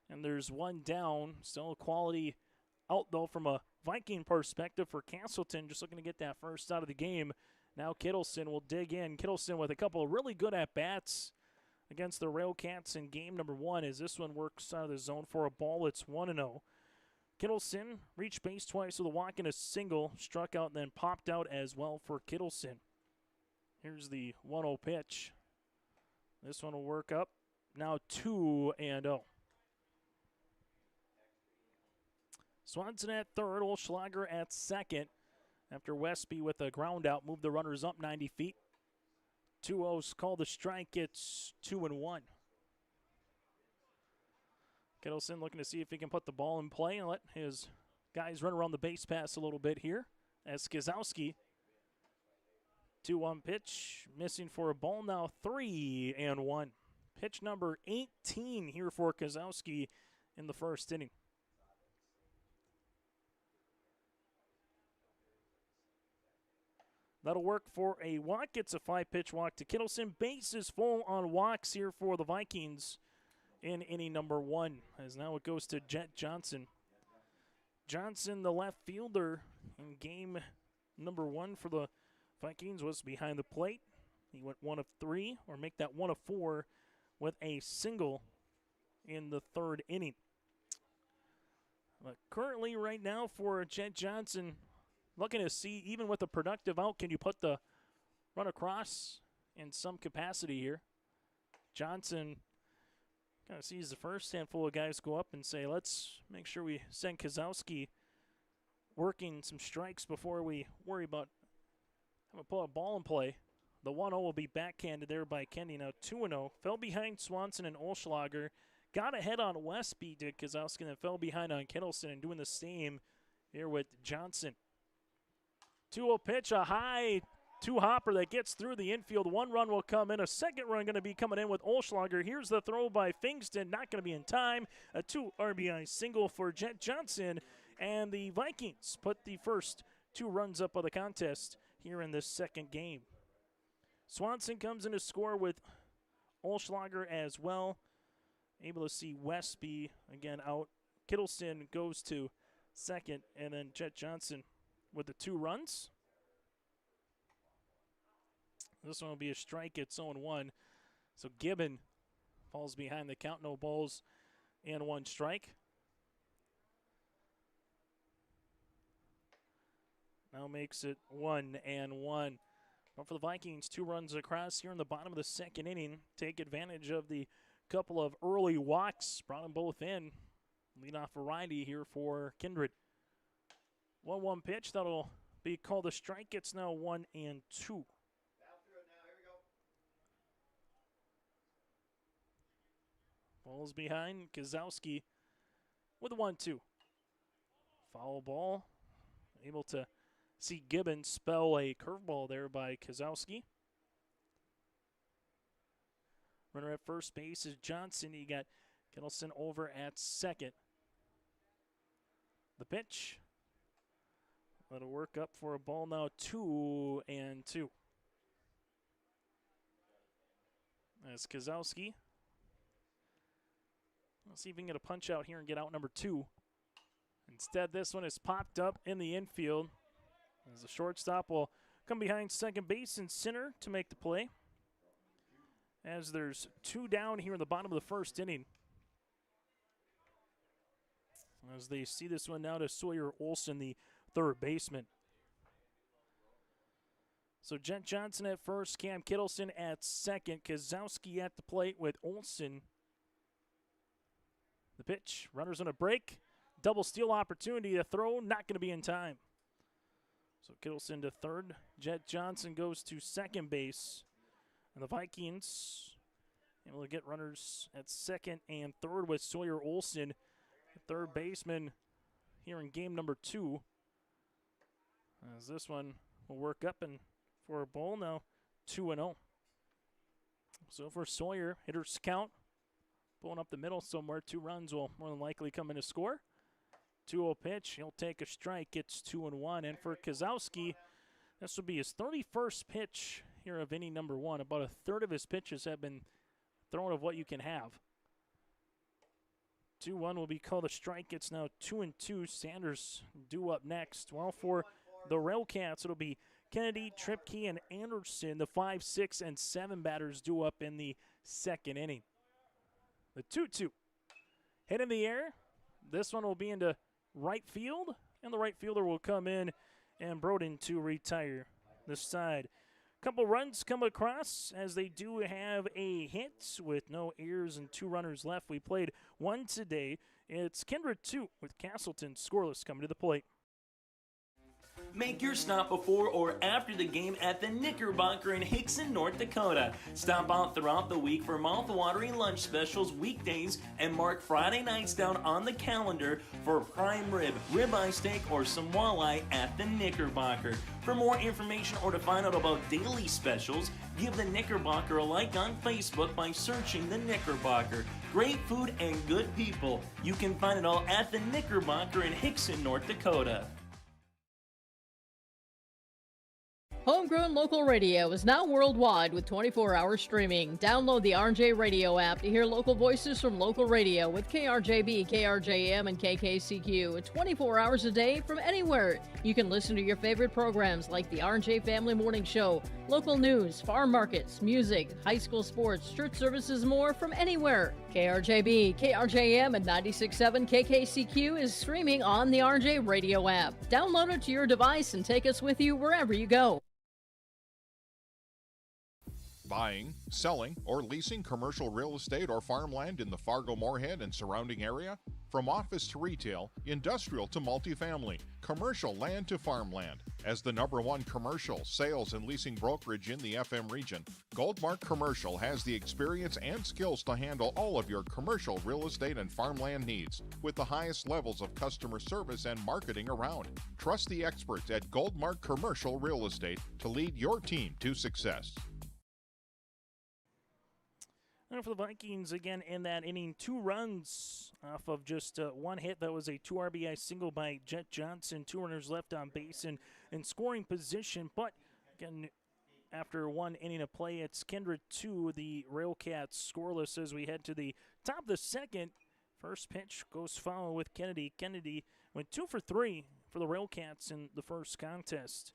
And there's 1 down. Still a quality out, though, from a Viking perspective for Casselton. Just looking to get that first out of the game. Now Kittleson will dig in. Kittleson with a couple of really good at-bats against the Railcats in game number 1 as this one works out of the zone for a ball. It's 1-0. Kittleson reached base twice with a walk and a single. Struck out and then popped out as well for Kittleson. Here's the 1-0 pitch. This one will work up. Now 2-0. Swanson at third. Olschlager at second. After Westby with a ground out, moved the runners up 90 feet. 2-0's called a strike. It's 2-1. Kittleson looking to see if he can put the ball in play and let his guys run around the base pass a little bit here. As Casselton, 2-1 pitch, missing for a ball, now 3-1. Pitch number 18 here for Casselton in the first inning. That'll work for a walk. It's a 5-pitch walk to Kittleson. Bases full on walks here for the Vikings in inning number 1. As now it goes to Jet Johnson. Johnson, the left fielder in game number 1 for the Vikings, was behind the plate. He went 1 of 3, or make that 1 of 4, with a single in the 3rd inning. But currently, right now, for Jet Johnson, looking to see, even with a productive out, can you put the run across in some capacity here? Johnson kind of sees the first handful of guys go up and say, let's make sure we send Kozowski working some strikes before we worry about having to put a ball in play. The 1-0 will be backhanded there by Kenny. Now 2-0. Fell behind Swanson and Olschlager. Got ahead on Westby, did Kozowski, and then fell behind on Kittleson, and doing the same here with Johnson. 2-0 pitch, a high two-hopper that gets through the infield. 1 run will come in. A 2nd run going to be coming in with Olschlager. Here's the throw by Fingston. Not going to be in time. A 2 RBI single for Jet Johnson. And the Vikings put the first 2 runs up of the contest here in this 2nd game. Swanson comes in to score with Olschlager as well. Able to see Westby again out. Kittleson goes to 2nd, and then Jet Johnson with the 2 runs. This one will be a strike. It's 0-1. So Gibbon falls behind the count. No balls and 1 strike. Now makes it 1-1. But for the Vikings, 2 runs across here in the bottom of the 2nd inning. Take advantage of the couple of early walks. Brought them both in. Leadoff variety here for Kindred. 1-1 pitch. That'll be called a strike. It's now 1-2. Balls behind. Kozowski with a 1-2. Foul ball. Able to see Gibbon spell a curveball there by Kozowski. Runner at first base is Johnson. You got Kittleson over at 2nd. The pitch. That'll work up for a ball now. 2-2. That's Kozowski. Let's see if we can get a punch out here and get out number 2. Instead, this one is popped up in the infield. As the shortstop will come behind 2nd base and center to make the play. As there's 2 down here in the bottom of the 1st inning. As they see this one now to Sawyer Olson, the 3rd baseman. So Jet Johnson at first, Cam Kittleson at 2nd, Kozowski at the plate with Olson. The pitch, runners on a break. Double steal opportunity to throw, not going to be in time. So Kittleson to 3rd. Jet Johnson goes to 2nd base. And the Vikings able to get runners at 2nd and 3rd with Sawyer Olson, the 3rd baseman here in game number 2. As this one will work up and for a ball now, 2-0. So for Sawyer, hitters count. Pulling up the middle somewhere. 2 runs will more than likely come in to score. 2-0 pitch. He'll take a strike. It's 2-1. And for Kozowski, this will be his 31st pitch here of inning number 1. About a third of his pitches have been thrown of what you can have. 2-1 will be called a strike. It's now 2-2. Sanders due up next. Well, for the Railcats, it'll be Kennedy, Tripke, and Anderson, the 5, 6, and 7 batters due up in the 2nd inning. The 2-2. Hit in the air. This one will be into right field, and the right fielder will come in and Broden to retire this side. Couple runs come across as they do have a hit with no errors and 2 runners left. We played 1 today. It's Kindred 2 with Casselton scoreless coming to the plate. Make your stop before or after the game at the Knickerbocker in Hickson, North Dakota. Stop out throughout the week for mouth-watering lunch specials weekdays and mark Friday nights down on the calendar for prime rib, ribeye steak, or some walleye at the Knickerbocker. For more information or to find out about daily specials, give the Knickerbocker a like on Facebook by searching the Knickerbocker. Great food and good people. You can find it all at the Knickerbocker in Hickson, North Dakota. Homegrown local radio is now worldwide with 24-hour streaming. Download the RJ Radio app to hear local voices from local radio with KRJB, KRJM, and KKCQ 24 hours a day from anywhere. You can listen to your favorite programs like the RJ Family Morning Show, local news, farm markets, music, high school sports, church services, more from anywhere. KRJB, KRJM, and 96.7 KKCQ is streaming on the RJ Radio app. Download it to your device and take us with you wherever you go. Buying, selling, or leasing commercial real estate or farmland in the Fargo-Moorhead and surrounding area? From office to retail, industrial to multifamily, commercial land to farmland. As the #1 commercial, sales, and leasing brokerage in the FM region, Goldmark Commercial has the experience and skills to handle all of your commercial real estate and farmland needs with the highest levels of customer service and marketing around. Trust the experts at Goldmark Commercial Real Estate to lead your team to success. And for the Vikings, again, in that inning, 2 runs off of just one hit. That was a 2 RBI single by Jet Johnson. 2 runners left on base and in scoring position. But, again, after 1 inning of play, it's Kindred 2, the Railcats scoreless as we head to the top of the second. First pitch goes foul with Kennedy. Kennedy went 2 for 3 for the Railcats in the first contest.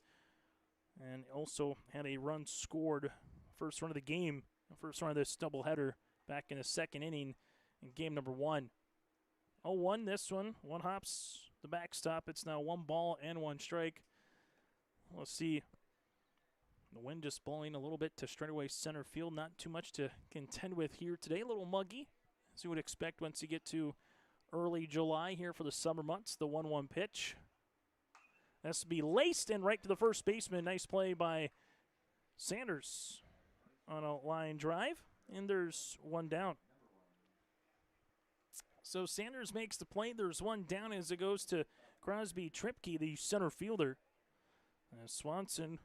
And also had a run scored, first run of the game. First run of this doubleheader back in the second inning in game number 1. 0-1 this one. 1 hops the backstop. It's now 1 ball and 1 strike. Let's see. The wind just blowing a little bit to straightaway center field. Not too much to contend with here today. A little muggy, as you would expect once you get to early July here for the summer months. The 1-1 pitch. That's to be laced in right to the first baseman. Nice play by Sanders on a line drive, and there's 1 down. So Sanders makes the play. There's 1 down as it goes to Crosby Tripke, the center fielder. Swanson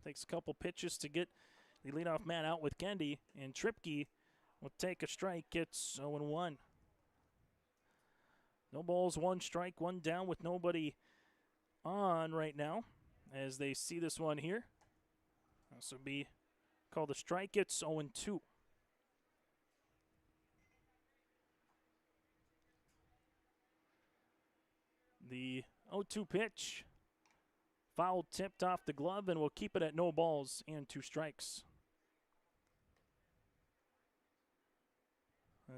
takes a couple pitches to get the leadoff man out with Kennedy, and Tripke will take a strike. It's 0-1. No balls, 1 strike, 1 down with nobody on right now as they see this one here. This will be called a strike. It's 0-2. The 0-2 pitch. Foul tipped off the glove, and we'll keep it at no balls and 2 strikes.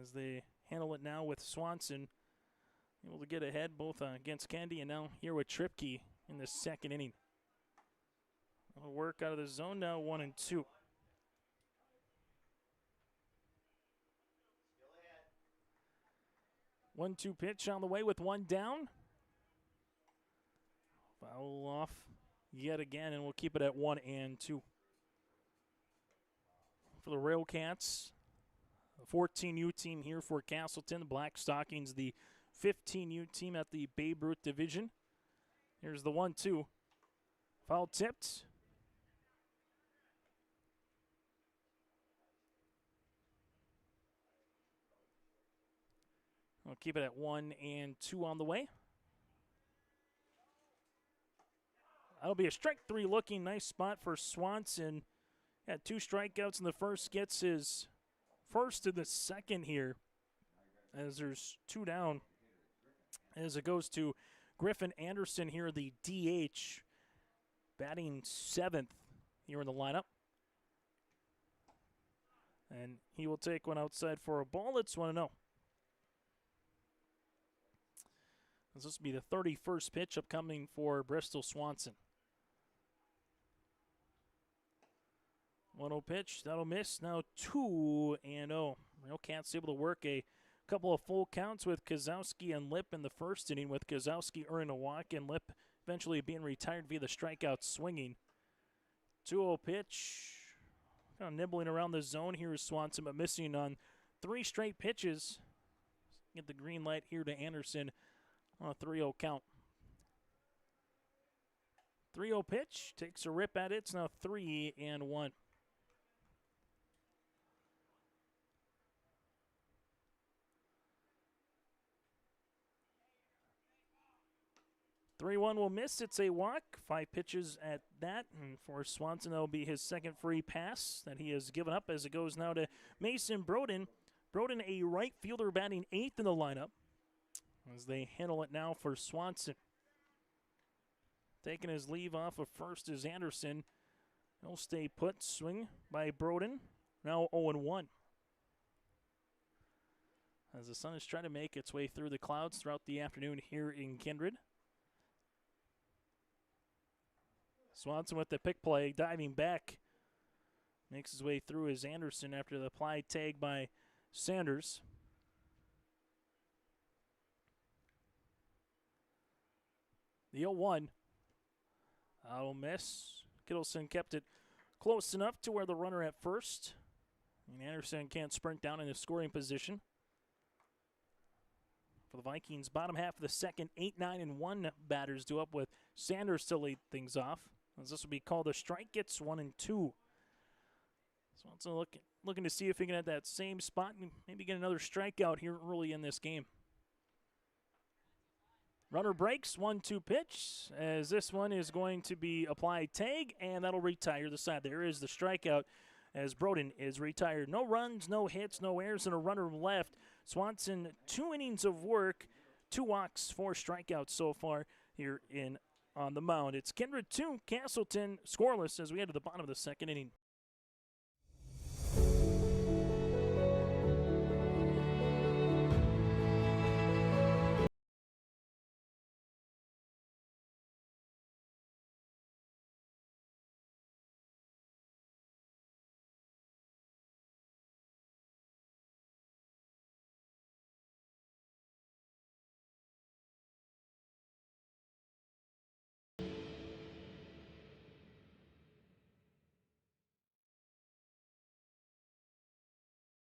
As they handle it now with Swanson, able to get ahead both against Kennedy and now here with Tripke in the second inning. It'll work out of the zone now, 1-2. 1-2 pitch on the way with 1 down. Foul off yet again, and we'll keep it at 1-2. For the Railcats, the 14U team here for Casselton. The Black Stockings, the 15U team at the Babe Ruth division. Here's the 1-2. Foul tipped. We'll keep it at 1-2 on the way. That'll be a strike 3 looking. Nice spot for Swanson. Had 2 strikeouts in the first. Gets his first in the second here as there's 2 down. As it goes to Griffin Anderson here, the DH, batting 7th here in the lineup. And he will take one outside for a ball. It's 1-0. This will be the 31st pitch upcoming for Bristol Swanson. 1-0 pitch. That'll miss. Now 2-0. Railcats able to work a couple of full counts with Kozowski and Lip in the first inning, with Kozowski earning a walk and Lip eventually being retired via the strikeout swinging. 2-0 pitch. Kind of nibbling around the zone here is Swanson, but missing on 3 straight pitches. Get the green light here to Anderson on a 3-0 count. 3-0 pitch. Takes a rip at it. It's now 3-1. 3-1 will miss. It's a walk. 5 pitches at that. And for Swanson, that will be his second free pass that he has given up as it goes now to Mason Broden. Broden, a right fielder, batting 8th in the lineup as they handle it now for Swanson. Taking his leave off of first is Anderson. He'll stay put. Swing by Broden. Now 0-1. As the sun is trying to make its way through the clouds throughout the afternoon here in Kindred. Swanson with the pick play, diving back. Makes his way through as Anderson after the applied tag by Sanders. The 0-1. That'll miss. Kittleson kept it close enough to where the runner at first. And Anderson can't sprint down in a scoring position. For the Vikings, bottom half of the second, 8, 9, and 1 batters due up with Sanders to lead things off. As this will be called a strike, gets 1 and 2. Swanson looking to see if he can have that same spot and maybe get another strikeout here early in this game. Runner breaks, 1-2 pitch, as this one is going to be applied tag, and that'll retire the side. There is the strikeout as Broden is retired. No runs, no hits, no errors, and a runner left. Swanson, 2 innings of work, 2 walks, 4 strikeouts so far here on the mound. It's Kindred 2, Casselton scoreless as we head to the bottom of the second inning.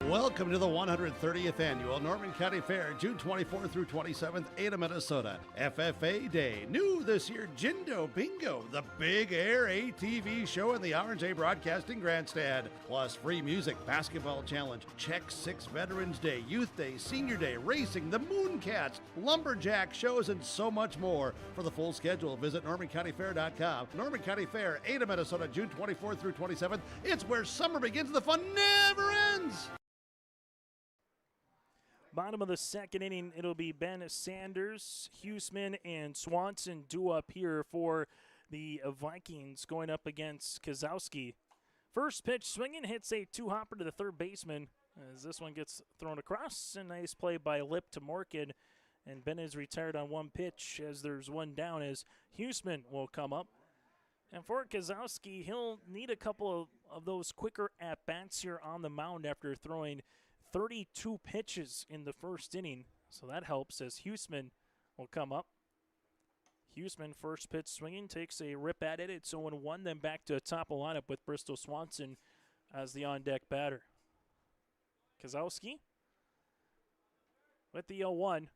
Welcome to the 130th Annual Norman County Fair, June 24th through 27th, Ada, Minnesota. FFA Day. New this year, Jindo Bingo, the Big Air ATV show in the R&J Broadcasting Grandstand. Plus free music, basketball challenge, Check 6 Veterans Day, Youth Day, Senior Day, racing, the Mooncats, lumberjack shows, and so much more. For the full schedule, visit NormanCountyFair.com. Norman County Fair, Ada, Minnesota, June 24th through 27th. It's where summer begins. The fun never ends. Bottom of the second inning, it'll be Ben Sanders, Huseman, and Swanson due up here for the Vikings going up against Kozowski. First pitch swinging, hits a 2-hopper to the third baseman as this one gets thrown across. A nice play by Lip to Morkin, and Ben is retired on 1 pitch as there's 1 down as Huseman will come up. And for Kozowski, he'll need a couple of those quicker at-bats here on the mound after throwing 32 pitches in the first inning, so that helps as Huseman will come up. Huseman, first pitch swinging, takes a rip at it. It's 0-1, then back to a top of lineup with Bristol Swanson as the on-deck batter. Kozowski with the 0-1.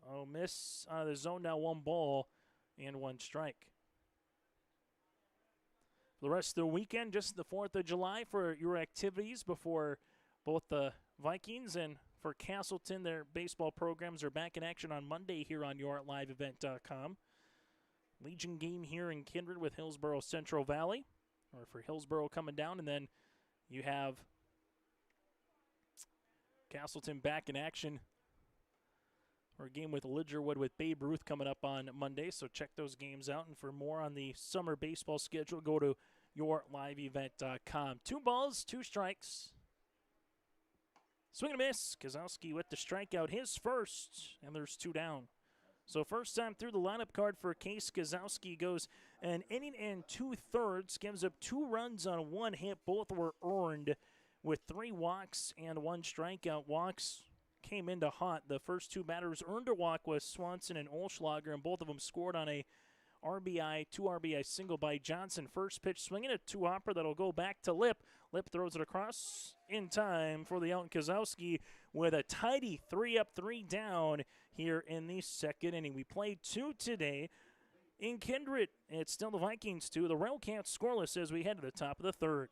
Oh, miss out of the zone now, 1 ball and 1 strike. For the rest of the weekend, just the 4th of July for your activities before both the Vikings and for Casselton, their baseball programs are back in action on Monday here on YourLiveEvent.com. Legion game here in Kindred with Hillsborough Central Valley, or for Hillsborough coming down, and then you have Casselton back in action for a game with Lidgerwood with Babe Ruth coming up on Monday, so check those games out. And for more on the summer baseball schedule, go to YourLiveEvent.com. 2 balls, 2 strikes. Swing and a miss. Kozowski with the strikeout, his first, and there's 2 down. So first time through the lineup card for Case Kozowski goes an inning and 2/3, gives up 2 runs on 1 hit. Both were earned with 3 walks and 1 strikeout. Walks came into hot. The first 2 batters earned a walk was Swanson and Olschlager, and both of them scored on a RBI, 2 RBI single by Johnson. First pitch swinging, a 2-hopper that'll go back to Lip. Lip throws it across in time for the out. Kozowski with a tidy 3-up, 3 down here in the second inning. We played 2 today in Kindred. It's still the Vikings 2. The Railcats scoreless as we head to the top of the 3rd.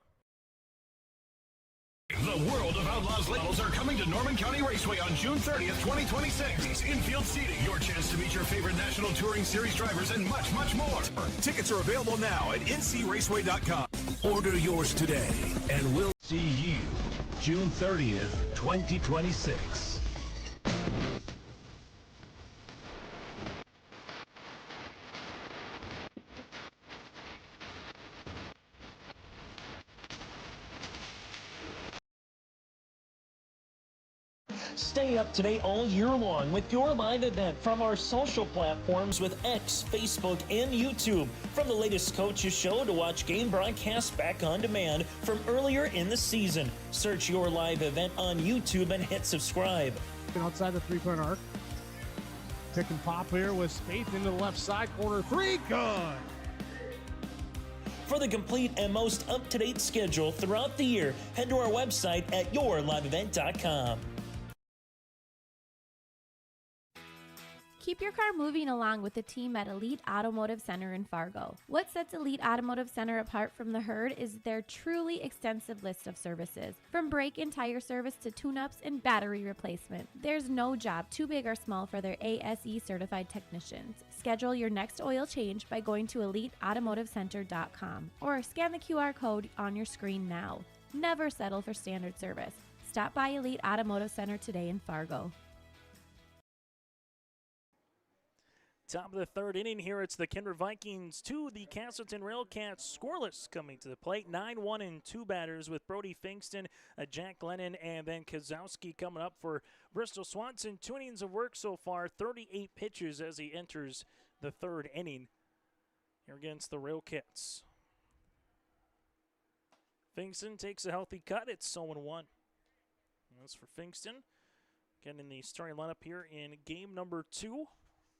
The World of Outlaws labels are coming to Norman County Raceway on June 30th, 2026. Infield seating, your chance to meet your favorite National Touring Series drivers, and much, much more. Tickets are available now at ncraceway.com. Order yours today, and we'll see you June 30th, 2026. Stay up to date all year long with your live event from our social platforms with X, Facebook, and YouTube. From the latest coaches show to watch game broadcasts back on demand from earlier in the season. Search your live event on YouTube and hit subscribe. Outside the three-point arc. Pick and pop here with Spaeth into the left side corner. Three, good. For the complete and most up-to-date schedule throughout the year, head to our website at yourliveevent.com. Keep your car moving along with the team at Elite Automotive Center in Fargo. What sets Elite Automotive Center apart from the herd is their truly extensive list of services. From brake and tire service to tune-ups and battery replacement, there's no job too big or small for their ASE certified technicians. Schedule your next oil change by going to EliteAutomotiveCenter.com or scan the QR code on your screen now. Never settle for standard service. Stop by Elite Automotive Center today in Fargo. Top of the third inning here. It's the Kindred Vikings 2, the Casselton Railcats scoreless coming to the plate. 9-1 and 2 batters with Brody Finkston, Jack Glennon, and then Kozowski coming up for Bristol Swanson. 2 innings of work so far, 38 pitches as he enters the third inning here against the Railcats. Finkston takes a healthy cut. It's 0-1. That's for Finkston. Getting in the starting lineup here in game number 2.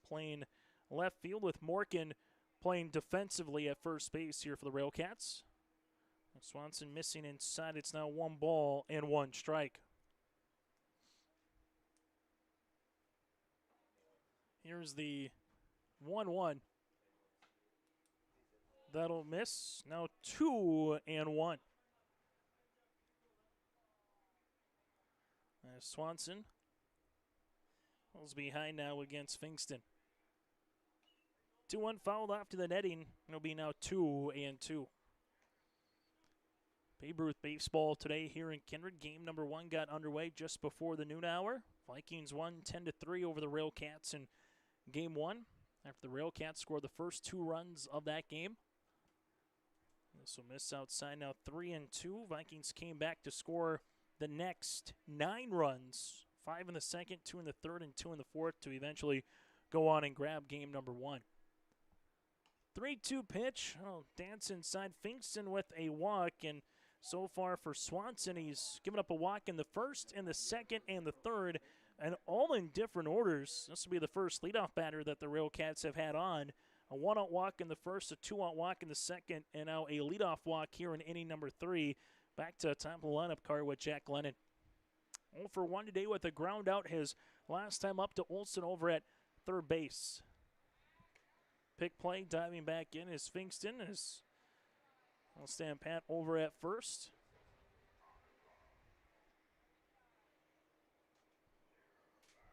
Playing left field with Morgan playing defensively at first base here for the Railcats. Swanson missing inside. It's now 1 ball and 1 strike. Here's the 1-1. That'll miss. Now 2-1. Swanson was behind now against Finkston. 2-1 fouled off to the netting. It'll be now 2-2. Babe Ruth baseball today here in Kindred. Game number 1 got underway just before the noon hour. Vikings won 10-3 over the Railcats in game 1 after the Railcats scored the first 2 runs of that game. This will miss outside now 3-2. Vikings came back to score the next 9 runs. 5 in the second, 2 in the third, and 2 in the fourth to eventually go on and grab game number 1. 3-2 pitch. Oh, dance inside. Finkston with a walk, and so far for Swanson, he's given up a walk in the first, and the second, and the third, and all in different orders. This will be the first leadoff batter that the Railcats have had on. A 1-out walk in the first, a 2-out walk in the second, and now a leadoff walk here in inning number 3. Back to top of the lineup card with Jack Glennon. 0 for 1 today with a ground out his last time up to Olson over at third base. Pick play, diving back in is Finkston. I'll stand pat over at first.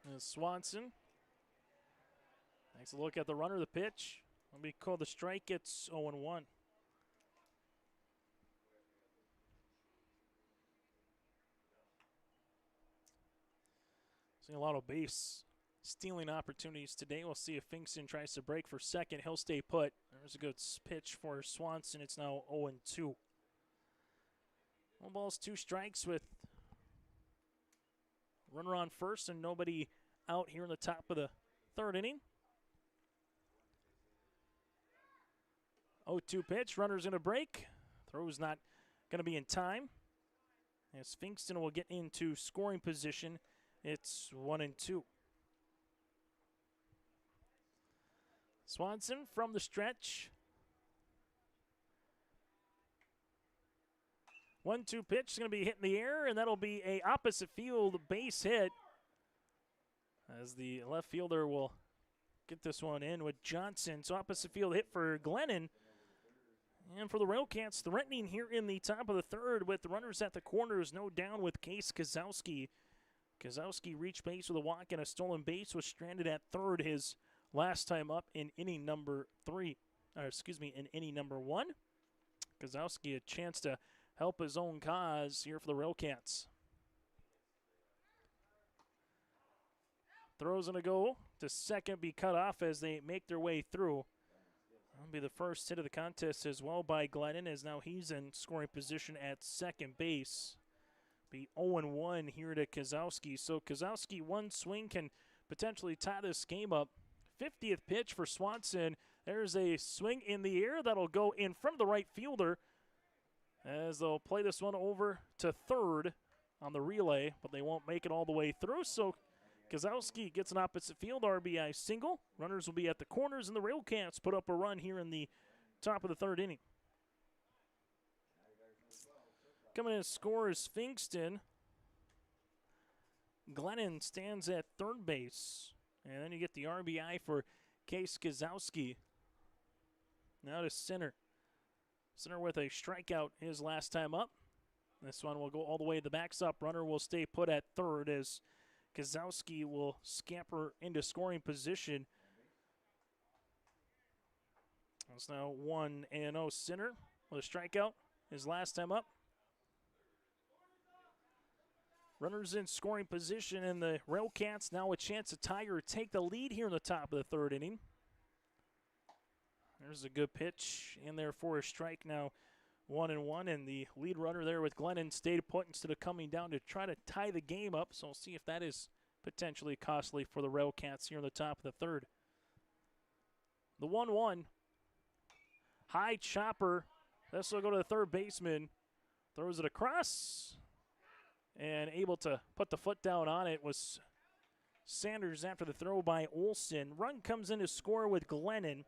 And Swanson takes a look at the runner, the pitch. Will be called the strike. It's 0-1. Seeing a lot of base stealing opportunities today. We'll see if Finkston tries to break for second. He'll stay put. There's a good pitch for Swanson. It's now 0-2. 1 balls, 2 strikes with runner on first and nobody out here in the top of the third inning. 0-2 pitch. Runner's going to break. Throw's not going to be in time. As Finkston will get into scoring position. It's 1-2. Swanson from the stretch. 1-2 pitch is going to be hit in the air, and that'll be a opposite field base hit. As the left fielder will get this one in with Johnson. So opposite field hit for Glennon. And for the Railcats, threatening here in the top of the third with the runners at the corners, no down with Case Kozowski. Kozowski reached base with a walk and a stolen base, was stranded at third his last time up in inning number in inning number 1. Kozowski a chance to help his own cause here for the Railcats. Throws in a go to second, be cut off as they make their way through. That'll be the first hit of the contest as well by Glennon, as now he's in scoring position at second base. Be 0-1 here to Kozowski. So Kozowski, one swing can potentially tie this game up. 50th pitch for Swanson. There's a swing in the air that'll go in front of the right fielder as they'll play this one over to third on the relay, but they won't make it all the way through. So Kozowski gets an opposite field RBI single. Runners will be at the corners, and the Railcats put up a run here in the top of the third inning. Coming in to score is Fingston. Glennon stands at third base. And then you get the RBI for Case Kozowski. Now to center. Center with a strikeout his last time up. This one will go all the way to the backstop. Runner will stay put at third as Kozowski will scamper into scoring position. It's now 1-0 center with a strikeout his last time up. Runners in scoring position, and the Railcats now a chance to tie or take the lead here in the top of the third inning. There's a good pitch in there for a strike, now 1-1, and the lead runner there with Glennon stayed put instead of coming down to try to tie the game up. So we'll see if that is potentially costly for the Railcats here in the top of the third. The 1-1. High chopper. This will go to the third baseman. Throws it across. And able to put the foot down on it was Sanders after the throw by Olson. Run comes in to score with Glennon.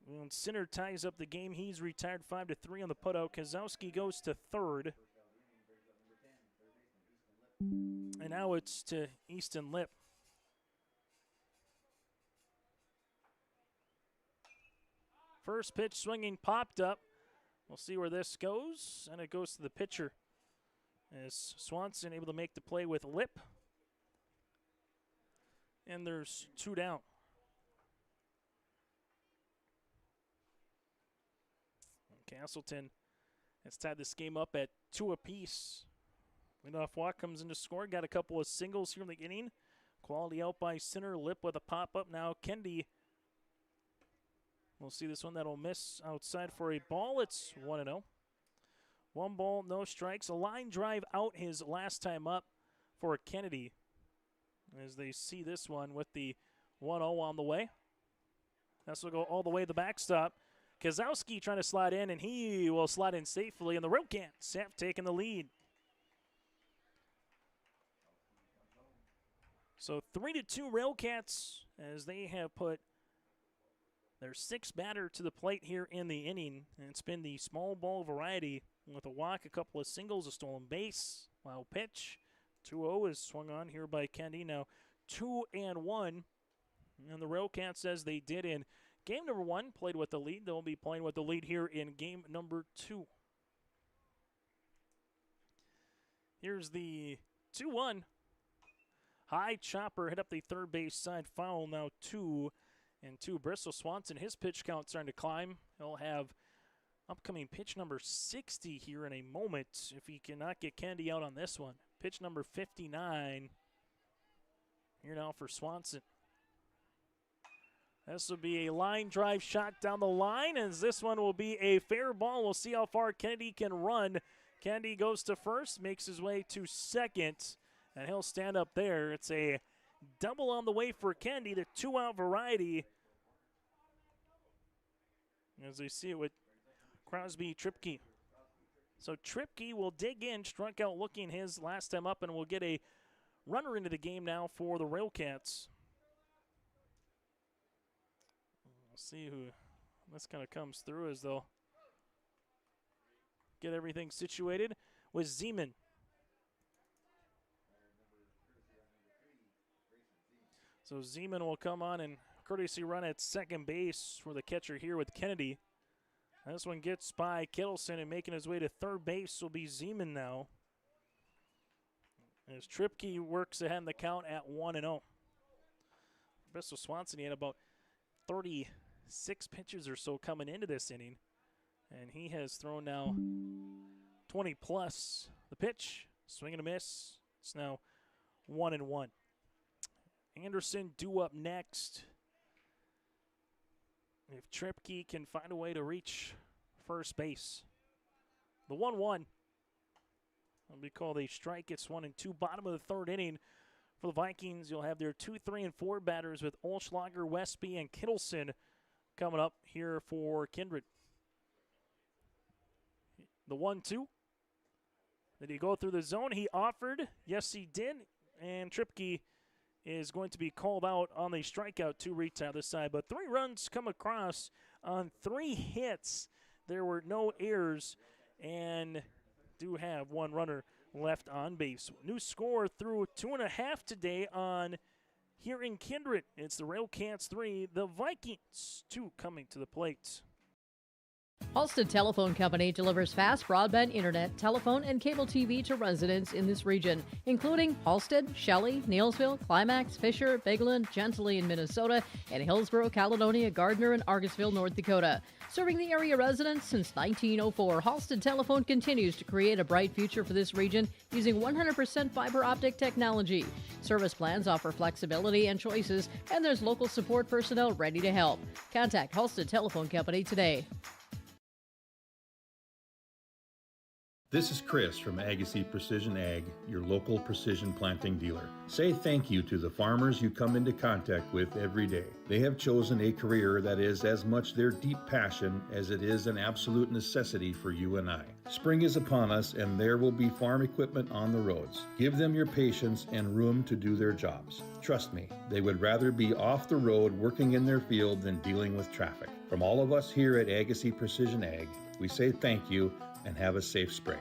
And Sinner ties up the game. He's retired 5-3 on the putout. Kozowski goes to third. And now it's to Easton Lip. First pitch swinging, popped up. We'll see where this goes. And it goes to the pitcher. As Swanson able to make the play with Lip. And there's 2 down. Casselton has tied this game up at 2 apiece. Leadoff walk comes into score. Got a couple of singles here in the inning. Quality out by center. Lip with a pop-up now. Kendi. We'll see this one that'll miss outside for a ball. It's 1-0. 1 ball, no strikes. A line drive out his last time up for Kennedy. As they see this one with the 1-0 on the way. This will go all the way to the backstop. Kozowski trying to slide in, and he will slide in safely. And the Railcats have taken the lead. So 3-2 Railcats as they have put their 6th batter to the plate here in the inning. And it's been the small ball variety with a walk, a couple of singles, a stolen base. Wild pitch. 2-0 is swung on here by Kendi. Now 2-1. And the Railcats, as they did in game number 1, played with the lead. They'll be playing with the lead here in game number 2. Here's the 2-1. High chopper hit up the third base side foul. Now 2-2. Bristol Swanson, his pitch count starting to climb. He'll have upcoming pitch number 60 here in a moment if he cannot get Kendi out on this one. Pitch number 59 here now for Swanson. This will be a line drive shot down the line, as this one will be a fair ball. We'll see how far Kennedy can run. Kennedy goes to first, makes his way to second, and he'll stand up there. It's a double on the way for Kennedy, the 2-out variety. As we see it with Crosby Tripke. So Tripke will dig in, struck out looking his last time up, and will get a runner into the game now for the Railcats. We'll see who this kind of comes through as they'll get everything situated with Zeman. So Zeman will come on and courtesy run at second base for the catcher here with Kennedy. This one gets by Kittleson, and making his way to third base will be Zeman now. As Tripke works ahead in the count at 1-0. Bristol Swanson, he had about 36 pitches or so coming into this inning, and he has thrown now 20 plus. The pitch, swing and a miss. It's now 1-1. Anderson due up next. If Tripke can find a way to reach first base. The 1-1 will be called a strike. It's 1-2. Bottom of the third inning for the Vikings. You'll have their 2, 3, and 4 batters with Olschlager, Westby, and Kittleson coming up here for Kindred. The 1-2. Did he go through the zone? He offered. Yes, he did. And Tripke is going to be called out on the strikeout to retire this side. But 3 runs come across on 3 hits. There were no errors and do have 1 runner left on base. New score through 2.5 today on here in Kindred. It's the Railcats 3, the Vikings 2 coming to the plate. Halstead Telephone Company delivers fast broadband internet, telephone, and cable TV to residents in this region, including Halstead, Shelley, Neilsville, Climax, Fisher, Bigland, Gentilly in Minnesota, and Hillsborough, Caledonia, Gardner, and Argusville, North Dakota. Serving the area residents since 1904, Halstead Telephone continues to create a bright future for this region using 100% fiber optic technology. Service plans offer flexibility and choices, and there's local support personnel ready to help. Contact Halstead Telephone Company today. This is Chris from Agassiz Precision Ag, your local precision planting dealer. Say thank you to the farmers you come into contact with every day. They have chosen a career that is as much their deep passion as it is an absolute necessity for you and I. Spring is upon us and there will be farm equipment on the roads. Give them your patience and room to do their jobs. Trust me, they would rather be off the road working in their field than dealing with traffic. From all of us here at Agassiz Precision Ag, we say thank you and have a safe spring.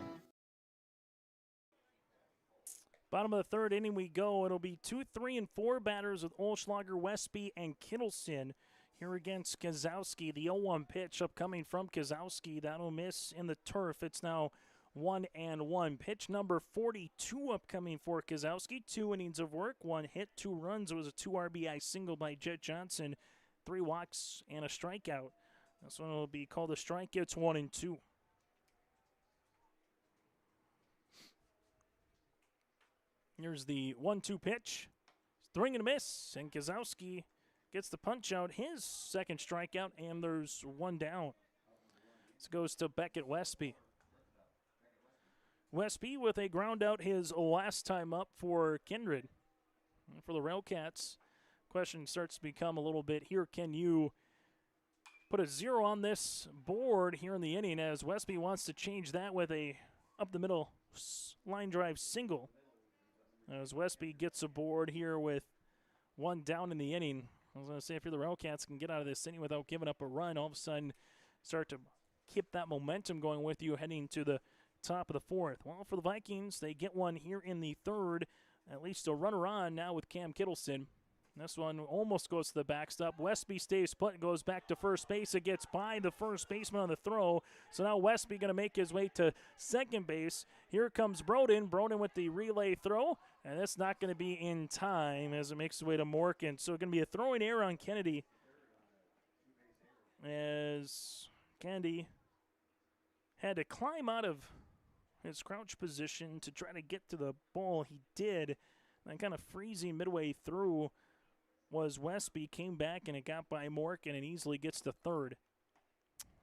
Bottom of the third inning we go. It'll be 2, 3, and 4 batters with Olschlager, Westby, and Kittleson here against Kozowski. The 0-1 pitch upcoming from Kozowski. That'll miss in the turf. It's now 1-1. Pitch number 42 upcoming for Kozowski. 2 innings of work, 1 hit, 2 runs. It was a 2 RBI single by Jet Johnson. 3 walks and a strikeout. This one will be called a strike. It's 1-2. Here's the 1-2 pitch. Swing and a miss, and Kozowski gets the punch out, his second strikeout, and there's 1 down. This goes to Beckett Westby. Westby with a ground out his last time up for Kindred. And for the Railcats, question starts to become a little bit here. Can you put a 0 on this board here in the inning, as Westby wants to change that with a up the middle line drive single? As Westby gets aboard here with 1 down in the inning. I was going to say, if you're the Railcats, can get out of this inning without giving up a run, all of a sudden start to keep that momentum going with you heading to the top of the 4th. Well, for the Vikings, they get one here in the 3rd. At least a runner on now with Cam Kittleson. This one almost goes to the backstop. Westby stays put and goes back to first base. It gets by the first baseman on the throw. So now Westby going to make his way to second base. Here comes Broden. Broden with the relay throw. And that's not going to be in time as it makes its way to Morgan. So going to be a throwing error on Kennedy. As Kennedy had to climb out of his crouch position to try to get to the ball. He did. And kind of freezing midway through was Westby, came back, and it got by Morgan and easily gets to third.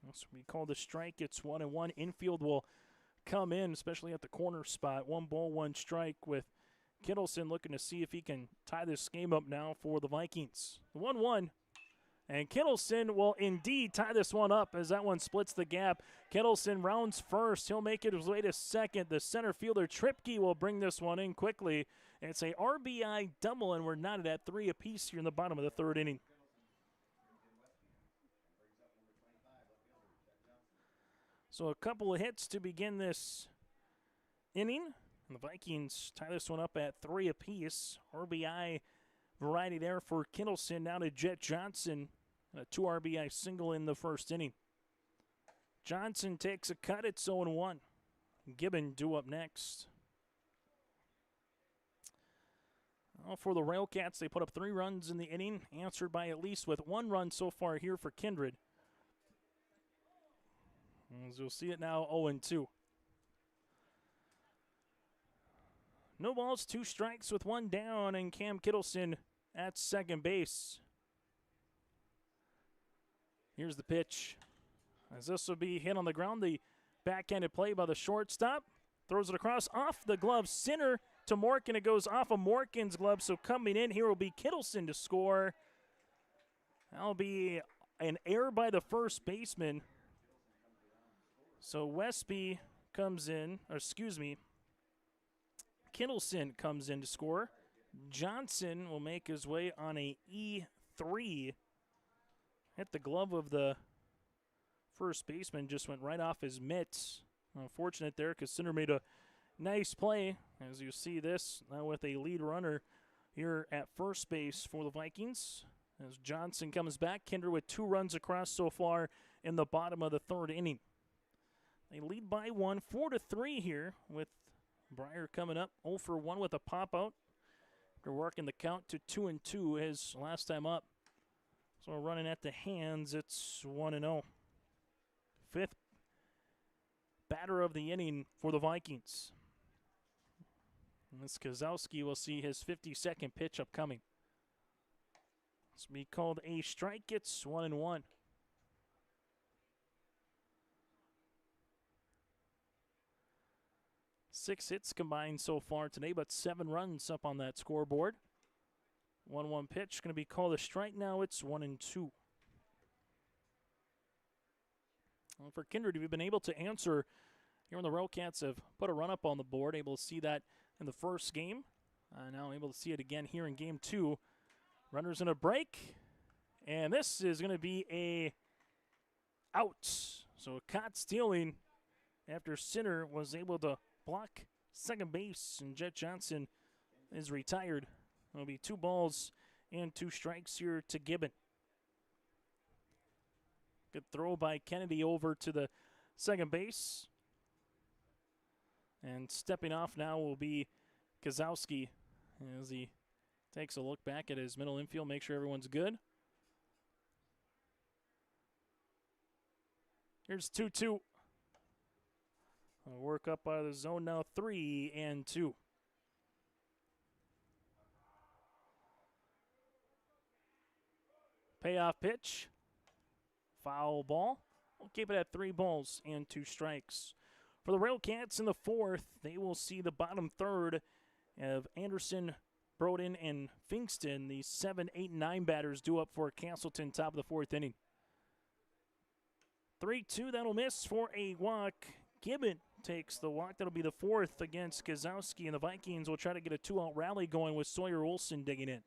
That's what we call the strike. It's 1-1. Infield will come in, especially at the corner spot. 1 ball, 1 strike with Kittleson looking to see if he can tie this game up now for the Vikings. 1-1. And Kittleson will indeed tie this one up as that one splits the gap. Kittleson rounds first. He'll make it his way to second. The center fielder, Tripke, will bring this one in quickly. It's a RBI double, and we're knotted at 3 apiece here in the bottom of the 3rd inning. So a couple of hits to begin this inning. And the Vikings tie this one up at 3 apiece. RBI variety there for Kittleson. Now to Jet Johnson. A 2 RBI single in the 1st inning. Johnson takes a cut. It's 0-1. Gibbon due up next. Well, for the Railcats, they put up 3 runs in the inning, answered by at least with 1 run so far here for Kindred. As you'll see it now, 0-2. No balls, 2 strikes with 1 down, and Cam Kittleson at second base. Here's the pitch. As this will be hit on the ground, the backhanded play by the shortstop. Throws it across off the glove, center to Morgan. It goes off of Morgan's glove, so coming in here will be Kittleson to score. That'll be an error by the first baseman. So Westby comes in, or excuse me, Kittleson comes in to score. Johnson will make his way on a E3. Hit the glove of the first baseman, just went right off his mitts. Unfortunate there because Center made a nice play. As you see this, now with a lead runner here at first base for the Vikings. As Johnson comes back, Kindred with 2 runs across so far in the bottom of the 3rd inning. They lead by 1, 4-3 here with Breyer coming up 0-for-1 with a pop-out. They're working the count to 2-2 his last time up. So we're running at the hands, it's 1-0. 5th batter of the inning for the Vikings. And this Kozowski will see his 52nd pitch upcoming. This will be called a strike. It's 1-1. Six hits combined so far today, but 7 runs up on that scoreboard. 1-1 pitch going to be called a strike now. It's 1-2. Well, for Kindred, we've been able to answer here when the Railcats have put a run up on the board. Able to see that in the first game. Now able to see it again here in game 2. Runners in a break. And this is going to be a out. So caught stealing after Sinner was able to block second base. And Jet Johnson is retired. It'll be 2 balls and 2 strikes here to Gibbon. Good throw by Kennedy over to the second base. And stepping off now will be Kozowski as he takes a look back at his middle infield, make sure everyone's good. Here's 2-2. Work up out of the zone now, 3-2. Payoff pitch. Foul ball. We'll keep it at 3 balls and 2 strikes. For the Railcats in the 4th, they will see the bottom 3rd of Anderson, Broden, and Finkston. The 7, 8, 9 batters due up for Casselton, top of the 4th inning. 3-2, that'll miss for a walk. Gibbon takes the walk. That'll be the 4th against Kozowski, and the Vikings will try to get a 2-out rally going with Sawyer Olson digging in.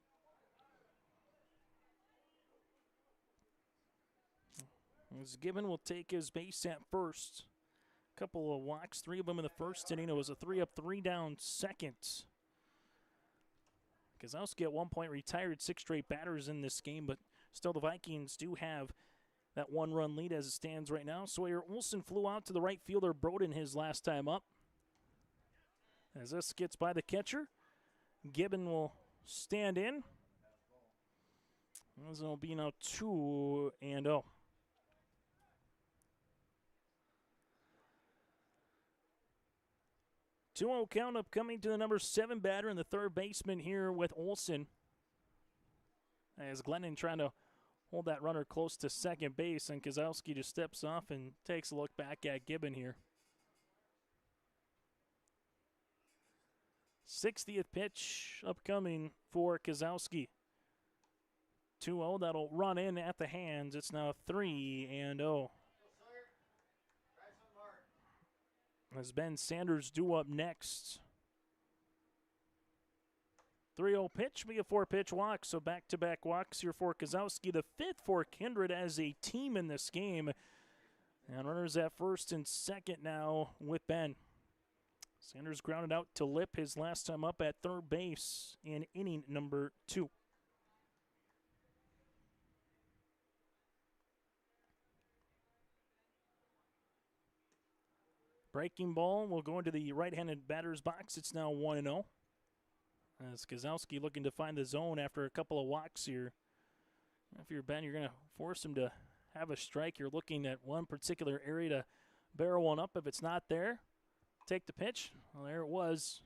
As Gibbon will take his base at first. Couple of walks, 3 of them in the first inning. It was a 3-up, 3-down second. Kozowski at one point retired 6 straight batters in this game, but still the Vikings do have that 1-run lead as it stands right now. Sawyer Olson flew out to the right fielder Broden his last time up. As this gets by the catcher, Gibbon will stand in. This will be now 2-0. 2-0 count upcoming to the number 7 batter and the 3rd baseman here with Olson. As Glennon trying to hold that runner close to second base, and Kozowski just steps off and takes a look back at Gibbon here. 60th pitch upcoming for Kozowski. 2-0, that'll run in at the hands. It's now 3-0. As Ben Sanders due up next. 3-0 pitch, be a 4-pitch walk, so back-to-back walks here for Kozowski. The 5th for Kindred as a team in this game. And runners at first and second now with Ben. Sanders grounded out to Lip his last time up at third base in inning number 2. Breaking ball will go into the right-handed batter's box. It's now 1-0. As Kozowski looking to find the zone after a couple of walks here. If you're Ben, you're going to force him to have a strike. You're looking at one particular area to barrel one up. If it's not there, take the pitch. Well, there it was.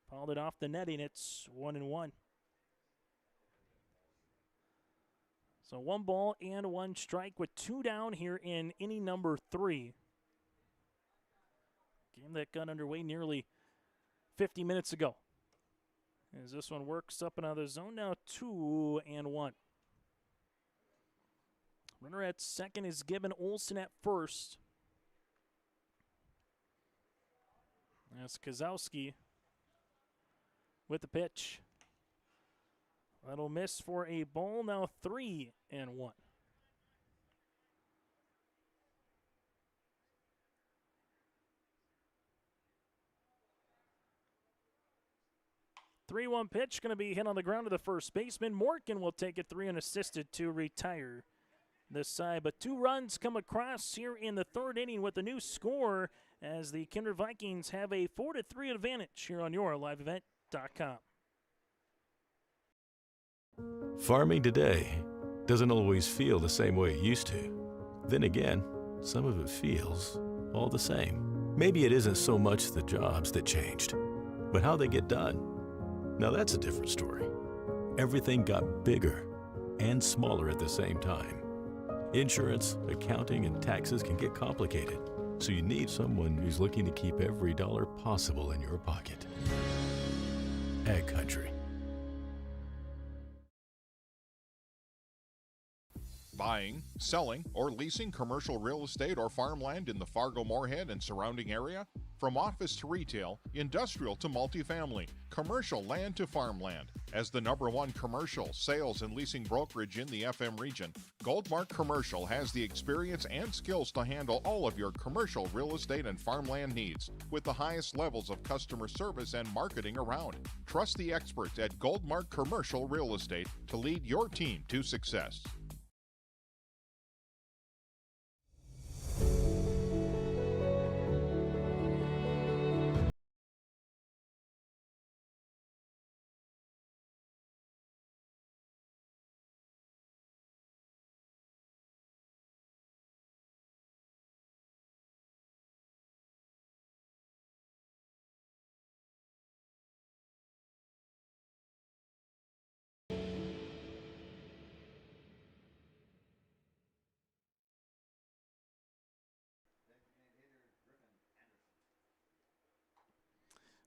Fouled it off the netting. It's 1-1. So 1 ball and 1 strike with 2 down here in inning number 3. Game that got underway nearly 50 minutes ago. As this one works up and out of the zone, now 2-1. Runner at second is Gibbon, Olsen at first. That's Kozowski with the pitch. That'll miss for a ball, now 3-1. 3-1 pitch going to be hit on the ground to the first baseman. Morgan will take it 3 unassisted to retire this side. But 2 runs come across here in the 3rd inning with the new score as the Kindred Vikings have a 4-3 advantage here on your liveevent.com. Farming today doesn't always feel the same way it used to. Then again, some of it feels all the same. Maybe it isn't so much the jobs that changed, but how they get done. Now that's a different story. Everything got bigger and smaller at the same time. Insurance, accounting, and taxes can get complicated, so you need someone who's looking to keep every dollar possible in your pocket. Ag Country. Buying, selling, or leasing commercial real estate or farmland in the Fargo-Moorhead and surrounding area? From office to retail, industrial to multifamily, commercial land to farmland. As the #1 commercial, sales, and leasing brokerage in the FM region, Goldmark Commercial has the experience and skills to handle all of your commercial real estate and farmland needs with the highest levels of customer service and marketing around. Trust the experts at Goldmark Commercial Real Estate to lead your team to success.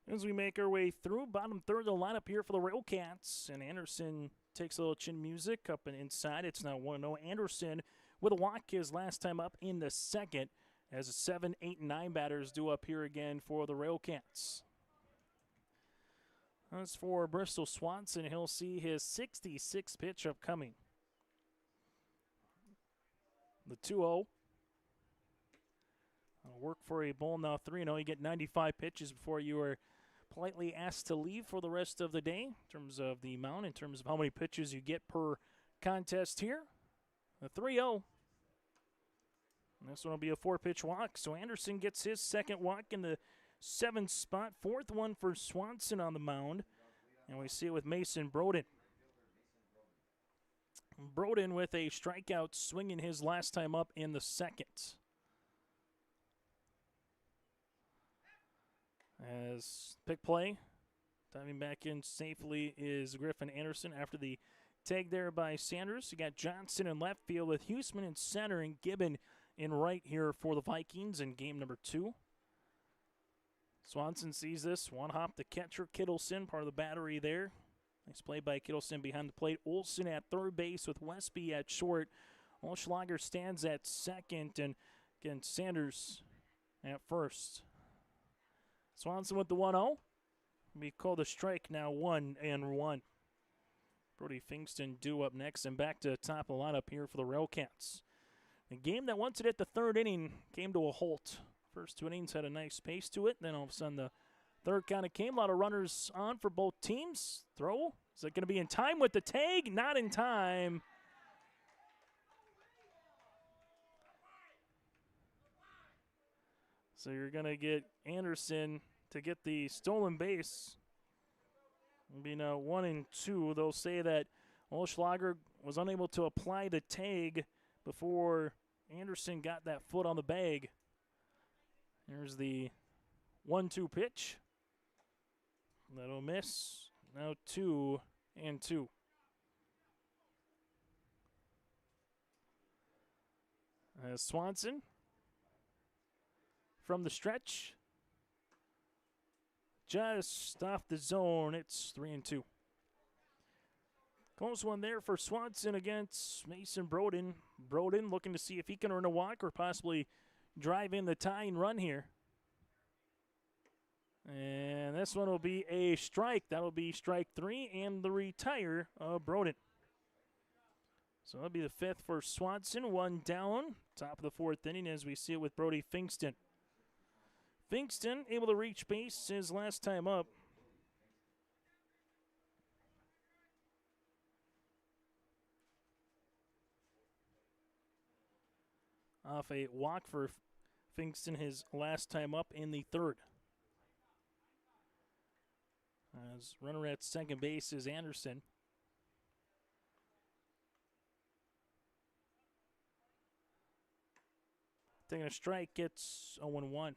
As we make our way through, bottom third of the lineup here for the Railcats, and Anderson takes a little chin music up and inside. It's now 1-0. Anderson with a walk his last time up in the 2nd, as 7, 8, and 9 batters due up here again for the Railcats. As for Bristol Swanson, he'll see his 66th pitch upcoming. The 2-0. Work for a ball, now 3-0. You get 95 pitches before you are politely asked to leave for the rest of the day in terms of the amount, in terms of how many pitches you get per contest here. The 3-0. This one will be a 4-pitch walk, so Anderson gets his 2nd walk in the 7th spot. 4th one for Swanson on the mound, and we see it with Mason Broden. Broden with a strikeout swinging his last time up in the 2nd. As pick play, diving back in safely is Griffin Anderson after the tag there by Sanders. You got Johnson in left field with Huseman in center and Gibbon in right here for the Vikings in game number 2. Swanson sees this. One hop the catcher, Kittleson, part of the battery there. Nice play by Kittleson behind the plate. Olsen at third base with Westby at short. Olschlager stands at second, and again, Sanders at first. Swanson with the 1-0. We call the strike now 1-1. Brody Fingston due up next, and back to top of the lineup here for the Railcats. A game that once it hit the 3rd inning came to a halt. First 2 innings had a nice pace to it. Then all of a sudden the 3rd kind of came. A lot of runners on for both teams. Throw. Is it going to be in time with the tag? Not in time. So you're going to get Anderson to get the stolen base. It'll be now 1-2. They'll say that Olschlager was unable to apply the tag before Anderson got that foot on the bag. Here's the 1-2 pitch. That'll miss. Now 2-2. Swanson from the stretch. Just off the zone. It's 3-2. Close one there for Swanson against Mason Broden. Broden looking to see if he can earn a walk or possibly drive in the tying run here. And this one will be a strike. That'll be strike 3 and the retire of Broden. So that'll be the 5th for Swanson. 1 down. Top of the 4th inning as we see it with Brody Finkston. Finkston able to reach base his last time up. Off a walk for Finkston his last time up in the 3rd. As runner at second base is Anderson. Taking a strike, gets 0-1.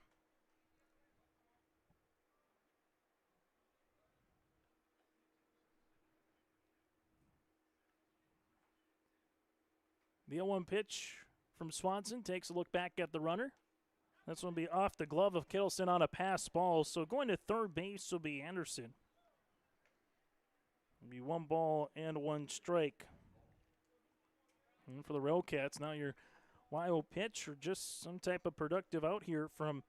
The 0-1 pitch from Swanson takes a look back at the runner. That's going to be off the glove of Kittleson on a pass ball. So going to third base will be Anderson. It'll be 1 ball and 1 strike. And for the Railcats, now your wild pitch or just some type of productive out here from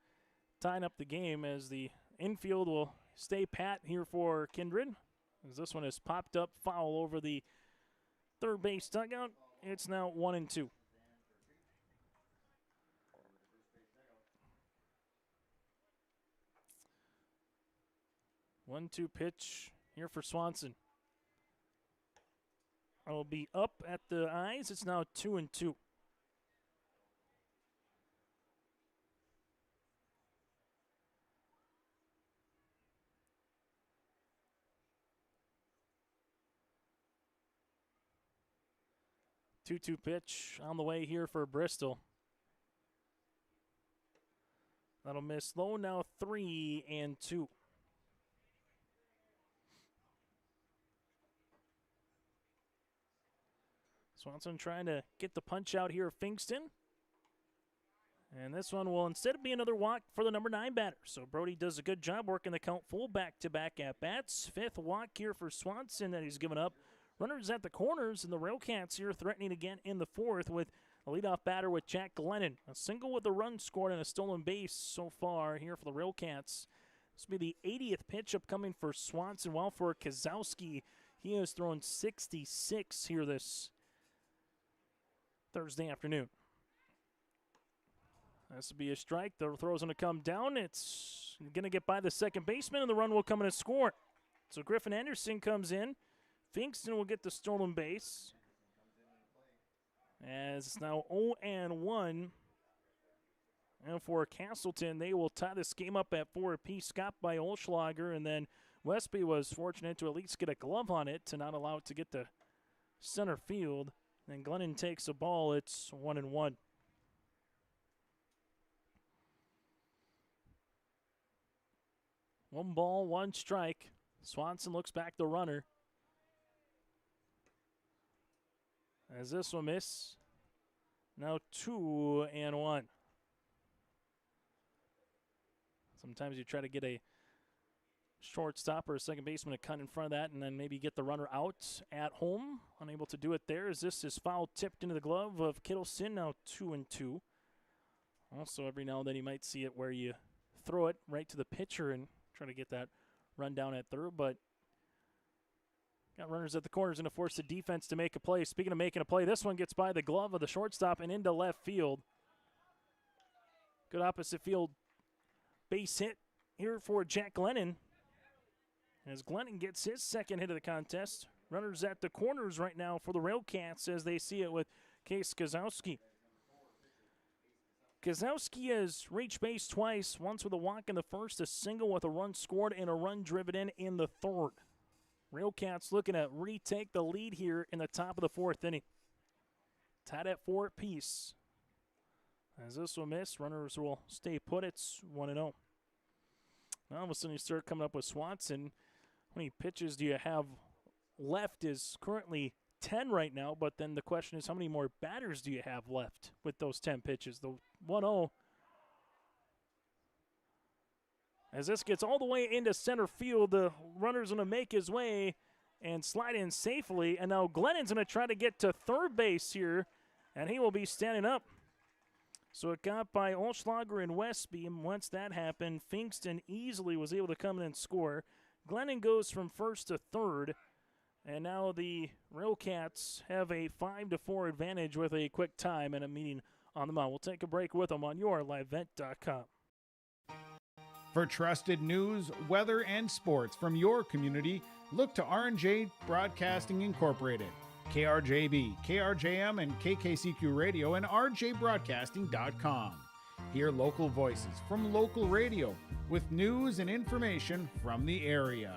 tying up the game as the infield will stay pat here for Kindred. As this one is popped up foul over the third base dugout. It's now 1-2. One-two pitch here for Swanson. It'll be up at the eyes. It's now 2-2. Two-two pitch on the way here for Bristol. That'll miss low. Now 3-2. Swanson trying to get the punch out here of Finkston. And this one will instead be another walk for the number 9 batter. So Brody does a good job working the count full back-to-back at-bats. 5th walk here for Swanson that he's given up. Runners at the corners, and the Railcats here threatening again in the 4th with a leadoff batter with Jack Glennon. A single with a run scored and a stolen base so far here for the Railcats. This will be the 80th pitch upcoming for Swanson. While for Kozowski, he has thrown 66 here this Thursday afternoon. This will be a strike. The throw's going to come down. It's going to get by the second baseman, and the run will come in and score. So Griffin Anderson comes in. Finkston will get the stolen base. As it's now 0-1. And for Casselton, they will tie this game up at 4 apiece. Stopped by Olschlager, and then Westby was fortunate to at least get a glove on it to not allow it to get to center field. Then Glennon takes a ball. It's 1-1. One ball, 1 strike. Swanson looks back the runner. As this will miss. Now 2-1. Sometimes you try to get a shortstop or a second baseman to cut in front of that and then maybe get the runner out at home. Unable to do it there as this is foul tipped into the glove of Kittleson. Now 2-2. Also, every now and then you might see it where you throw it right to the pitcher and try to get that run down at third, but got runners at the corners and to force the defense to make a play. Speaking of making a play, this one gets by the glove of the shortstop and into left field. Good opposite field base hit here for Jack Glennon. As Glennon gets his second hit of the contest. Runners at the corners right now for the Railcats as they see it with Case Kozowski. Kozlowski has reached base twice, once with a walk in the first, a single with a run scored, and a run driven in the third. Railcats looking to retake the lead here in the top of the fourth inning. Tied at 4 apiece. As this will miss, runners will stay put. It's 1-0. Now all of a sudden you start coming up with Swanson. How many pitches do you have left is currently 10 right now, but then the question is how many more batters do you have left with those 10 pitches? The 1-0. As this gets all the way into center field, the runner's going to make his way and slide in safely. And now Glennon's going to try to get to third base here, and he will be standing up. So it got by Olschlager and Westby, and once that happened, Finkston easily was able to come in and score. Glennon goes from first to third, and now the Railcats have a 5-4 advantage with a quick time and a meeting on the mound. We'll take a break with them on yourlivevent.com. For trusted news, weather, and sports from your community, look to R&J Broadcasting Incorporated. KRJB, KRJM, and KKCQ Radio, and rjbroadcasting.com. Hear local voices from local radio with news and information from the area.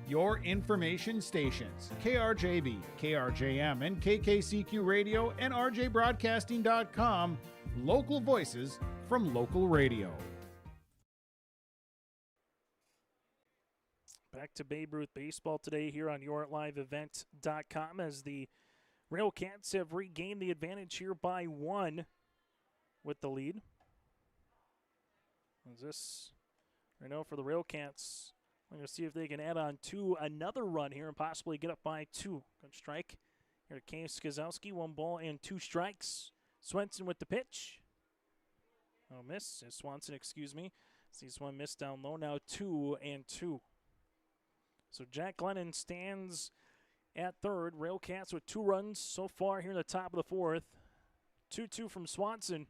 Your information stations, KRJB, KRJM, and KKCQ Radio, and rjbroadcasting.com. Local voices from local radio. Back to Babe Ruth baseball today here on yourlivevent.com as the Railcats have regained the advantage here by 1 with the lead. Is this right now for the Railcats? I'm going to see if they can add on to another run here and possibly get up by 2. Good strike here to Case Kozlowski. 1 ball and 2 strikes. Swanson with the pitch. Oh, miss. Swanson, excuse me. Sees one miss down low. Now 2-2. So Jack Glennon stands at third. Railcats with 2 runs so far here in the top of the fourth. 2-2 from Swanson.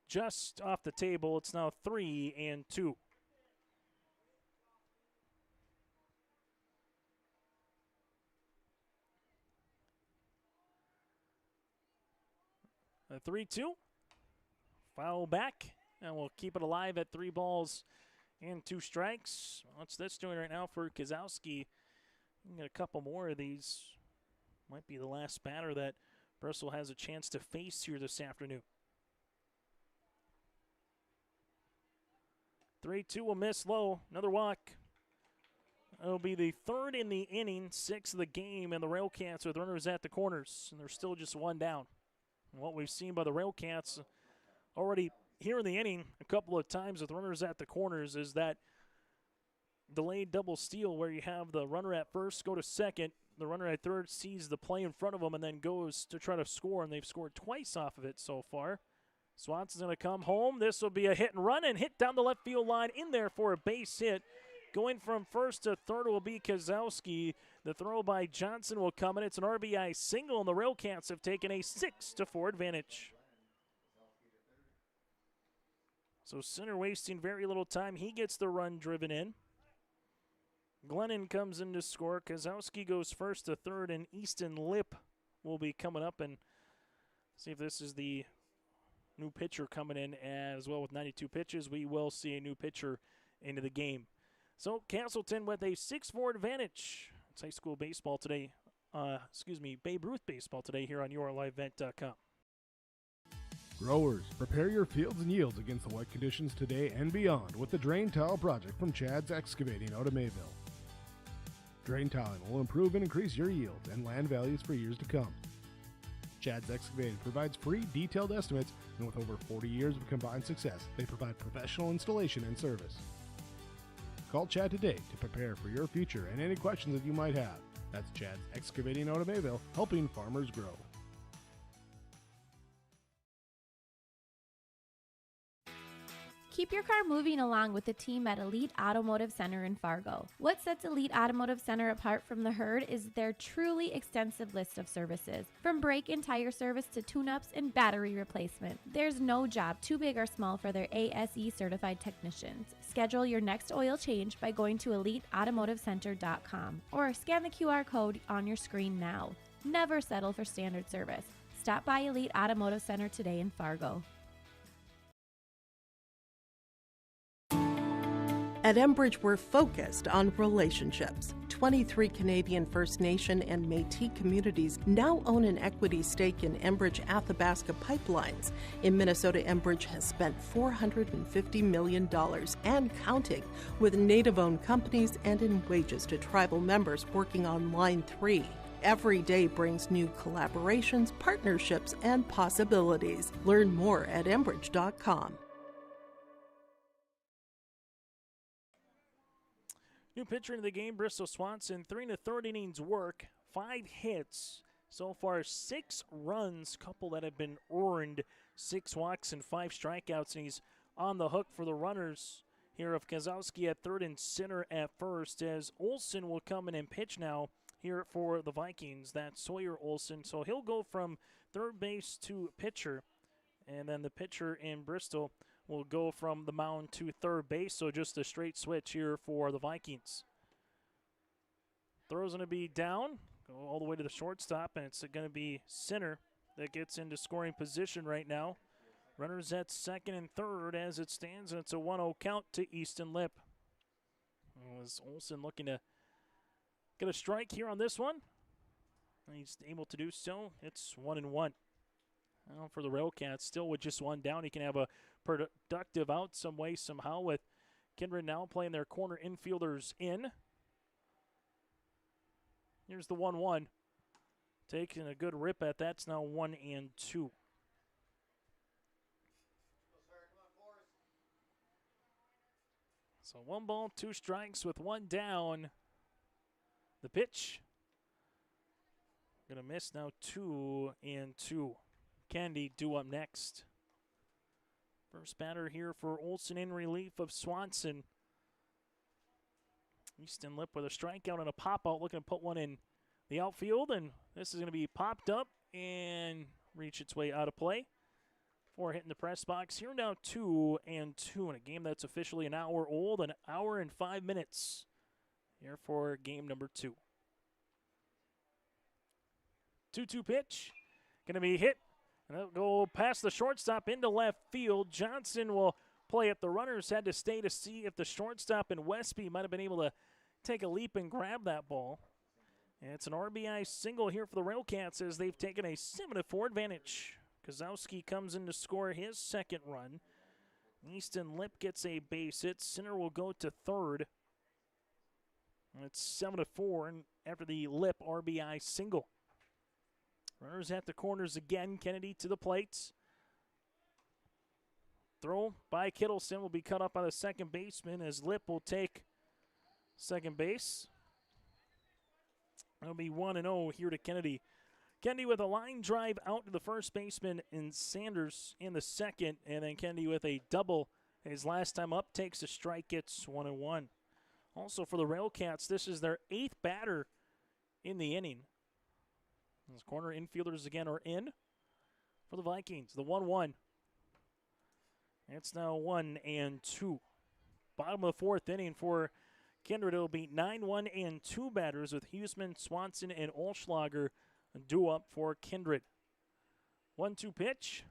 Just off the table. It's now 3-2. A 3-2. Foul back. And we'll keep it alive at 3 balls and 2 strikes. What's this doing right now for Kozlowski? Get a couple more of these. Might be the last batter that Bristol has a chance to face here this afternoon. 3-2 will miss low. Another walk. It'll be the 3rd in the inning, 6th of the game, and the Railcats with runners at the corners. And they're still just 1 down. And what we've seen by the Railcats already here in the inning a couple of times with runners at the corners is that delayed double steal where you have the runner at first go to second, the runner at third sees the play in front of him and then goes to try to score, and they've scored twice off of it so far. Swanson's going to come home. This will be a hit and run and hit down the left field line in there for a base hit. Going from first to third will be Kozlowski. The throw by Johnson will come in. It's an RBI single, and the Railcats have taken a 6-4 advantage. So Center wasting very little time. He gets the run driven in. Glennon comes in to score. Kozlowski goes first to third, and Easton Lip will be coming up. And see if this is the new pitcher coming in as well with 92 pitches. We will see a new pitcher into the game. So Casselton with a 6-4 advantage. It's high school baseball today. Babe Ruth baseball today here on yourlivevent.com. Growers, prepare your fields and yields against the wet conditions today and beyond with the Drain Tile Project from Chad's Excavating out of Mayville. Drain tiling will improve and increase your yields and land values for years to come. Chad's Excavating provides free detailed estimates, and with over 40 years of combined success, they provide professional installation and service. Call Chad today to prepare for your future and any questions that you might have. That's Chad's Excavating out of Mayville, helping farmers grow. Keep your car moving along with the team at Elite Automotive Center in Fargo. What sets Elite Automotive Center apart from the herd is their truly extensive list of services. From brake and tire service to tune-ups and battery replacement, there's no job too big or small for their ASE certified technicians. Schedule your next oil change by going to EliteAutomotiveCenter.com or scan the QR code on your screen now. Never settle for standard service. Stop by Elite Automotive Center today in Fargo. At Enbridge, we're focused on relationships. 23 Canadian First Nation and Métis communities now own an equity stake in Enbridge Athabasca pipelines. In Minnesota, Enbridge has spent $450 million and counting with Native-owned companies and in wages to tribal members working on Line 3. Every day brings new collaborations, partnerships, and possibilities. Learn more at Enbridge.com. New pitcher into the game, Bristol Swanson, 3 1/3 innings work, 5 hits. So far, 6 runs, couple that have been earned, 6 walks and 5 strikeouts, and he's on the hook for the runners here of Kozowski at third and center at first, as Olsen will come in and pitch now here for the Vikings. That's Sawyer Olsen, so he'll go from third base to pitcher, and then the pitcher in Bristol will go from the mound to third base, so just a straight switch here for the Vikings. Throw's going to be down, go all the way to the shortstop, and it's going to be center that gets into scoring position right now. Runners at second and third as it stands, and it's a 1-0 count to Easton Lip. Was Olsen looking to get a strike here on this one? He's able to do so. It's 1-1. Well, for the Railcats, still with just one down, he can have a productive out some way, somehow, with Kindred now playing their corner infielders in. Here's the 1-1. Taking a good rip at that. It's now 1-2. So 1 ball, 2 strikes with 1 down. The pitch. Gonna miss now, 2-2. Candy due up next. First batter here for Olsen in relief of Swanson. Easton Lip with a strikeout and a pop-out, looking to put one in the outfield, and this is going to be popped up and reach its way out of play. 4 hitting the press box. Here now 2-2 in a game that's officially an hour old, an hour and 5 minutes here for game number 2. 2-2 pitch. Going to be hit. And it'll go past the shortstop into left field. Johnson will play it. The runners had to stay to see if the shortstop in Westby might have been able to take a leap and grab that ball. And it's an RBI single here for the Railcats as they've taken a 7-4 advantage. Kozowski comes in to score his second run. Easton Lip gets a base hit. Center will go to third. And it's 7-4 after the Lip RBI single. Runners at the corners again. Kennedy to the plates. Throw by Kittleson will be cut up by the second baseman as Lip will take second base. It'll be 1-0 here to Kennedy. Kennedy with a line drive out to the first baseman in Sanders in the second, and then Kennedy with a double his last time up takes a strike, gets 1-1. Also for the Railcats, this is their 8th batter in the inning. Those corner infielders again are in for the Vikings. The 1-1. It's now 1-2. Bottom of the 4th inning for Kindred. It'll be 9-1 and 2 batters with Huseman, Swanson, and Olschlager due up for Kindred. 1-2 pitch.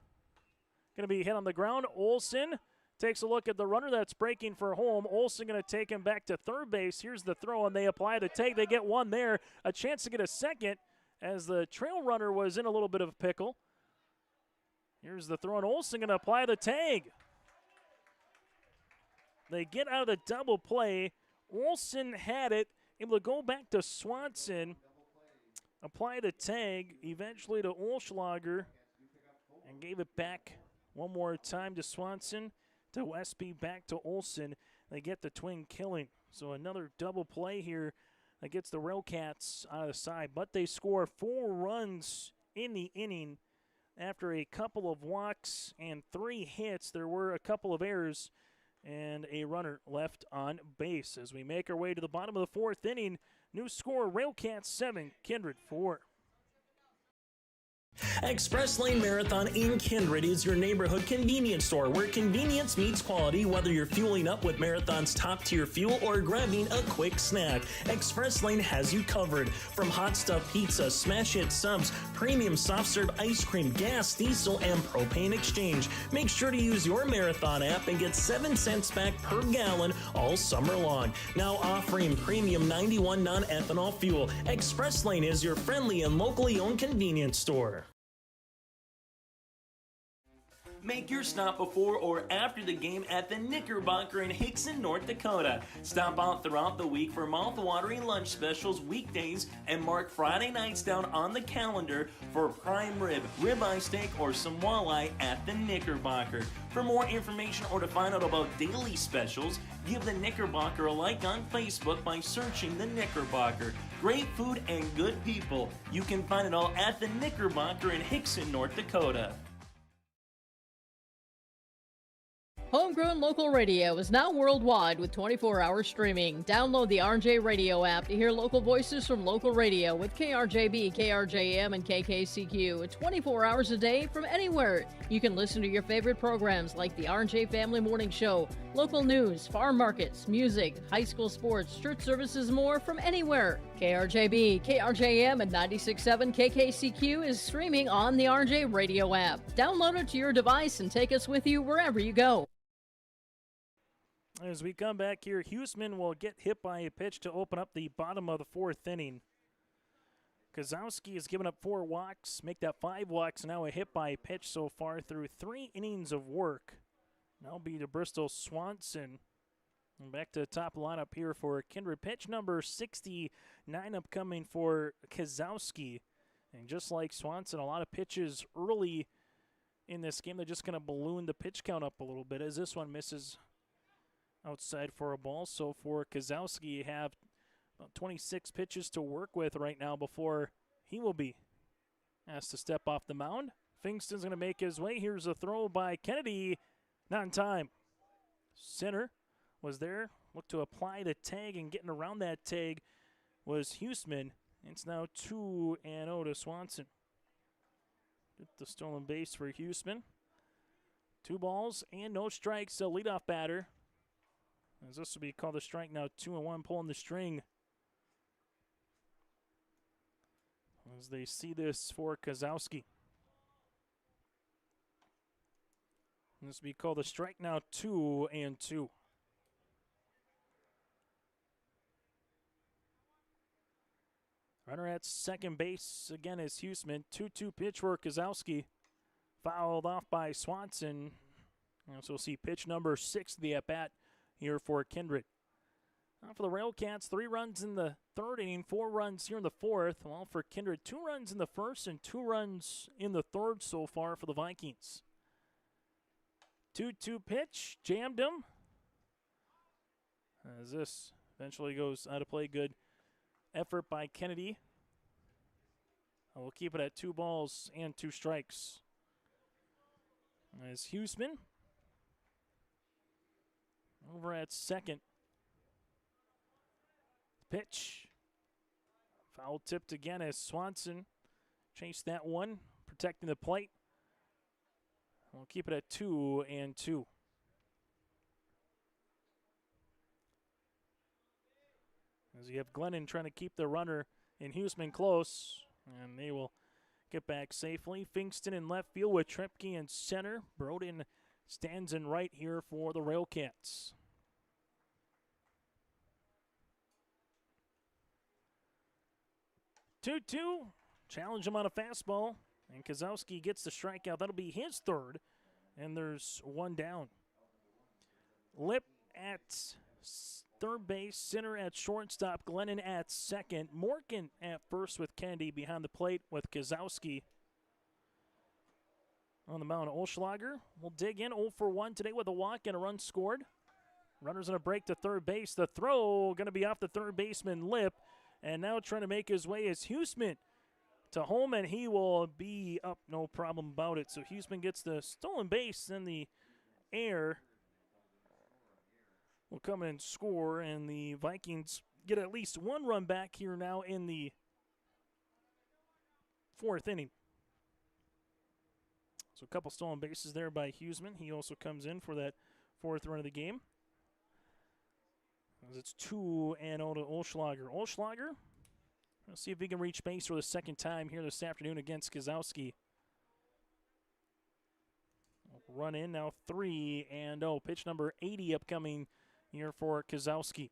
Going to be hit on the ground. Olsen takes a look at the runner that's breaking for home. Olsen going to take him back to third base. Here's the throw, and they apply the tag. They get one there. A chance to get a second as the trail runner was in a little bit of a pickle. Here's the throw, and Olsen going to apply the tag. They get out of the double play. Olsen had it, able to go back to Swanson, apply the tag, eventually to Olschlager, and gave it back one more time to Swanson, to Westby, back to Olsen. They get the twin killing. So another double play here that gets the Railcats out of the side, but they score 4 runs in the inning after a couple of walks and 3 hits. There were a couple of errors and a runner left on base. As we make our way to the bottom of the 4th inning, new score, Railcats 7, Kindred 4. Express Lane Marathon in Kindred is your neighborhood convenience store where convenience meets quality, whether you're fueling up with Marathon's top-tier fuel or grabbing a quick snack. Express Lane has you covered. From hot stuff pizza, smash hit subs, premium soft serve ice cream, gas, diesel, and propane exchange. Make sure to use your Marathon app and get 7 cents back per gallon all summer long. Now offering premium 91 non-ethanol fuel. Express Lane is your friendly and locally owned convenience store. Make your stop before or after the game at the Knickerbocker in Hickson, North Dakota. Stop out throughout the week for mouth-watering lunch specials weekdays and mark Friday nights down on the calendar for prime rib, ribeye steak, or some walleye at the Knickerbocker. For more information or to find out about daily specials, give the Knickerbocker a like on Facebook by searching the Knickerbocker. Great food and good people. You can find it all at the Knickerbocker in Hickson, North Dakota. Homegrown local radio is now worldwide with 24-hour streaming. Download the RJ Radio app to hear local voices from local radio with KRJB, KRJM, and KKCQ 24 hours a day from anywhere. You can listen to your favorite programs like the RJ Family Morning Show, local news, farm markets, music, high school sports, church services, more from anywhere. KRJB, KRJM, and 96.7 KKCQ is streaming on the RJ Radio app. Download it to your device and take us with you wherever you go. As we come back here, Huseman will get hit by a pitch to open up the bottom of the 4th inning. Kozowski has given up 4 walks, make that 5 walks, now a hit by a pitch so far through 3 innings of work. Now be to Bristol Swanson. And back to the top lineup here for Kindred. Pitch number 69 upcoming for Kozowski. And just like Swanson, a lot of pitches early in this game. They're just going to balloon the pitch count up a little bit as this one misses outside for a ball. So for Kozowski, you have about 26 pitches to work with right now before he will be asked to step off the mound. Fingston's going to make his way. Here's a throw by Kennedy. Not in time. Center was there. Looked to apply the tag, and getting around that tag was Huseman. It's now 2-0 to Swanson. Get the stolen base for Huseman. 2 balls and no strikes. A leadoff batter. As this will be called a strike now, 2-1, pulling the string. As they see this for Kozowski. This will be called a strike now, 2-2. Runner at second base again is Huseman. 2-2 pitch for Kozowski. Fouled off by Swanson. And so we'll see pitch number 6 of the at-bat here for Kindred. For the Railcats, 3 runs in the 3rd inning, 4 runs here in the 4th. Well, for Kindred, 2 runs in the 1st and 2 runs in the 3rd so far for the Vikings. 2-2 pitch, jammed him. As this eventually goes out of play, good effort by Kennedy. We'll keep it at 2 balls and 2 strikes. As Huseman over at second. Pitch. Foul tipped again as Swanson chased that one, protecting the plate. We'll keep it at 2-2. As you have Glennon trying to keep the runner in Huseman close, and they will get back safely. Fingston in left field with Trepke in center. Broden stands in right here for the Railcats. Two-two. Challenge him on a fastball. And Kozowski gets the strikeout. That'll be his 3rd. And there's 1 down. Lip at 3rd base. Center at shortstop. Glennon at 2nd. Morgan at 1st with Kennedy behind the plate with Kozowski on the mound. Olschlager will dig in 0 for 1 today with a walk and a run scored. Runners on a break to 3rd base. The throw going to be off the 3rd baseman Lip. And now trying to make his way is Huseman to home, and he will be up, no problem about it. So Huseman gets the stolen base, and the air will come in and score, and the Vikings get at least 1 run back here now in the 4th inning. So a couple stolen bases there by Huseman. He also comes in for that 4th run of the game. As it's 2-0 to Olschlager. Olschlager We'll see if he can reach base for the second time here this afternoon against Kozowski. Run in now 3, and pitch number 80 upcoming here for Kozowski.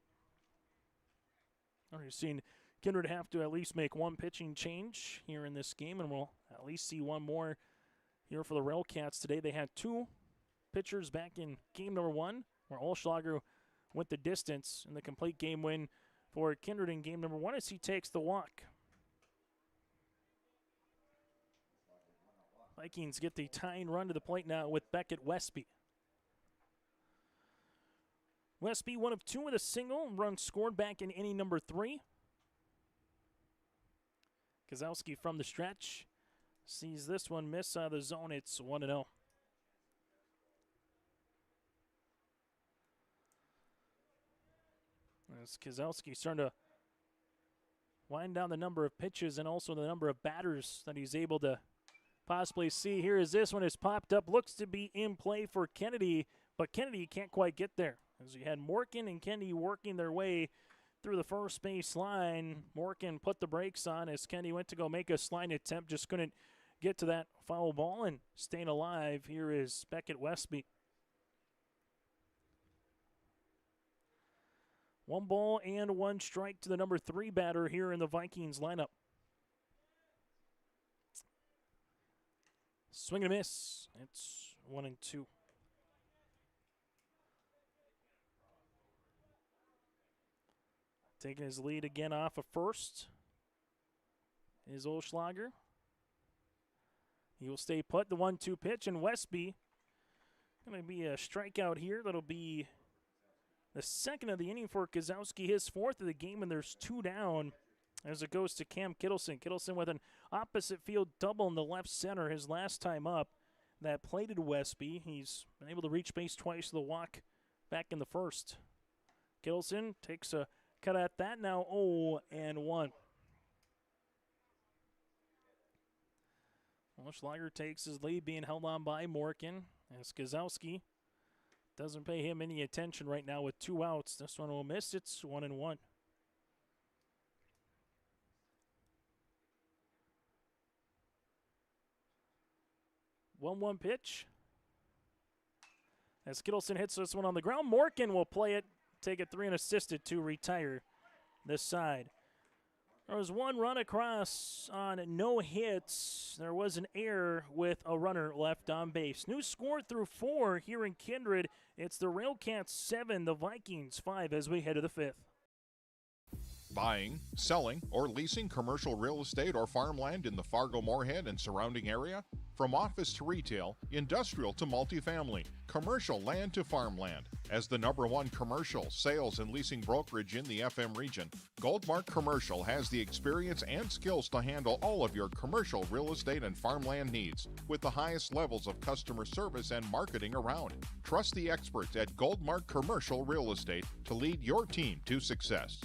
We've seen Kindred have to at least make one pitching change here in this game, and we'll at least see one more here for the Railcats today. They had 2 pitchers back in game number 1, where Olschlager went the distance in the complete game win for Kindred in game number 1 as he takes the walk. Vikings get the tying run to the plate now with Beckett Westby. Westby 1 of 2 with a single, run scored back in inning number 3. Kozowski from the stretch sees this one miss out of the zone. It's 1-0. As Kozowski starting to wind down the number of pitches and also the number of batters that he's able to possibly see. Here is this one has popped up. Looks to be in play for Kennedy, but Kennedy can't quite get there. As you had Morgan and Kennedy working their way through the first base line. Morgan put the brakes on as Kennedy went to go make a sliding attempt. Just couldn't get to that foul ball and staying alive. Here is Beckett Westby. 1 ball and 1 strike to the number 3 batter here in the Vikings lineup. Swing and a miss. It's 1-2. Taking his lead again off of first is Olschlager. He will stay put. The 1-2 pitch, and Westby going to be a strikeout here. That'll be the second of the inning for Kozowski, his 4th of the game, and there's 2 down as it goes to Cam Kittleson. Kittleson with an opposite field double in the left center his last time up. That plated Westby. He's been able to reach base twice to the walk back in the first. Kittleson takes a cut at that, now 0-1. Olschlager takes his lead, being held on by Morgan, as Kozowski doesn't pay him any attention right now with 2 outs. This one will miss. It's 1-1. 1-1 pitch. As Kittleson hits this one on the ground, Morgan will play it, take it 3 unassisted to retire this side. There was 1 run across on no hits. There was an error with a runner left on base. New score through 4 here in Kindred. It's the Railcats 7, the Vikings 5 as we head to the 5th. Buying, selling, or leasing commercial real estate or farmland in the Fargo-Moorhead and surrounding area? From office to retail, industrial to multifamily, commercial land to farmland. As the #1 commercial, sales, and leasing brokerage in the FM region, Goldmark Commercial has the experience and skills to handle all of your commercial real estate and farmland needs with the highest levels of customer service and marketing around. Trust the experts at Goldmark Commercial Real Estate to lead your team to success.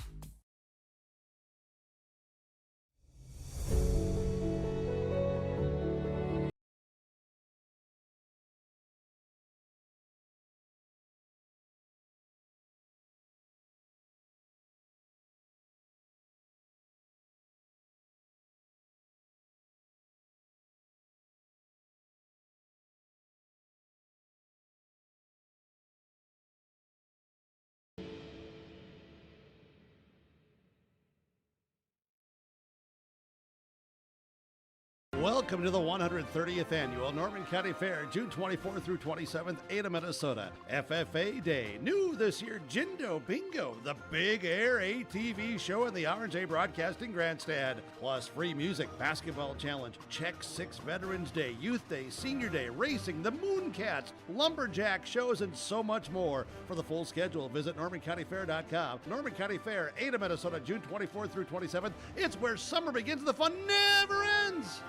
Welcome to the 130th Annual Norman County Fair, June 24th through 27th, Ada, Minnesota. FFA Day. New this year, Jindo Bingo, the Big Air ATV show in the R&J Broadcasting Grandstand. Plus free music, basketball challenge, Check 6 Veterans Day, Youth Day, Senior Day, racing, the Mooncats, lumberjack shows, and so much more. For the full schedule, visit NormanCountyFair.com. Norman County Fair, Ada, Minnesota, June 24th through 27th. It's where summer begins, the fun never ends.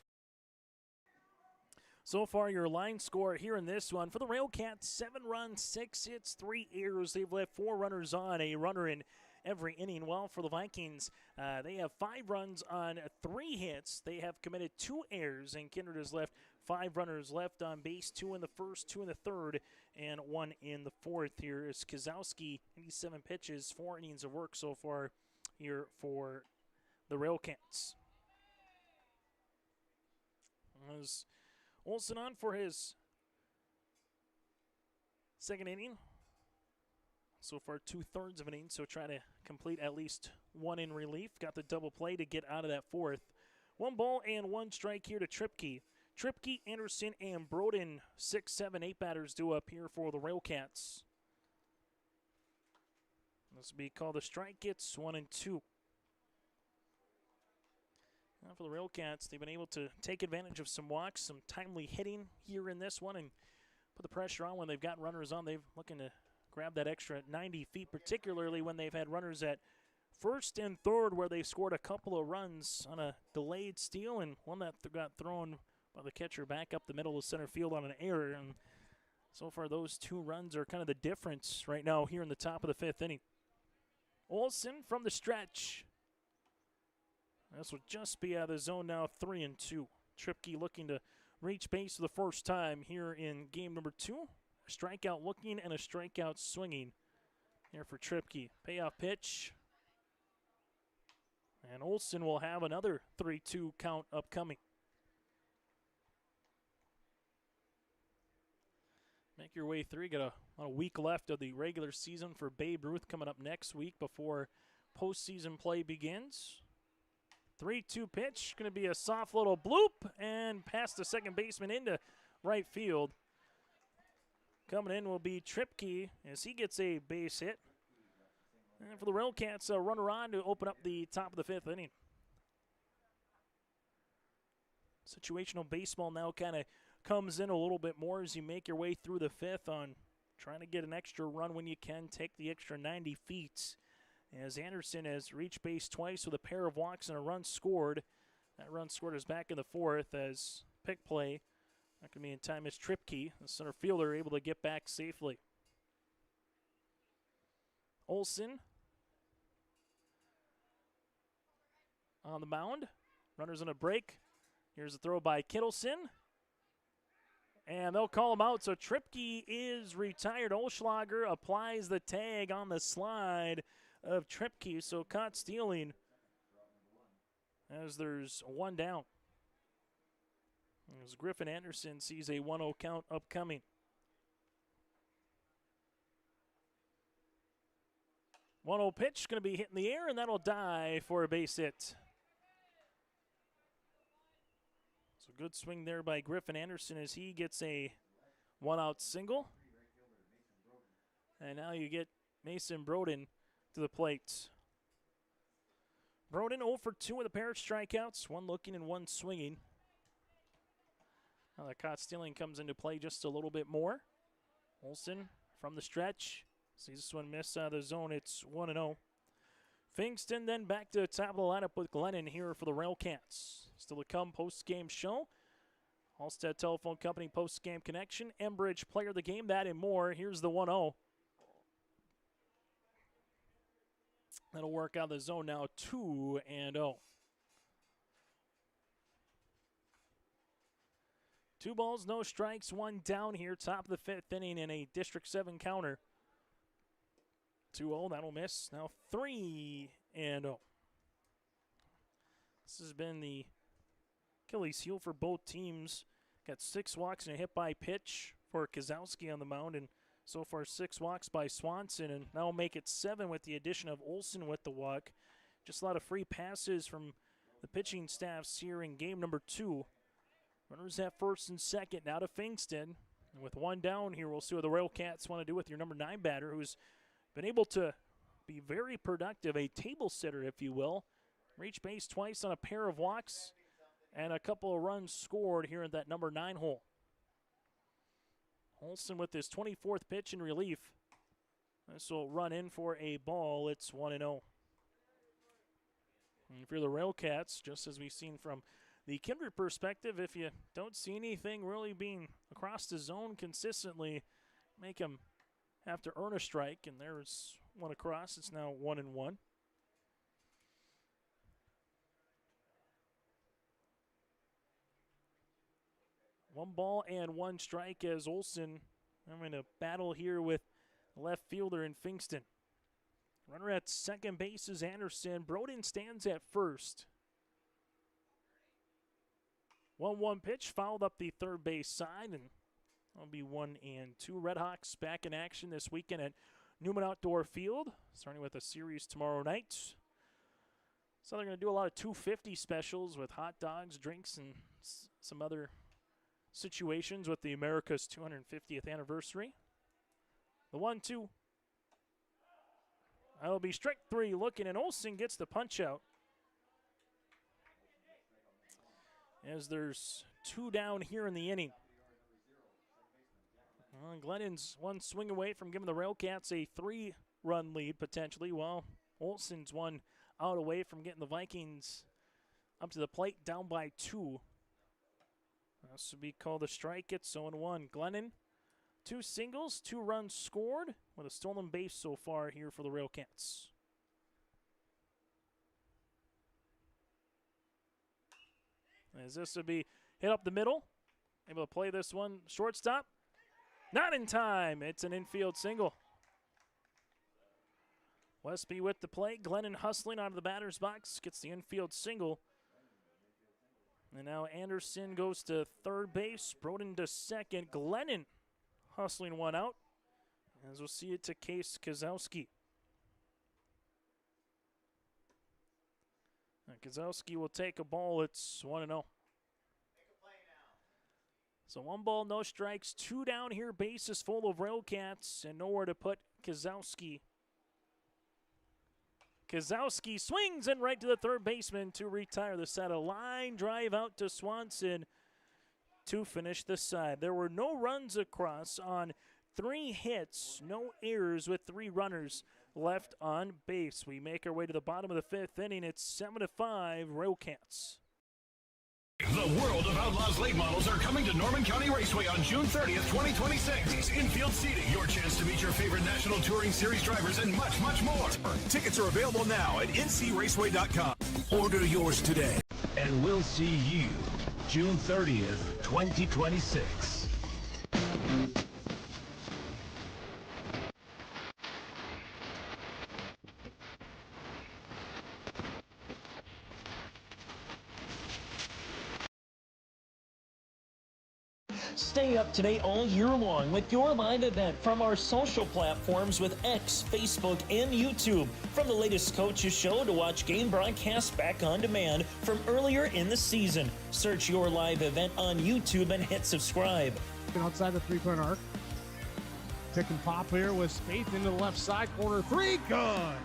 So far, your line score here in this one for the Railcats: 7 runs, 6 hits, 3 errors. They've left 4 runners on, a runner in every inning. Well, for the Vikings, they have 5 runs on 3 hits. They have committed 2 errors, and Kindred has left 5 runners left on base, 2 in the first, 2 in the third, and 1 in the fourth. Here is Kozowski, 87 pitches, 4 innings of work so far here for the Railcats. As Olsen on for his second inning. So far, 2/3 of an inning, so try to complete at least one in relief. Got the double play to get out of that fourth. 1 ball and 1 strike here to Tripke. Tripke, Anderson, and Broden, 6, 7, 8 batters due up here for the Railcats. This will be called a strike. It's 1 and 2. Now for the Railcats, they've been able to take advantage of some walks, some timely hitting here in this one, and put the pressure on when they've got runners on. They've looking to grab that extra 90 feet, particularly when they've had runners at first and third where they scored a couple of runs on a delayed steal and one that got thrown by the catcher back up the middle of center field on an error. And so far, those 2 runs are kind of the difference right now here in the top of the 5th inning. Olsen from the stretch. This will just be out of the zone now, 3 and 2. Tripke looking to reach base for the first time here in game number 2. A strikeout looking and a strikeout swinging here for Tripke. Payoff pitch. And Olsen will have another 3-2 count upcoming. Make your way through. Got a week left of the regular season for Babe Ruth coming up next week before postseason play begins. 3-2 pitch. Going to be a soft little bloop and past the second baseman into right field. Coming in will be Tripke as he gets a base hit. And for the Railcats, a runner on to open up the top of the 5th inning. Situational baseball now kind of comes in a little bit more as you make your way through the 5th on trying to get an extra run when you can, take the extra 90 feet. As Anderson has reached base twice with a pair of walks and a run scored. That run scored is back in the 4th as pick play. Not going to be in time as Tripke, the center fielder, able to get back safely. Olsen on the mound. Runners on a break. Here's a throw by Kittleson. And they'll call him out, so Tripke is retired. Olschlager applies the tag on the slide of Tripke, so caught stealing as there's 1 down. As Griffin Anderson sees a 1-0 count upcoming. 1-0 pitch going to be hit in the air, and that'll die for a base hit. So good swing there by Griffin Anderson as he gets a 1-out single. And now you get Mason Broden to the plate. Broden 0 for 2 with a pair of strikeouts, 1 looking and 1 swinging. Now the caught stealing comes into play just a little bit more. Olsen from the stretch. Sees this one miss out of the zone. It's 1-0. Fingston then back to the top of the lineup with Glennon here for the Railcats. Still to come post-game show. Halstead Telephone Company post-game connection. Enbridge player of the game, that and more. Here's the 1-0. That'll work out of the zone now, 2-0. 2 balls, no strikes, 1 down here, top of the 5th inning in a District 7 counter. 2-0, that'll miss. Now 3-0. This has been the Achilles heel for both teams. Got 6 walks and a hit by pitch for Kozowski on the mound, and so far 6 walks by Swanson, and now make it 7 with the addition of Olsen with the walk. Just a lot of free passes from the pitching staffs here in game number 2. Runners at first and second, now to Fingston. And with 1 down here, we'll see what the Railcats want to do with your number 9 batter, who's been able to be very productive, a table sitter, if you will. Reached base twice on a pair of walks and a couple of runs scored here at that number 9 hole. Olsen with his 24th pitch in relief. This will run in for a ball. It's 1-0. And for the Railcats, just as we've seen from the Kindred perspective, if you don't see anything really being across the zone consistently, make them have to earn a strike, and there's one across. It's now 1-1. One ball and 1 strike as Olsen having a battle here with left fielder in Fingston. Runner at second base is Anderson. Broden stands at first. 1-1 pitch, fouled up the third base side, and that'll be 1-2. Redhawks back in action this weekend at Newman Outdoor Field, starting with a series tomorrow night. So they're going to do a lot of 250 specials with hot dogs, drinks, and some other situations with the America's 250th anniversary. The 1-2. That'll be strike 3 looking, and Olsen gets the punch out. As there's 2 down here in the inning. Glennon's one swing away from giving the Railcats a 3-run lead potentially, while Olsen's one out away from getting the Vikings up to the plate down by 2. This would be called a strike. It's 0-1. Glennon, 2 singles, 2 runs scored with a stolen base so far here for the Railcats. As this would be hit up the middle. Able to play this one shortstop. Not in time. It's an infield single. Westby with the play. Glennon hustling out of the batter's box. Gets the infield single. And now Anderson goes to third base. Broden to second. Glennon hustling one out. As we'll see it to Case Kozowski. Kozowski will take a ball. It's 1-0. So 1 ball, no strikes, 2 down here. Bases full of Railcats and nowhere to put Kozowski. Kozowski swings in right to the third baseman to retire the side. A line drive out to Swanson to finish the side. There were no runs across on 3 hits, no errors with 3 runners left on base. We make our way to the bottom of the 5th inning. It's 7-5 Railcats. The World of Outlaws late models are coming to Norman County Raceway on June 30th, 2026. Infield seating, your chance to meet your favorite National Touring Series drivers, and much, much more. Tickets are available now at ncraceway.com. Order yours today, and we'll see you June 30th, 2026. Stay up to date all year long with your live event from our social platforms with X, Facebook, and YouTube. From the latest coaches show to watch game broadcasts back on demand from earlier in the season. Search your live event on YouTube and hit subscribe. Outside the 3-point arc. Pick and pop here with Spaeth into the left side corner. 3, good.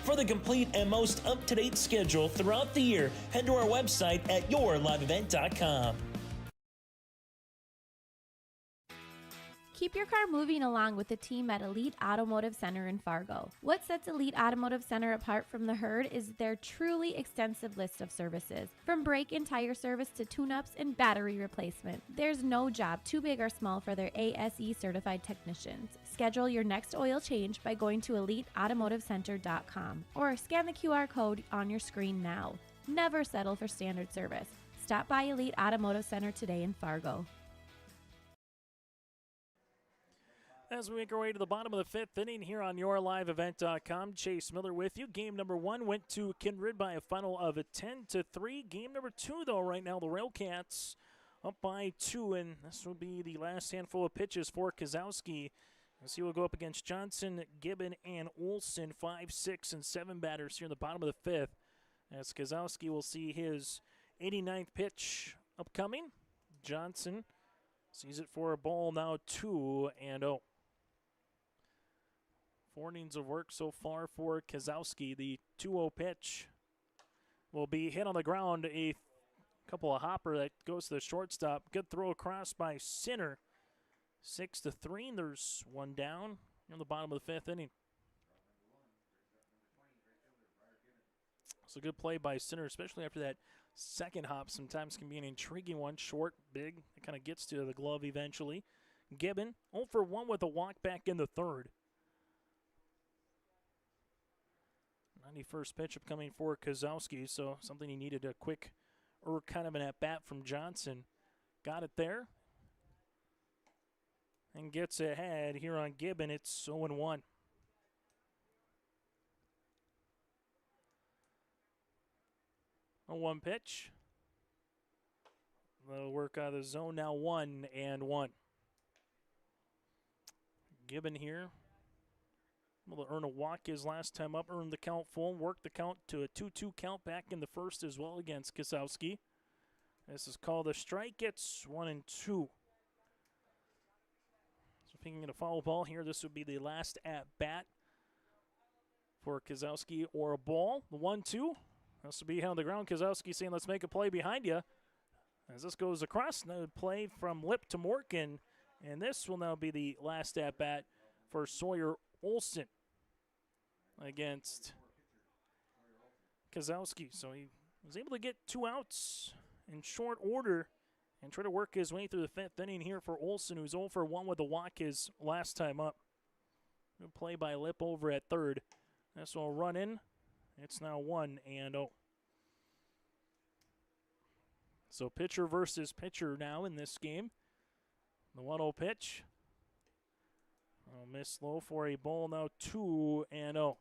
For the complete and most up-to-date schedule throughout the year, head to our website at yourliveevent.com. Keep your car moving along with the team at Elite Automotive Center in Fargo. What sets Elite Automotive Center apart from the herd is their truly extensive list of services. From brake and tire service to tune-ups and battery replacement, there's no job too big or small for their ASE certified technicians. Schedule your next oil change by going to EliteAutomotiveCenter.com or scan the QR code on your screen now. Never settle for standard service. Stop by Elite Automotive Center today in Fargo. As we make our way to the bottom of the 5th inning here on yourliveevent.com, Chase Miller with you. Game number 1 went to Kindred by a final of 10-3. Game number 2, though, right now, the Railcats up by 2, and this will be the last handful of pitches for Kozowski, as he will go up against Johnson, Gibbon, and Olsen, 5, 6, and 7 batters here in the bottom of the 5th, as Kozowski will see his 89th pitch upcoming. Johnson sees it for a ball now, 2-0. 4 innings of work so far for Kozowski. The 2-0 pitch will be hit on the ground. A couple of hopper that goes to the shortstop. Good throw across by Sinner. 6-3. There's 1 down in the bottom of the 5th inning. So good play by Sinner, especially after that second hop. Sometimes can be an intriguing one. Short, big. It kind of gets to the glove eventually. Gibbon 0 for 1 with a walk back in the 3rd. 91st pitch upcoming for Kozowski, so something he needed a quick kind of an at-bat from Johnson. Got it there. And gets ahead here on Gibbon. It's 0-1. A 1 pitch. That'll work out of the zone now. 1-1. Gibbon here. Able to earn a walk his last time up, earned the count full, worked the count to a 2-2 count back in the first as well against Kasowski. This is called a strike. It's 1-2. So picking a foul ball here, this would be the last at bat for Kasowski or a ball. The 1-2. This will be on the ground. Kasowski saying, let's make a play behind you. As this goes across, no play from Lip to Morgan. And this will now be the last at bat for Sawyer Olson against Kasowski. So he was able to get 2 outs in short order and try to work his way through the 5th inning here for Olson, who's 0 for 1 with a walk his last time up. Good play by Lip over at third. This will run in. It's now 1-0. So pitcher versus pitcher now in this game. The 1-0 pitch. Miss low for a ball now. 2-0.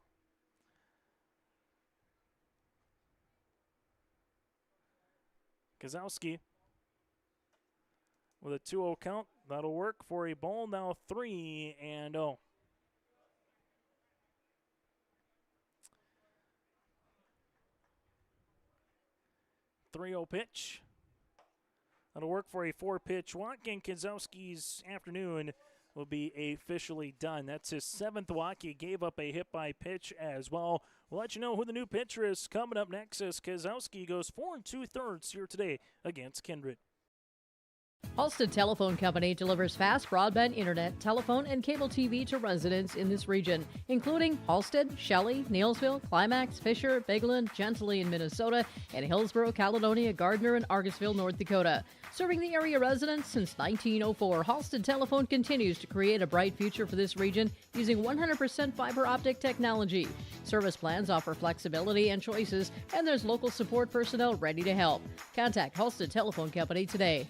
Kasowski with a 2-0 count. That'll work for a ball now. 3-0. 3-0 pitch. That'll work for a 4-pitch walk, and Kasowski's afternoon will be officially done. That's his 7th walk. He gave up a hit by pitch as well. We'll let you know who the new pitcher is coming up next as Kasowski goes 4 2/3 here today against Kindred. Halstead Telephone Company delivers fast broadband internet, telephone, and cable TV to residents in this region, including Halstead, Shelley, Neilsville, Climax, Fisher, Bigland, Gentilly in Minnesota, and Hillsborough, Caledonia, Gardner, and Argosville, North Dakota. Serving the area residents since 1904, Halstead Telephone continues to create a bright future for this region using 100% fiber optic technology. Service plans offer flexibility and choices, and there's local support personnel ready to help. Contact Halstead Telephone Company today.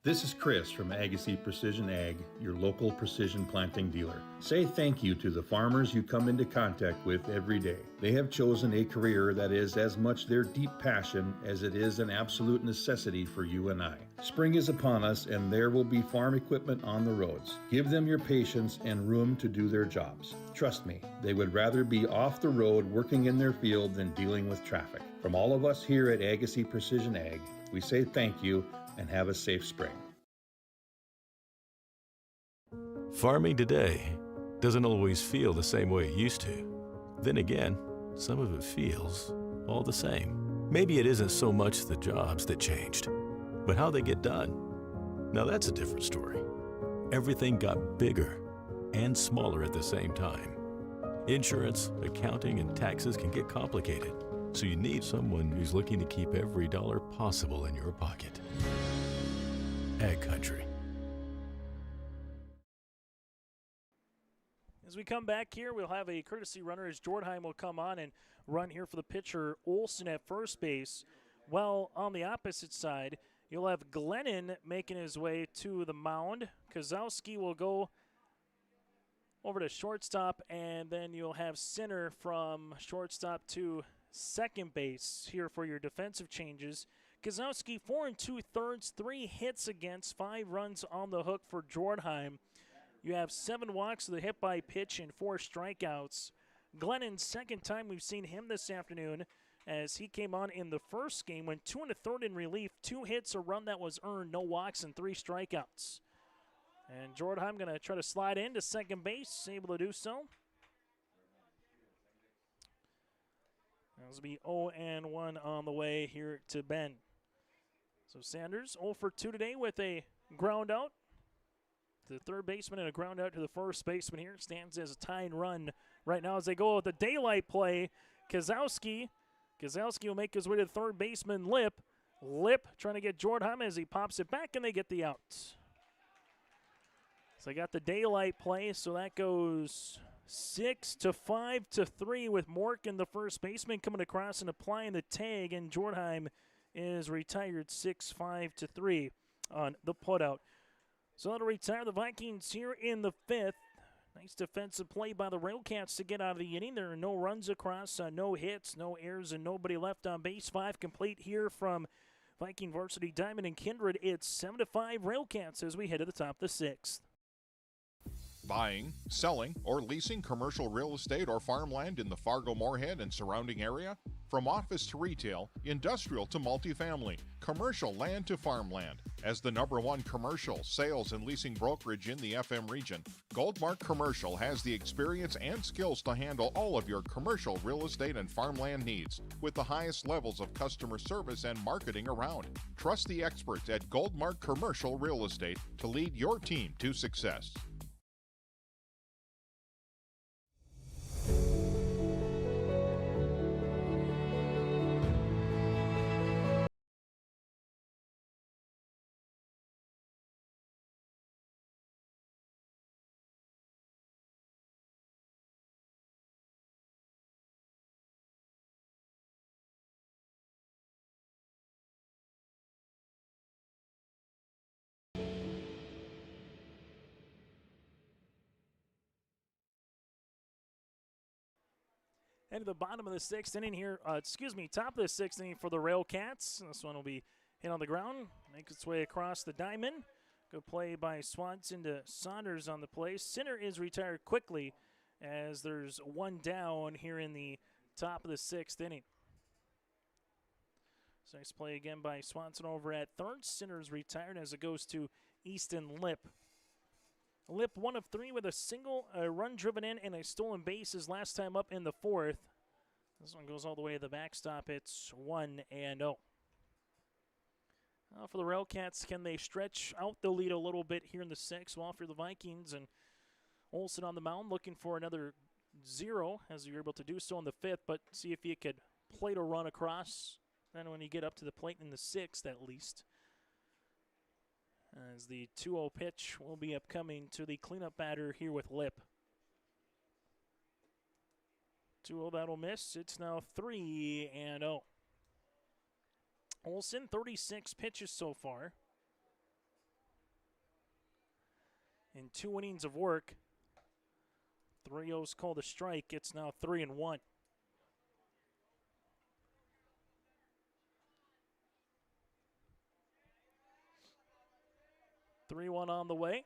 This is Chris from Agassiz Precision Ag, your local precision planting dealer. Say thank you to the farmers you come into contact with every day. They have chosen a career that is as much their deep passion as it is an absolute necessity for you and I. Spring is upon us and there will be farm equipment on the roads. Give them your patience and room to do their jobs. Trust me, they would rather be off the road working in their field than dealing with traffic. From all of us here at Agassiz Precision Ag, we say thank you and have a safe spring. Farming today doesn't always feel the same way it used to. Then again, some of it feels all the same. Maybe it isn't so much the jobs that changed, but how they get done. Now that's a different story. Everything got bigger and smaller at the same time. Insurance, accounting, and taxes can get complicated, so you need someone who's looking to keep every dollar possible in your pocket. Ag Country. As we come back here, we'll have a courtesy runner as Jordheim will come on and run here for the pitcher, Olson at first base. Well, on the opposite side, you'll have Glennon making his way to the mound. Kasowski will go over to shortstop, and then you'll have Sinner from shortstop to second base here for your defensive changes. Kasowski 4 2/3, 3 hits against, 5 runs on the hook for Jordheim. You have 7 walks with a hit by pitch and 4 strikeouts. Glennon's second time we've seen him this afternoon as he came on in the first game, went 2 1/3 in relief, 2 hits, a run that was earned, no walks, and 3 strikeouts. And Jordheim going to try to slide into second base, able to do so. This will be 0-1 on the way here to Ben. So Sanders 0 for 2 today with a ground out. The third baseman and a ground out to the first baseman here. Stands as a tying run right now as they go with the daylight play. Kasowski will make his way to the third baseman, Lip. Lip trying to get Jordheim as he pops it back, and they get the out. So they got the daylight play, so that goes 6-5-3 with Morgan, the first baseman, coming across and applying the tag, and Jordheim is retired 6-5-3 on the putout. So that'll retire the Vikings here in the 5th. Nice defensive play by the Railcats to get out of the inning. There are no runs across, no hits, no errors, and nobody left on base. 5 complete here from Viking Varsity Diamond and Kindred. It's 7-5 Railcats as we head to the top of the 6th. Buying, selling, or leasing commercial real estate or farmland in the Fargo-Moorhead and surrounding area? From office to retail, industrial to multifamily, commercial land to farmland. As the #1 commercial, sales, and leasing brokerage in the FM region, Goldmark Commercial has the experience and skills to handle all of your commercial real estate and farmland needs with the highest levels of customer service and marketing around. Trust the experts at Goldmark Commercial Real Estate to lead your team to success. And to the bottom of the 6th inning here, top of the 6th inning for the Railcats. This one will be hit on the ground, make its way across the diamond. Good play by Swanson to Saunders on the play. Center is retired quickly as there's one down here in the top of the 6th inning. So nice play again by Swanson over at third. Center is retired as it goes to Easton Lip. Lip 1 of 3 with a single, a run driven in, and a stolen base his last time up in the 4th. This one goes all the way to the backstop. It's 1-0. Now for the Railcats, can they stretch out the lead a little bit here in the 6th? Well, for the Vikings, and Olsen on the mound looking for another 0 as you're able to do so in the 5th, but see if you could plate a run across. Then when you get up to the plate in the 6th at least. As the 2-0 pitch will be upcoming to the cleanup batter here with Lip. 2-0, that'll miss. It's now 3-0. Olsen, 36 pitches so far. In 2 innings of work. 3-0's called a strike. It's now 3-1. 3-1 on the way.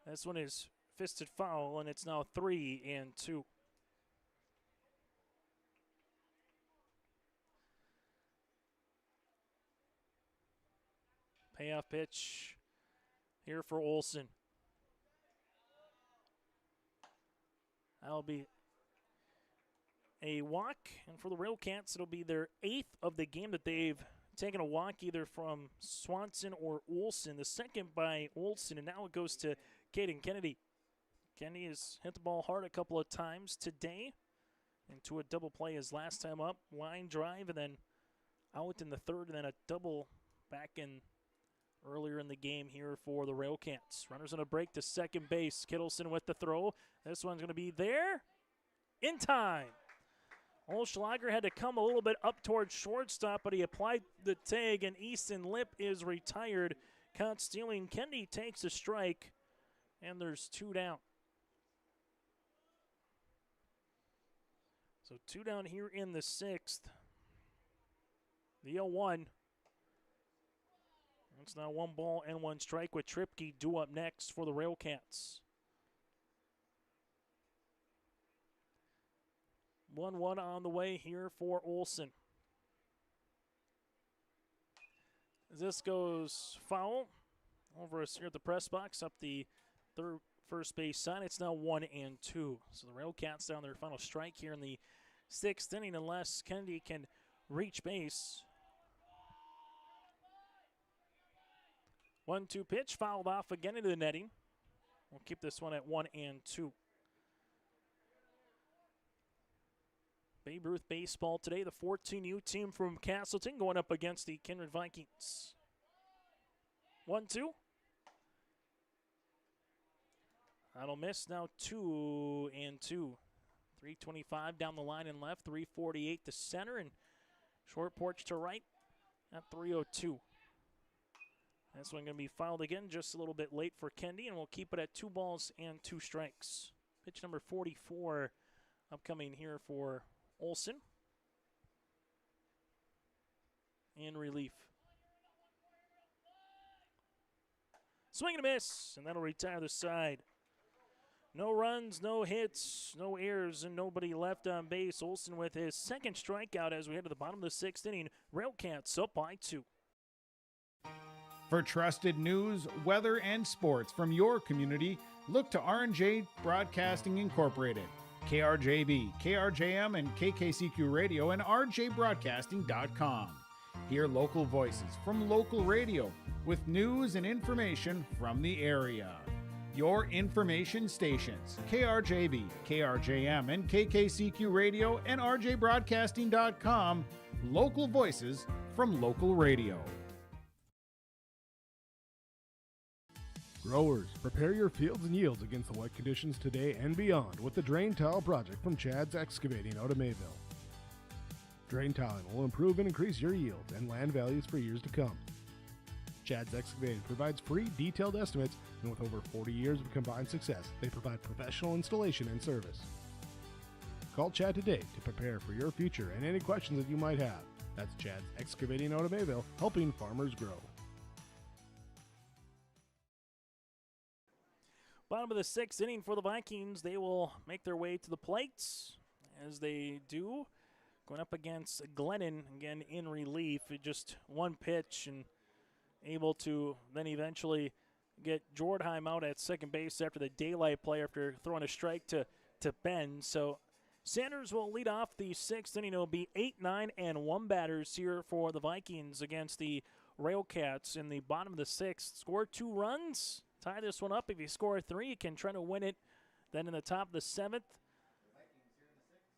This one is fisted foul, and it's now 3-2. Payoff pitch here for Olsen. That'll be a walk, and for the Railcats, it'll be their 8th of the game that they've taken a walk either from Swanson or Olsen. The second by Olsen, and now it goes to Caden Kennedy. Kennedy has hit the ball hard a couple of times today into a double play his last time up. Line drive and then out in the 3rd, and then a double back in earlier in the game here for the Railcats. Runners on a break to second base. Kittleson with the throw. This one's going to be there in time. Olschlager had to come a little bit up towards shortstop, but he applied the tag, and Easton Lip is retired. Caught stealing. Kennedy takes a strike, and there's 2 down. So 2 down here in the 6th. The 0-1. It's now 1 ball and 1 strike with Tripke due up next for the Railcats. 1-1 on the way here for Olsen. This goes foul over us here at the press box up the first base side. It's now 1-2. So the Railcats down their final strike here in the 6th inning unless Kennedy can reach base. 1-2 pitch fouled off again into the netting. We'll keep this one at 1-2. Babe Ruth baseball today. The 14U team from Casselton going up against the Kindred Vikings. 1-2. That'll miss now 2-2. 325 down the line and left. 348 to center and short porch to right at 302. This one going to be fouled again, just a little bit late for Kendi, and we'll keep it at 2 balls and 2 strikes. Pitch number 44 upcoming here for Olson. In relief. Swing and a miss, and that'll retire the side. No runs, no hits, no errors, and nobody left on base. Olson with his second strikeout as we head to the bottom of the 6th inning. Railcats up by 2. For trusted news, weather, and sports from your community, look to R&J Broadcasting Incorporated. KRJB, KRJM, and KKCQ Radio, and rjbroadcasting.com. Hear local voices from local radio with news and information from the area. Your information stations, KRJB, KRJM, and KKCQ Radio, and rjbroadcasting.com. Local voices from local radio. Growers, prepare your fields and yields against the wet conditions today and beyond with the Drain Tile project from Chad's Excavating out of Mayville. Drain tiling will improve and increase your yields and land values for years to come. Chad's Excavating provides free, detailed estimates, and with over 40 years of combined success, they provide professional installation and service. Call Chad today to prepare for your future and any questions that you might have. That's Chad's Excavating out of Mayville, helping farmers grow. Bottom of the 6th inning for the Vikings. They will make their way to the plates, as they do. Going up against Glennon, again in relief. Just one pitch and able to then eventually get Jordheim out at second base after the daylight play after throwing a strike to Ben. So Sanders will lead off the 6th inning. It will be 8, 9, and 1 batters here for the Vikings against the Railcats in the bottom of the 6th. Score 2 runs. Tie this one up. If you score 3, you can try to win it. Then in the top of the 7th,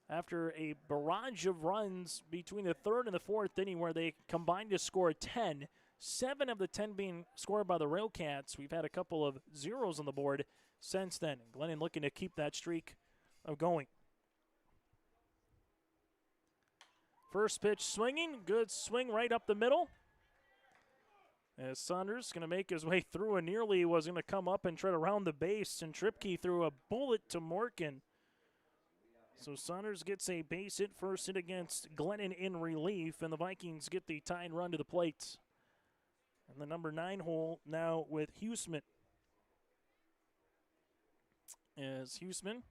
after a barrage of runs between the 3rd and the 4th inning where they combined to score 10, 7 of the 10 being scored by the Railcats. We've had a couple of zeros on the board since then. Glennon looking to keep that streak of going. First pitch swinging. Good swing right up the middle. As Saunders going to make his way through and nearly was going to come up and try to round the base, and Tripke threw a bullet to Morgan. So Saunders gets a base hit, first hit against Glennon in relief, and the Vikings get the tying run to the plate. And the number 9 hole now with Huseman. As Huseman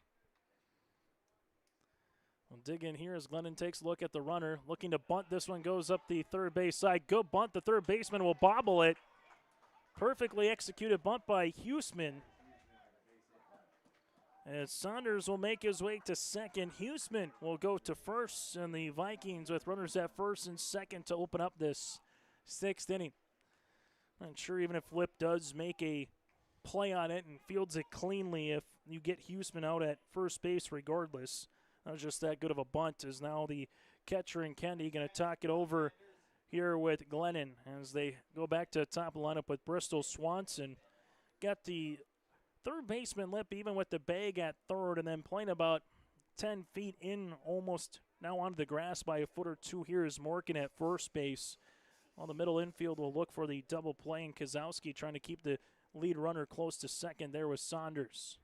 will dig in here as Glennon takes a look at the runner. Looking to bunt. This one goes up the third base side. Good bunt. The third baseman will bobble it. Perfectly executed bunt by Huseman. As Saunders will make his way to second. Huseman will go to first. And the Vikings with runners at first and second to open up this 6th inning. Not sure even if Flip does make a play on it and fields it cleanly if you get Huseman out at first base regardless. That was just that good of a bunt, as now the catcher and Kendi going to talk it over here with Glennon as they go back to the top of the lineup with Bristol Swanson. Got the third baseman lip even with the bag at third, and then playing about 10 feet in, almost now onto the grass by a foot or two here is Morgan at first base. On the middle infield will look for the double play, and Kozowski trying to keep the lead runner close to second there with Saunders.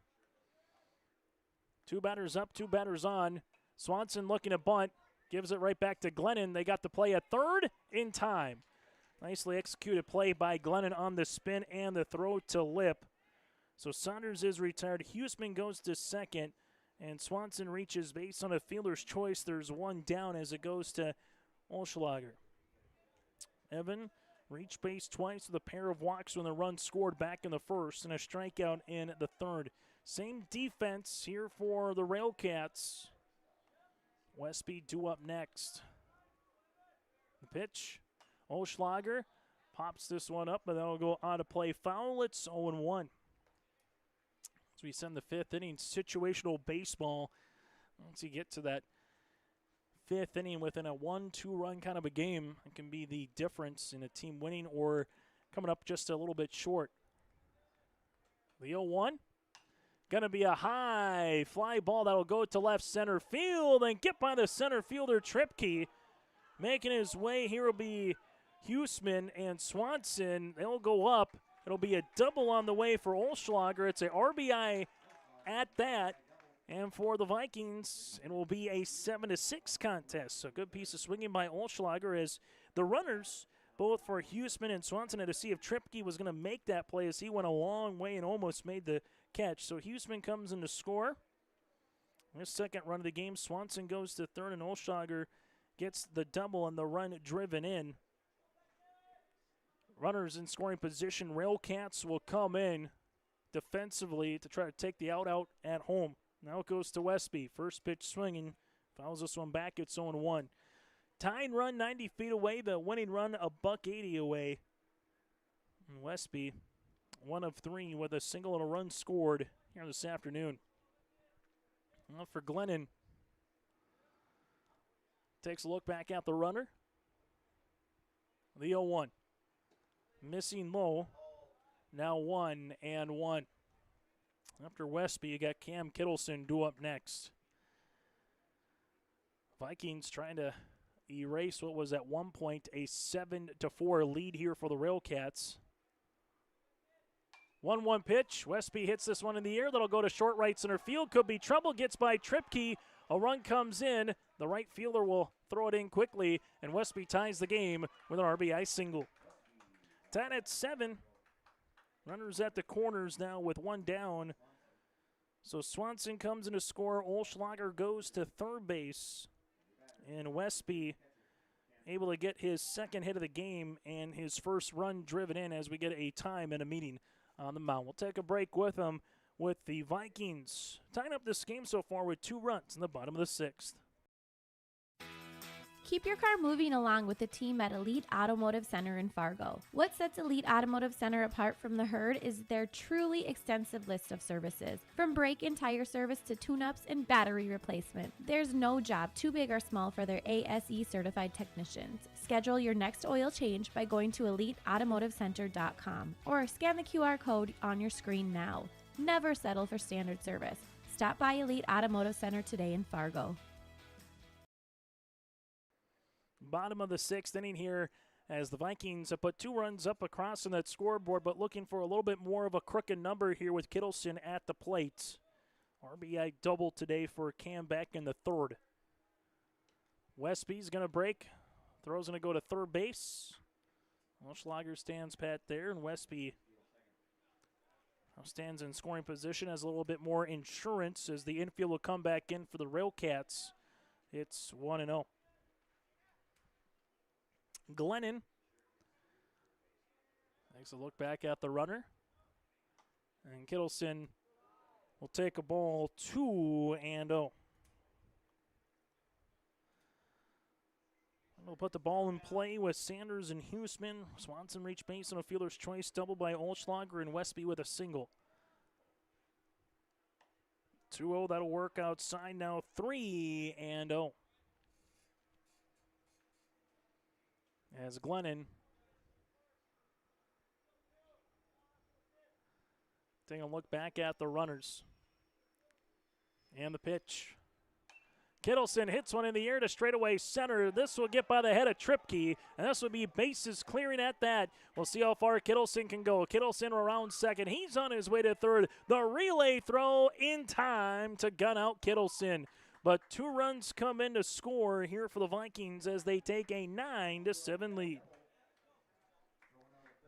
2 batters up, 2 batters on. Swanson looking to bunt. Gives it right back to Glennon. They got the play at third in time. Nicely executed play by Glennon on the spin and the throw to lip. So Saunders is retired. Huseman goes to second. And Swanson reaches base on a fielder's choice. There's one down as it goes to Olschlager. Evan reached base twice with a pair of walks when the run scored back in the first and a strikeout in the third. Same defense here for the Railcats. Westby due up next. The pitch. Olschlager pops this one up, but that'll go on to play foul. It's 0-1. As we send the 5th inning, situational baseball. Once you get to that 5th inning within a 1-2 run kind of a game, it can be the difference in a team winning or coming up just a little bit short. The 0-1. Going to be a high fly ball that will go to left center field and get by the center fielder Tripke. Making his way here will be Huseman and Swanson, they'll go up. It'll be a double on the way for Olschlager. It's a RBI at that. And for the Vikings, it will be a 7-6 contest. So good piece of swinging by Olschlager as the runners, both for Huseman and Swanson, had to see if Tripke was going to make that play as he went a long way and almost made the catch. So Huseman comes in to score. His second run of the game, Swanson goes to third, and Olschlager gets the double and the run driven in. Runners in scoring position. Railcats will come in defensively to try to take the out at home. Now it goes to Westby. First pitch swinging. Fouls this one back. It's 0-1. Tying run 90 feet away. The winning run $180 away. And Westby, 1 of 3 with a single and a run scored here this afternoon. Well, for Glennon, takes a look back at the runner. The 0-1. Missing low. Now 1-1. After Westby, you got Cam Kittleson due up next. Vikings trying to erase what was at one point a 7-4 lead here for the Railcats. 1-1 pitch. Westby hits this one in the air. That'll go to short right center field. Could be trouble. Gets by Tripke. A run comes in. The right fielder will throw it in quickly, and Westby ties the game with an RBI single. Tied at 7. Runners at the corners now with one down. So Swanson comes in to score. Olschlager goes to third base. And Westby able to get his second hit of the game and his first run driven in as we get a time and a meeting on the mound. We'll take a break with them with the Vikings tying up this game so far with 2 runs in the bottom of the 6th. Keep your car moving along with the team at Elite Automotive Center in Fargo. What sets Elite Automotive Center apart from the herd is their truly extensive list of services. From brake and tire service to tune-ups and battery replacement, there's no job too big or small for their ASE certified technicians. Schedule your next oil change by going to EliteAutomotiveCenter.com or scan the QR code on your screen now. Never settle for standard service. Stop by Elite Automotive Center today in Fargo. Bottom of the 6th inning here as the Vikings have put 2 runs up across on that scoreboard, but looking for a little bit more of a crooked number here with Kittleson at the plate. RBI double today for Cam Beck in the 3rd. Westby's going to break. Throw's going to go to third base. Olschlager stands pat there, and Westby stands in scoring position, has a little bit more insurance as the infield will come back in for the Railcats. It's 1-0. Glennon takes a look back at the runner. And Kittleson will take a ball 2-0. We'll put the ball in play with Sanders and Huseman. Swanson reached base on a fielder's choice, double by Olschlager, and Westby with a single. 2-0, that'll work outside now. 3-0. As Glennon taking a look back at the runners. And the pitch. Kittleson hits one in the air to straightaway center. This will get by the head of Tripke, and this will be bases clearing at that. We'll see how far Kittleson can go. Kittleson around second. He's on his way to third. The relay throw in time to gun out Kittleson. But 2 runs come in to score here for the Vikings as they take a 9-7 lead.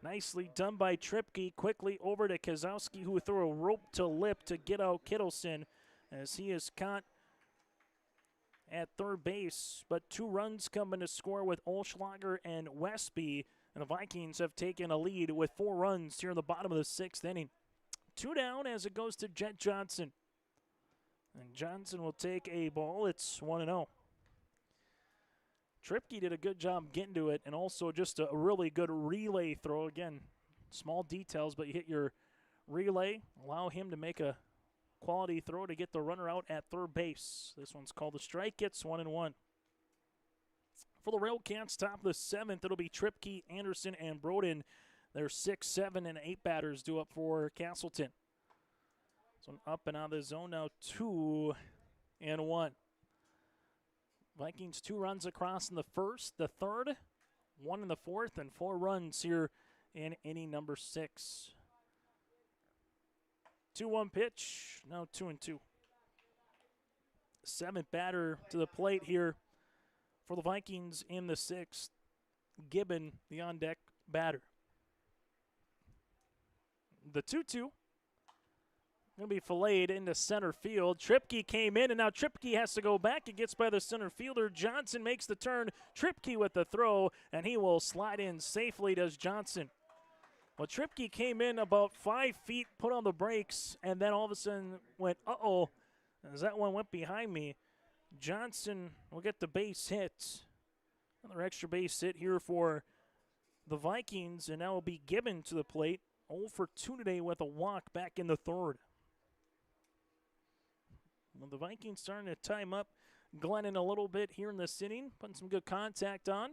Nicely done by Tripke. Quickly over to Kozowski, who threw a rope to lip to get out Kittleson as he is caught at third base. But 2 runs come in to score with Olschlager and Westby. And the Vikings have taken a lead with 4 runs here in the bottom of the 6th inning. 2 down as it goes to Jet Johnson. And Johnson will take a ball. It's 1-0. Tripke did a good job getting to it, and also just a really good relay throw. Again, small details, but you hit your relay, allow him to make a quality throw to get the runner out at third base. This one's called a strike. It's 1-1. For the Railcats, top of the 7th, it'll be Tripke, Anderson, and Broden. There's 6, 7, and 8 batters due up for Casselton. So up and out of the zone now, 2-1. Vikings 2 runs across in the 1st, the 3rd, 1 in the 4th and 4 runs here in inning number 6. 2-1 pitch, now 2-2. 7th batter to the plate here for the Vikings in the 6th. Gibbon, the on-deck batter. The 2-2 going to be filleted into center field. Tripke came in, and now Tripke has to go back. It gets by the center fielder. Johnson makes the turn. Tripke with the throw, and he will slide in safely, does Johnson. Well, Tripke came in about 5 feet, put on the brakes, and then all of a sudden went, uh-oh, as that one went behind me. Johnson will get the base hit. Another extra base hit here for the Vikings, and now will be given to the plate. 0 for 2 today with a walk back in the 3rd. Well, the Vikings starting to time up Glennon a little bit here in this inning, putting some good contact on.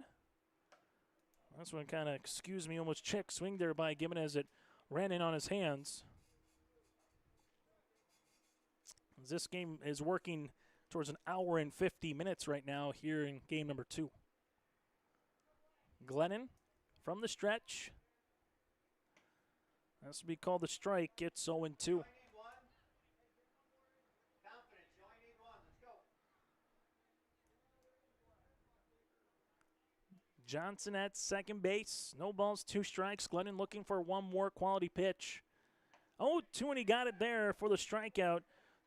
That's one kind of, excuse me, almost check swing there by Gibbon as it ran in on his hands. As this game is working towards an hour and 50 minutes right now here in game number 2. Glennon from the stretch. That's to be called the strike. It's 0-2. Johnson at second base. No balls, 2 strikes. Glennon looking for one more quality pitch. 0-2, and he got it there for the strikeout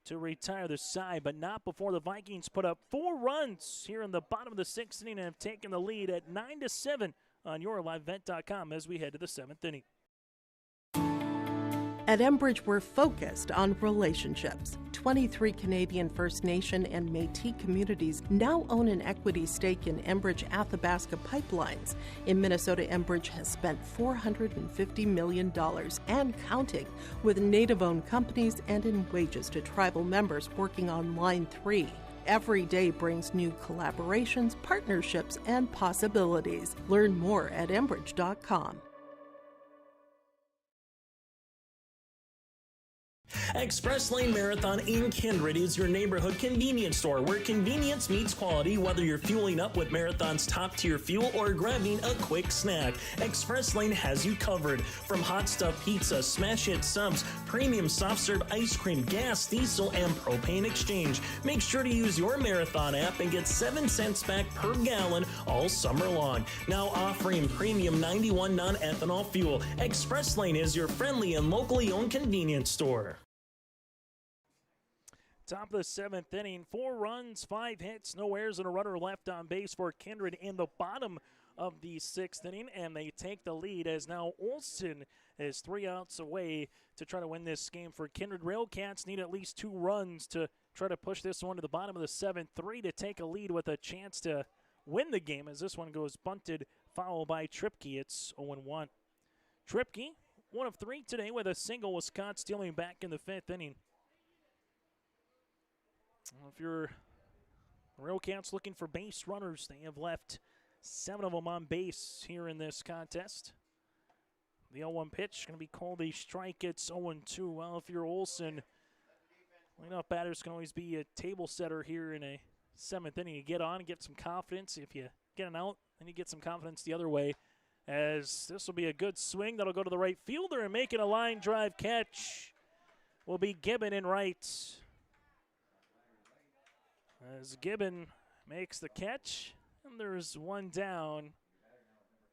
to retire the side, but not before the Vikings put up 4 runs here in the bottom of the 6th inning and have taken the lead at 9-7 on yourlivevent.com as we head to the 7th inning. At Enbridge, we're focused on relationships. 23 Canadian First Nation and Métis communities now own an equity stake in Enbridge Athabasca pipelines. In Minnesota, Enbridge has spent $450 million and counting with Native-owned companies and in wages to tribal members working on Line 3. Every day brings new collaborations, partnerships, and possibilities. Learn more at Enbridge.com. Express Lane Marathon in Kindred is your neighborhood convenience store where convenience meets quality, whether you're fueling up with Marathon's top-tier fuel or grabbing a quick snack. Express Lane has you covered. From hot stuff pizza, smash hit subs, premium soft serve ice cream, gas, diesel, and propane exchange. Make sure to use your Marathon app and get 7 cents back per gallon all summer long. Now offering premium 91 non-ethanol fuel. Express Lane is your friendly and locally owned convenience store. Top of the 7th inning, 4 runs, 5 hits, no errors, and a runner left on base for Kindred in the bottom of the 6th inning, and they take the lead as now Olsen is 3 outs away to try to win this game for Kindred. Railcats need at least 2 runs to try to push this one to the bottom of the 7th. 3 to take a lead with a chance to win the game as this one goes bunted, foul by Tripke. It's 0-1. Tripke, 1 of 3 today with a single with Scott stealing back in the 5th inning. Well, if you're Railcats looking for base runners, they have left 7 of them on base here in this contest. The 0-1 pitch going to be called a strike. It's 0-2. Well, if you're Olsen, leadoff batters can always be a table setter here in a 7th inning. You get on and get some confidence. If you get an out, then you get some confidence the other way. As this will be a good swing that'll go to the right fielder and making a line drive catch will be Gibbon in right. As Gibbon makes the catch, and there's one down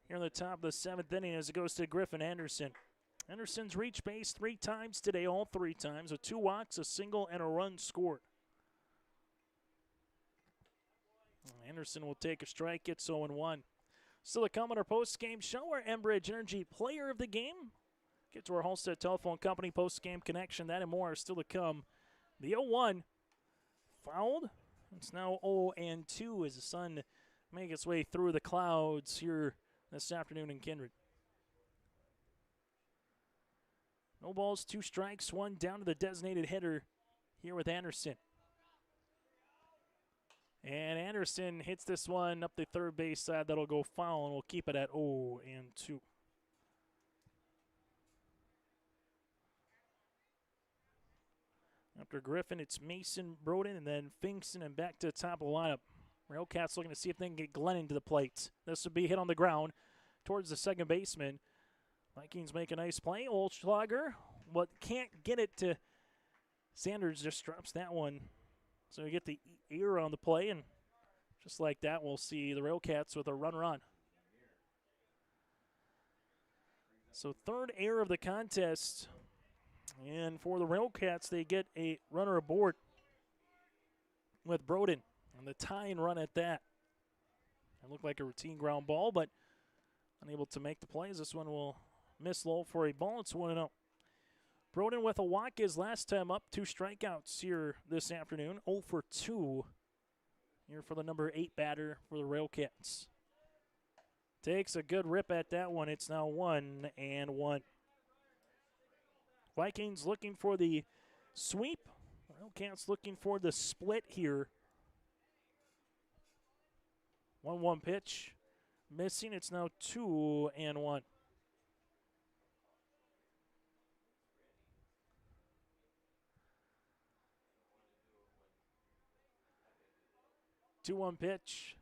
here on the top of the 7th inning as it goes to Griffin Anderson. Anderson's reached base 3 times today, all 3 times, with 2 walks, a single, and a run scored. Anderson will take a strike. It's 0-1. Still to come on our post-game show, our Enbridge Energy Player of the Game. Get to our Halstead Telephone Company post-game connection. That and more are still to come. The 0-1 fouled. It's now 0-2 as the sun makes its way through the clouds here this afternoon in Kindred. No balls, 2 strikes, 1 down to the designated hitter here with Anderson. And Anderson hits this one up the third base side. That'll go foul, and we'll keep it at 0-2. After Griffin, it's Mason, Broden, and then Finkson, and back to the top of the lineup. Railcats looking to see if they can get Glennon to the plate. This would be hit on the ground towards the second baseman. Vikings make a nice play. Olschlager, but can't get it to Sanders. Just drops that one. So we get the error on the play, and just like that, we'll see the Railcats with a runner on. So third error of the contest. And for the Railcats, they get a runner aboard with Broden. And the tying run at that. It looked like a routine ground ball, but unable to make the plays. This one will miss low for a ball. It's 1-0. Broden with a walk his last time up. 2 strikeouts here this afternoon. 0 for 2 here for the number 8 batter for the Railcats. Takes a good rip at that one. It's now 1-1. Vikings looking for the sweep. Railcats looking for the split here. 1-1 pitch. Missing. It's now 2-1. Two-one pitch.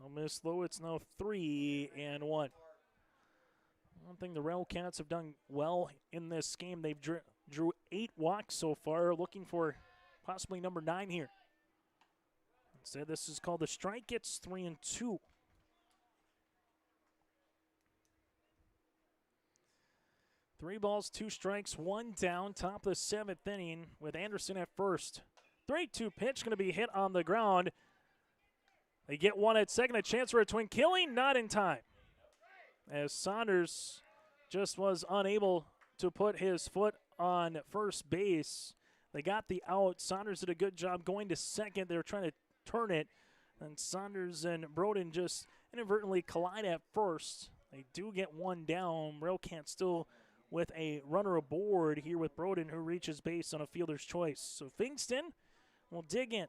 I'll miss low. It's now 3-1. One thing the Railcats have done well in this game, they've drew 8 walks so far, looking for possibly number 9 here. Instead, this is called the strike. It's 3-2. Three balls, 2 strikes, 1 down. Top of the 7th inning with Anderson at first. 3-2 pitch going to be hit on the ground. They get one at second, a chance for a twin killing, not in time. As Saunders just was unable to put his foot on first base. They got the out. Saunders did a good job going to second. They were trying to turn it, and Saunders and Broden just inadvertently collide at first. They do get one down. Railcats still with a runner aboard here with Broden, who reaches base on a fielder's choice. So Fingston will dig in.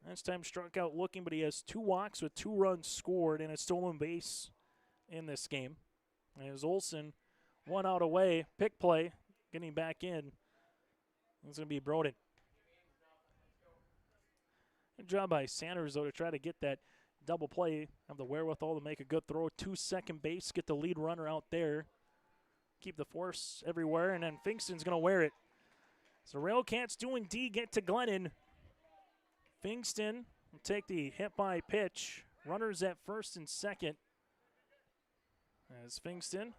Last time struck out looking, but he has 2 walks with 2 runs scored and a stolen base in this game. As Olsen 1 out away, pick play, getting back in. It's going to be Broden. Good job by Sanders, though, to try to get that double play. Have the wherewithal to make a good throw to second base, get the lead runner out there. Keep the force everywhere, and then Fingston's going to wear it. So Railcats do indeed get to Glennon. Fingston will take the hit by pitch. Runners at first and second. As Fingston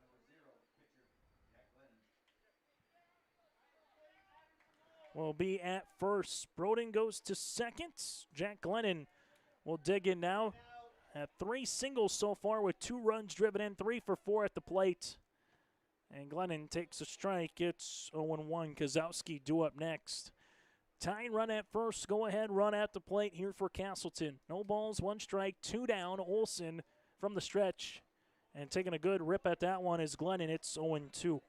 will be at first. Broden goes to second. Jack Glennon will dig in now. Had 3 singles so far with 2 runs driven in, 3 for 4 at the plate. And Glennon takes a strike. It's 0-1. Kozowski due up next. Tying run at first. Go ahead, run at the plate here for Casselton. No balls, 1 strike, 2 down. Olsen from the stretch. And taking a good rip at that one is Glennon. It's 0-2.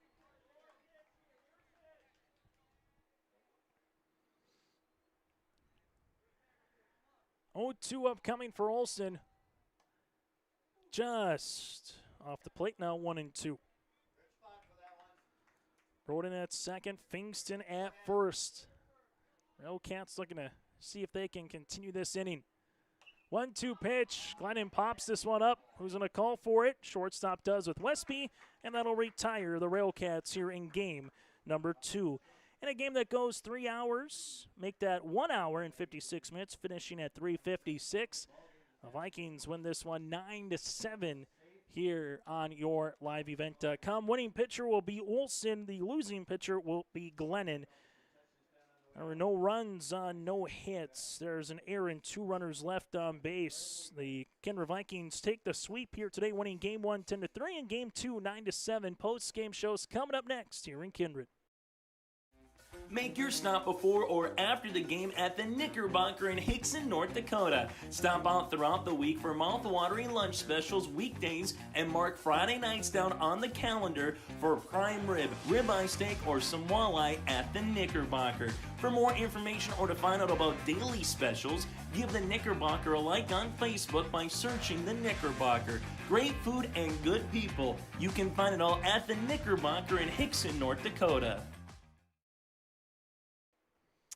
Upcoming for Olsen. Just off the plate now, 1-2. Broden at second, Fingston at first. Railcats looking to see if they can continue this inning. 1-2 pitch. Glennon pops this one up. Who's going to call for it? Shortstop does with Westby, and that'll retire the Railcats here in game number 2. In a game that goes 3 hours, make that 1 hour and 56 minutes, finishing at 3:56. The Vikings win this one 9-7 here on your liveevent.com. Winning pitcher will be Olsen. The losing pitcher will be Glennon. There were no runs on no hits. There's an error and 2 runners left on base. The Kindred Vikings take the sweep here today, winning game 1 10-3 and game 2 9-7. Post-game shows coming up next here in Kindred. Make your stop before or after the game at the Knickerbocker in Hickson, North Dakota. Stop out throughout the week for mouth-watering lunch specials weekdays and mark Friday nights down on the calendar for prime rib, ribeye steak, or some walleye at the Knickerbocker. For more information or to find out about daily specials, give the Knickerbocker a like on Facebook by searching the Knickerbocker. Great food and good people. You can find it all at the Knickerbocker in Hickson, North Dakota.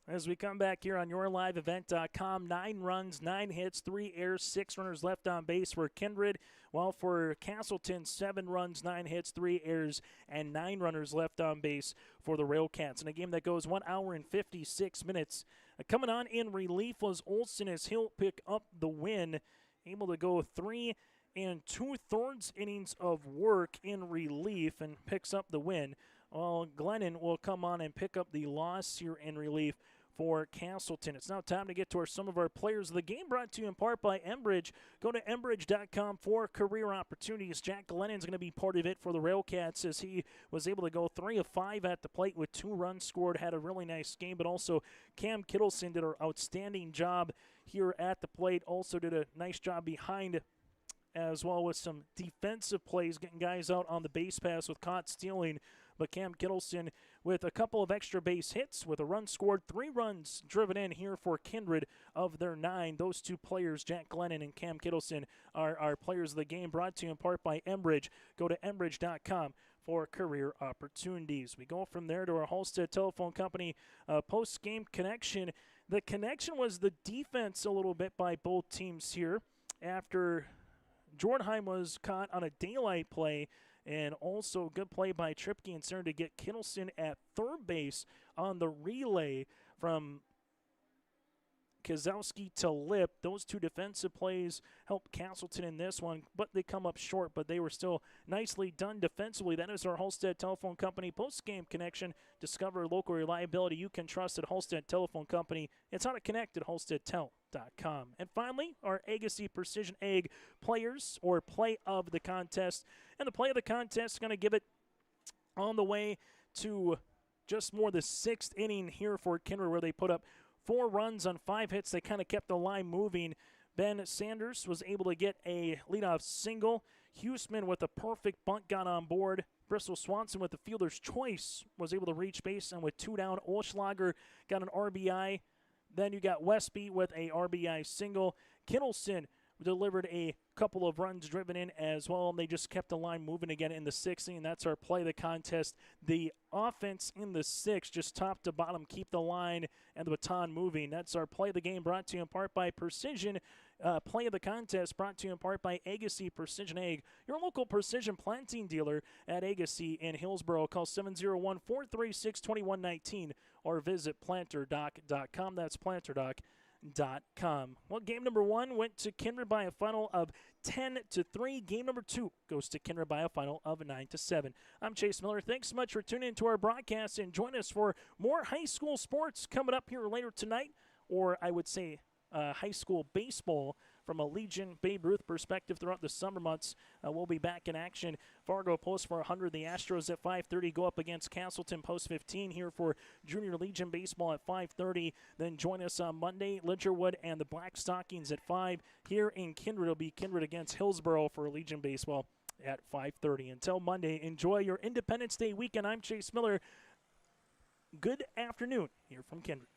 As we come back here on YourLiveEvent.com, 9 runs, 9 hits, 3 errors, 6 runners left on base for Kindred. While for Casselton, 7 runs, 9 hits, 3 errors, and 9 runners left on base for the Railcats. In a game that goes 1 hour and 56 minutes. Coming on in relief was Olsen as he'll pick up the win. Able to go 3 2/3 innings of work in relief and picks up the win. While Glennon will come on and pick up the loss here in relief for Casselton. It's now time to get to some of our players of the game, brought to you in part by Enbridge. Go to Enbridge.com for career opportunities. Jack Glennon's going to be part of it for the Railcats as he was able to go 3 of 5 at the plate with 2 runs scored, had a really nice game, but also Cam Kittleson did an outstanding job here at the plate, also did a nice job behind as well with some defensive plays, getting guys out on the base pass with caught stealing. But Cam Kittleson with a couple of extra base hits with a run scored, 3 runs driven in here for Kindred of their 9. Those 2 players, Jack Glennon and Cam Kittleson, are players of the game, brought to you in part by Enbridge. Go to Enbridge.com for career opportunities. We go from there to our Halstead Telephone Company post-game connection. The connection was the defense a little bit by both teams here after Jordanheim was caught on a daylight play, and also good play by Tripke and Cern to get Kittleson at third base on the relay from Kozowski to Lip. Those 2 defensive plays helped Casselton in this one, but they come up short, but they were still nicely done defensively. That is our Halstead Telephone Company post-game connection. Discover local reliability you can trust at Halstead Telephone Company. It's how to connect at halsteadtel.com. And finally, our Agassi Precision Egg players, or play of the contest. And the play of the contest is going to give it on the way to just more the 6th inning here for Kindred, where they put up 4 runs on 5 hits. They kind of kept the line moving. Ben Sanders was able to get a leadoff single. Huseman with a perfect bunt got on board. Bristol Swanson with the fielder's choice was able to reach base, and with 2 down, Olschlager got an RBI. Then you got Westby with a RBI single. Kittleson delivered a couple of runs driven in as well, and they just kept the line moving again in the 6th inning. That's our play of the contest. The offense in the 6th, just top to bottom, keep the line and the baton moving. That's our play of the game, brought to you in part by Precision. Play of the contest brought to you in part by Agassi Precision Egg, your local precision planting dealer at Agassi in Hillsboro. Call 701-436-2119 or visit planterdoc.com. That's planterdoc.com. Well, game number 1 went to Kindred by a final of 10-3. Game number 2 goes to Kindred by a final of 9-7. I'm Chase Miller. Thanks so much for tuning into our broadcast, and join us for more high school sports coming up here later tonight, or I would say high school baseball from a Legion Babe Ruth perspective throughout the summer months. We'll be back in action. Fargo post for 100. The Astros at 5:30 go up against Casselton post 15 here for Junior Legion baseball at 5:30. Then join us on Monday, Lidgerwood and the Black Stockings at 5. Here in Kindred, it'll be Kindred against Hillsboro for Legion baseball at 5:30. Until Monday, enjoy your Independence Day weekend. I'm Chase Miller. Good afternoon here from Kindred.